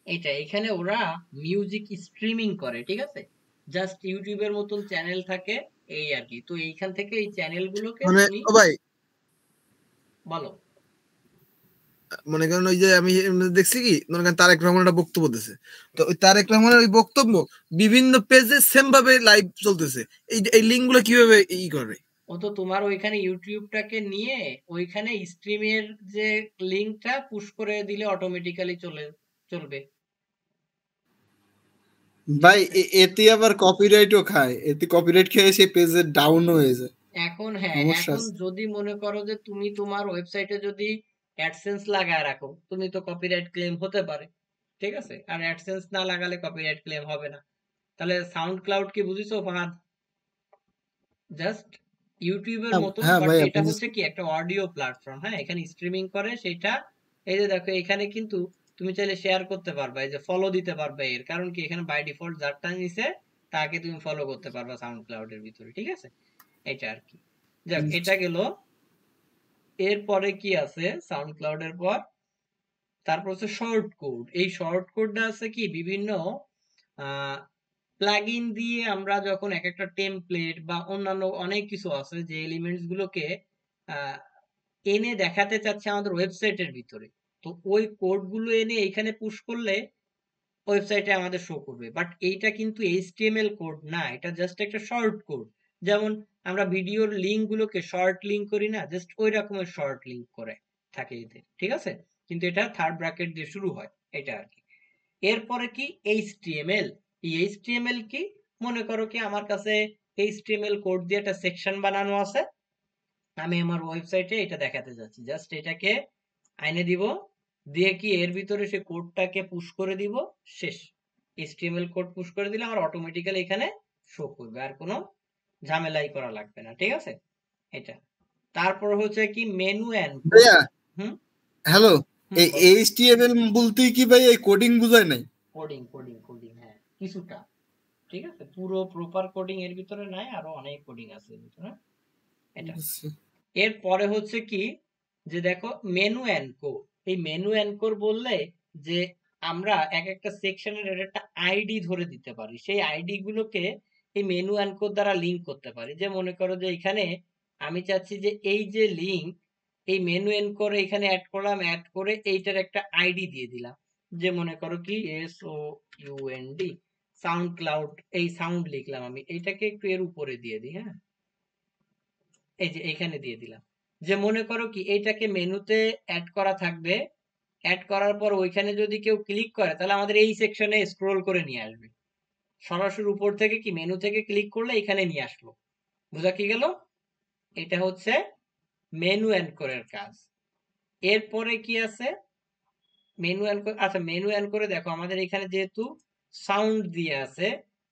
এটা এখানে ওরা মিউজিক স্ট্রিমিং করে, ঠিক আছে, জাস্ট ইউটিউবের মতন চ্যানেল থাকে এই আর কি। তো এইখান থেকে এই চ্যানেলগুলোকে মানে তুমি ও ভাই বলো। মনে করেন ওই যে আমি দেখছি কি মনে করেন তারেক রহমান একটা বক্তব্য দিতেছে, তো ওই তারেক রহমানের ওই বক্তব্য বিভিন্ন পেজে সেম ভাবে লাইভ চলতেছে, এই লিঙ্ক গুলো কিভাবে ই করে? ও তো তোমার ওইখানে ইউটিউবটাকে নিয়ে ওইখানে স্ট্রিমের যে লিংকটা পুশ করে দিলে অটোমেটিক্যালি চলবে। ভাই এতে আবার কপিরাইটও খায়, এতে কপিরাইট খেয়ে সেই পেজে ডাউন হয়ে যায়। এখন হ্যাঁ, সমস্যা এখন আছে। যদি মনে করো যে তুমি তোমার ওয়েবসাইটে যদি অ্যাডসেন্স লাগায় রাখো, তুমি তো কপিরাইট ক্লেম হতে পারে, ঠিক আছে, আর অ্যাডসেন্স না লাগালে কপিরাইট ক্লেম হবে না। তাহলে সাউন্ড ক্লাউড কি বুঝিছো ফাহাদ? জাস্ট ইউটিউবের হ্যাঁ মতন, হ্যাঁ বাট ভাইয়া এটা বুঝেছি। হচ্ছে কি একটা অডিও প্ল্যাটফর্ম। হ্যাঁ, এখানে স্ট্রিমিং করে সেটা। এই যে দেখো এখানে কিন্তু তুমি চাইলে শেয়ার করতে পারবা, এই যে ফলো দিতে পারবে। এর কারণ কি এখানে বাই ডিফল্ট যারটা নিছে তাকে তুমি ফলো করতে পারবা সাউন্ড ক্লাউডের ভিতরে, ঠিক আছে, এটা আর কি। যাক এটা গেল। এরপরে কি আছে সাউন্ড ক্লাউডের পর? তারপর হচ্ছে শর্ট কোড। এই শর্ট কোডটা আছে কি বিভিন্ন প্লাগইন দিয়ে আমরা যখন এক একটা টেমপ্লেট বা অন্যান্য অনেক কিছু আছে যে এলিমেন্টস গুলোকে আহ, এনে দেখাতে চাচ্ছে আমাদের ওয়েবসাইটের ভিতরে, তো ওই কোড গুলো এনে এখানে পুশ করলে ওয়েবসাইটে আমাদের শো করবে। বাট এইটা কিন্তু এইচটিএমএল কোড না, এটা জাস্ট একটা শর্ট কোড। যেমন আমরা ভিডিওর লিঙ্ক গুলোকে শর্ট লিঙ্ক করি না, জাস্ট ওই রকমের শর্ট লিঙ্ক করে থাকে এতে, ঠিক আছে, কিন্তু এটা থার্ড ব্র্যাকেট দিয়ে শুরু হয়, এটা আর কি। এরপরে কি এইচটিএমএল। এই এইচটিএমএল কি, মনে করো কি আমার কাছে এইচটিএমএল কোড দিয়ে একটা সেকশন বানানো আছে, আমি আমার ওয়েবসাইটে এটা দেখাতে যাচ্ছি, জাস্ট এটাকে আইনে দিব, দিয়ে কি এর ভিতরে সে কোডটাকে পুশ করে দিব, শেষ। এইচটিএমএল কোড পুশ করে দিলে আমার অটোমেটিক্যালি এখানে শো করবে, আর কোনো ঝামেলাই করা লাগবে না, ঠিক আছে, এটা। তারপর হচ্ছে কি মেনু এন্ড ভাইয়া হুম হ্যালো, এই বলো। এইচটিএমএল বলতেই কি ভাই এই কোডিং বুঝায় নাই? কোডিং কোডিং কোডিং, হ্যাঁ কিছুটা, ঠিক আছে, পুরো প্রপার কোডিং এর ভিতরে নাই, আরো অনেক কোডিং আছে এর ভিতরে। এটা বুঝছি। এরপরে হচ্ছে কি যে দেখো মেনু এনকোর, এই মেনু এনকোর বললে যে আমরা এক একটা সেকশনের একটা আইডি ধরে দিতে পারি, সেই আইডি গুলোকে এই মেনু এনকোর দ্বারা লিংক করতে পারি। যে মনে করো যে এখানে আমি চাচ্ছি যে এই যে লিংক, এই মেনু এনকোর এখানে অ্যাড করলাম, অ্যাড করে এইটার একটা আইডি দিয়ে দিলাম। যে মনে করো কি SOUND সাউন্ড ক্লাউড, এই সাউন্ড লিখলাম আমি, এইটাকে একটু এর উপরে দিয়ে দিই। হ্যাঁ, এই যে এইখানে দিয়ে দিলাম। যে মনে করো কি এইটাকে মেনুতে অ্যাড করা থাকবে, অ্যাড করার পর ওইখানে যদি কেউ ক্লিক করে তাহলে আমাদের এই সেকশনে স্ক্রোল করে নিয়ে আসবে, সরাসরি উপর থেকে কি মেনু থেকে ক্লিক করলে এখানে নিয়ে আসলো। বোঝা কি গেল? এটা হচ্ছে মেনু এনকোরের কাজ। এরপরে কি আছে মেনু এনকোর, আচ্ছা মেনু এনকোরে দেখো আমাদের এখানে যেহেতু সাউন্ড দিয়ে আছে,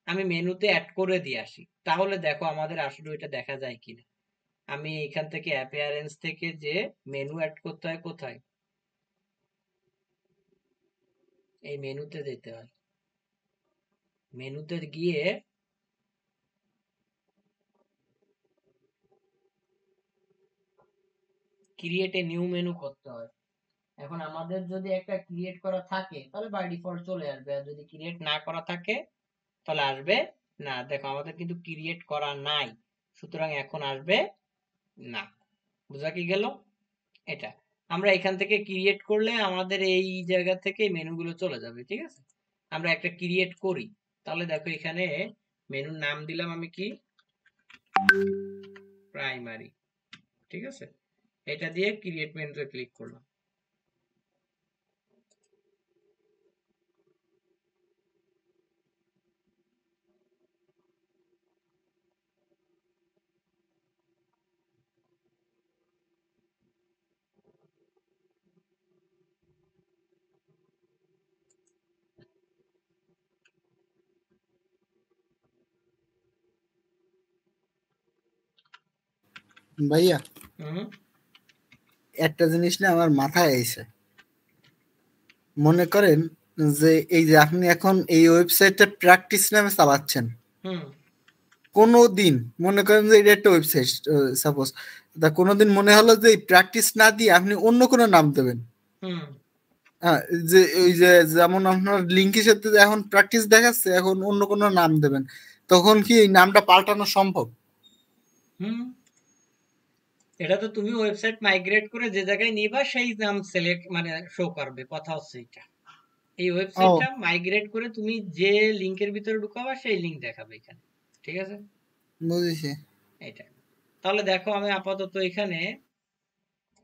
আমি মেনুতে অ্যাড করে দিয়ে আসি, তাহলে দেখো আমাদের আসলে ওইটা দেখা যায় কিনা। আমি এখান থেকে অ্যাপিয়ারেন্স থেকে যে মেনু অ্যাড করতে হয় কোথায়, এই মেনুতে যেতে হয়, মেনুতে গিয়ে ক্রিয়েট এ নিউ মেনু করতে হয়। এখন আমাদের যদি একটা ক্রিয়েট করা থাকে তাহলে বাই ডিফল্ট চলে আসবে, আর যদি ক্রিয়েট না করা থাকে তাহলে আসবে না। দেখো আমাদের কিন্তু ক্রিয়েট করা নাই, সুতরাং এখন আসবে না। বোঝা কি গেল? এটা আমরা এখান থেকে ক্রিয়েট করলে আমাদের এই জায়গা থেকে মেনুগুলো চলে যাবে। ঠিক আছে, আমরা একটা ক্রিয়েট করি, তাহলে দেখো এখানে মেনুর নাম দিলাম আমি কি, প্রাইমারি। ঠিক আছে, এটা দিয়ে ক্রিয়েট মেনুতে ক্লিক করলাম। ভাইয়া হুম একটা জিনিস না আমার মাথায় আইছে, মনে করেন যে এই যে আপনি এখন এই ওয়েবসাইটটা প্র্যাকটিস নামে চালাচ্ছেন, হুম কোনো দিন মনে করেন যে এটা একটা ওয়েবসাইট সাপোজ, তা কোনোদিন মনে হলো যে প্র্যাকটিস না দিয়ে আপনি অন্য কোনো নাম দেবেন, হুম যে ওই যে যেমন আপনার লিঙ্কের সাথে এখন প্র্যাকটিস দেখাচ্ছে, এখন অন্য কোনো নাম দেবেন, তখন কি এই নামটা পাল্টানো সম্ভব? হুম এটা তো তুমি ওয়েবসাইট মাইগ্রেট করে যে জায়গায় নিবা সেই নাম সিলেক্ট মানে শো করবে, কথা হচ্ছে এটা। এই ও ওয়েবসাইটটা মাইগ্রেট করে তুমি যে লিংকের ভিতরে ঢুকাবা সেই লিংক দেখাবে এখানে। ঠিক আছে, বুঝেছি। এটা তাহলে দেখো আমি আপাতত এখানে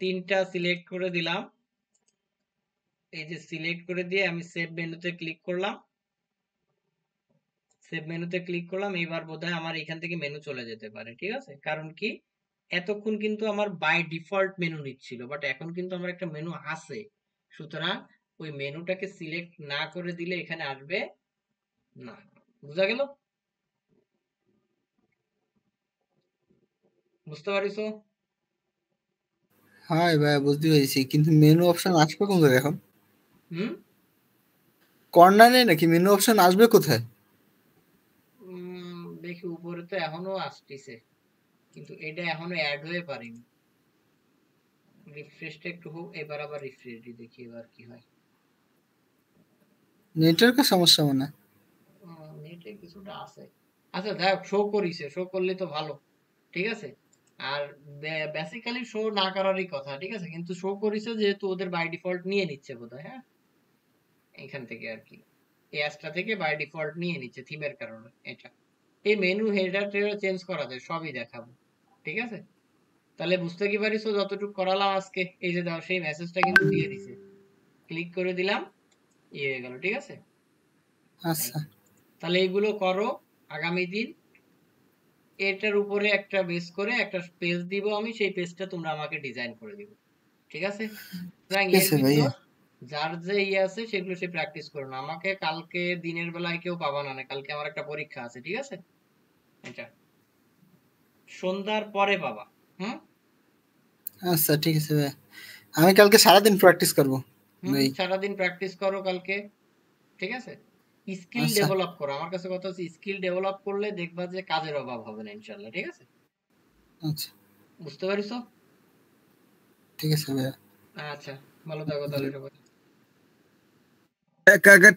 3টা সিলেক্ট করে দিলাম। এই যে সিলেক্ট করে দিয়ে আমি সেভ মেনুতে ক্লিক করলাম, সেভ মেনুতে ক্লিক করলাম। এইবার বোধহয় আমার এখান থেকে মেনু চলে যেতে পারে। ঠিক আছে, কারণ কি এতক্ষণ কিন্তু আমার বাই ডিফল্ট মেনু নিচ্ছিল, বাট এখন কিন্তু আমার একটা মেনু আছে, সুতরাং ওই মেনুটাকে সিলেক্ট না করে দিলে এখানে আসবে না। বুঝা গেল? বুঝতে পারিছো? হ্যাঁ ভাই বুঝতে পেরেছি, কিন্তু মেনু অপশন আসবে কোন জায়গায় এখন? হুম কর্নারে নাকি মেনু অপশন আসবে কোথায়? দেখি উপরে তো এখনো আসতেছে, কিন্তু এটা এখনো অ্যাড হয়ে পারেনি। রিফ্রেশটা একটু হোক, এবার আবার রিফ্রেশ দিই, দেখি এবার কি হয়। নেটওয়ার্কের সমস্যা মনে হয়। নেটে কিছুটা আছে। আচ্ছা দেখ, শো করিছে, শো করলে তো ভালো। ঠিক আছে, আর বেসিক্যালি শো না করারই কথা। ঠিক আছে, কিন্তু শো করিছে যেহেতু ওদের বাই ডিফল্ট নিয়ে নিচ্ছে বোধহয়। হ্যাঁ, এখান থেকে আর কি এই অ্যাপটা থেকে বাই ডিফল্ট নিয়ে নিচ্ছে থিমের কারণে। এটা এই মেনু হেডার টেডার চেঞ্জ করা যায়, সবই দেখাবো। ঠিক আছে, তাহলে বুঝতে কি পারিস যতটুকু করালাম আজকে। এই যে দাও, সেই মেসেজটা কিন্তু দিয়ে দিছে, ক্লিক করে দিলাম, ইয়ে হয়ে গেল। ঠিক আছে, এই। আচ্ছা তাহলে এগুলো করো আগামী দিন। এটার উপরে একটা বেস করে একটা পেজ দিব আমি, সেই পেজটা তোমরা আমাকে ডিজাইন করে দিবে। ঠিক আছে, সুতরাং ঠিক এর আছে ভিতর ভাইয়া। যার যে ইয়ে আছে সেগুলো সে প্র্যাকটিস করো না। আমাকে কালকে দিনের বেলায় কেউ পাবা না, কালকে আমার একটা পরীক্ষা আছে। ঠিক আছে, এটা সন্ধ্যার পরে পাবা। হুম আচ্ছা ঠিক আছে ভাইয়া, আমি কালকে সারাদিন প্র্যাকটিস করবো ভাই। সারাদিন প্র্যাকটিস করো কালকে। ঠিক আছে, স্কিল আচ্ছা ডেভেলপ করো। আমার কাছে কথা হচ্ছে স্কিল ডেভেলপ করলে দেখবা যে কাজের অভাব হবে না ইনশাল্লাহ। ঠিক আছে, আচ্ছা বুঝতে পারিস? ঠিক আছে ভাইয়া। আচ্ছা, ভালো থাকো তাহলে সবাই। একা একা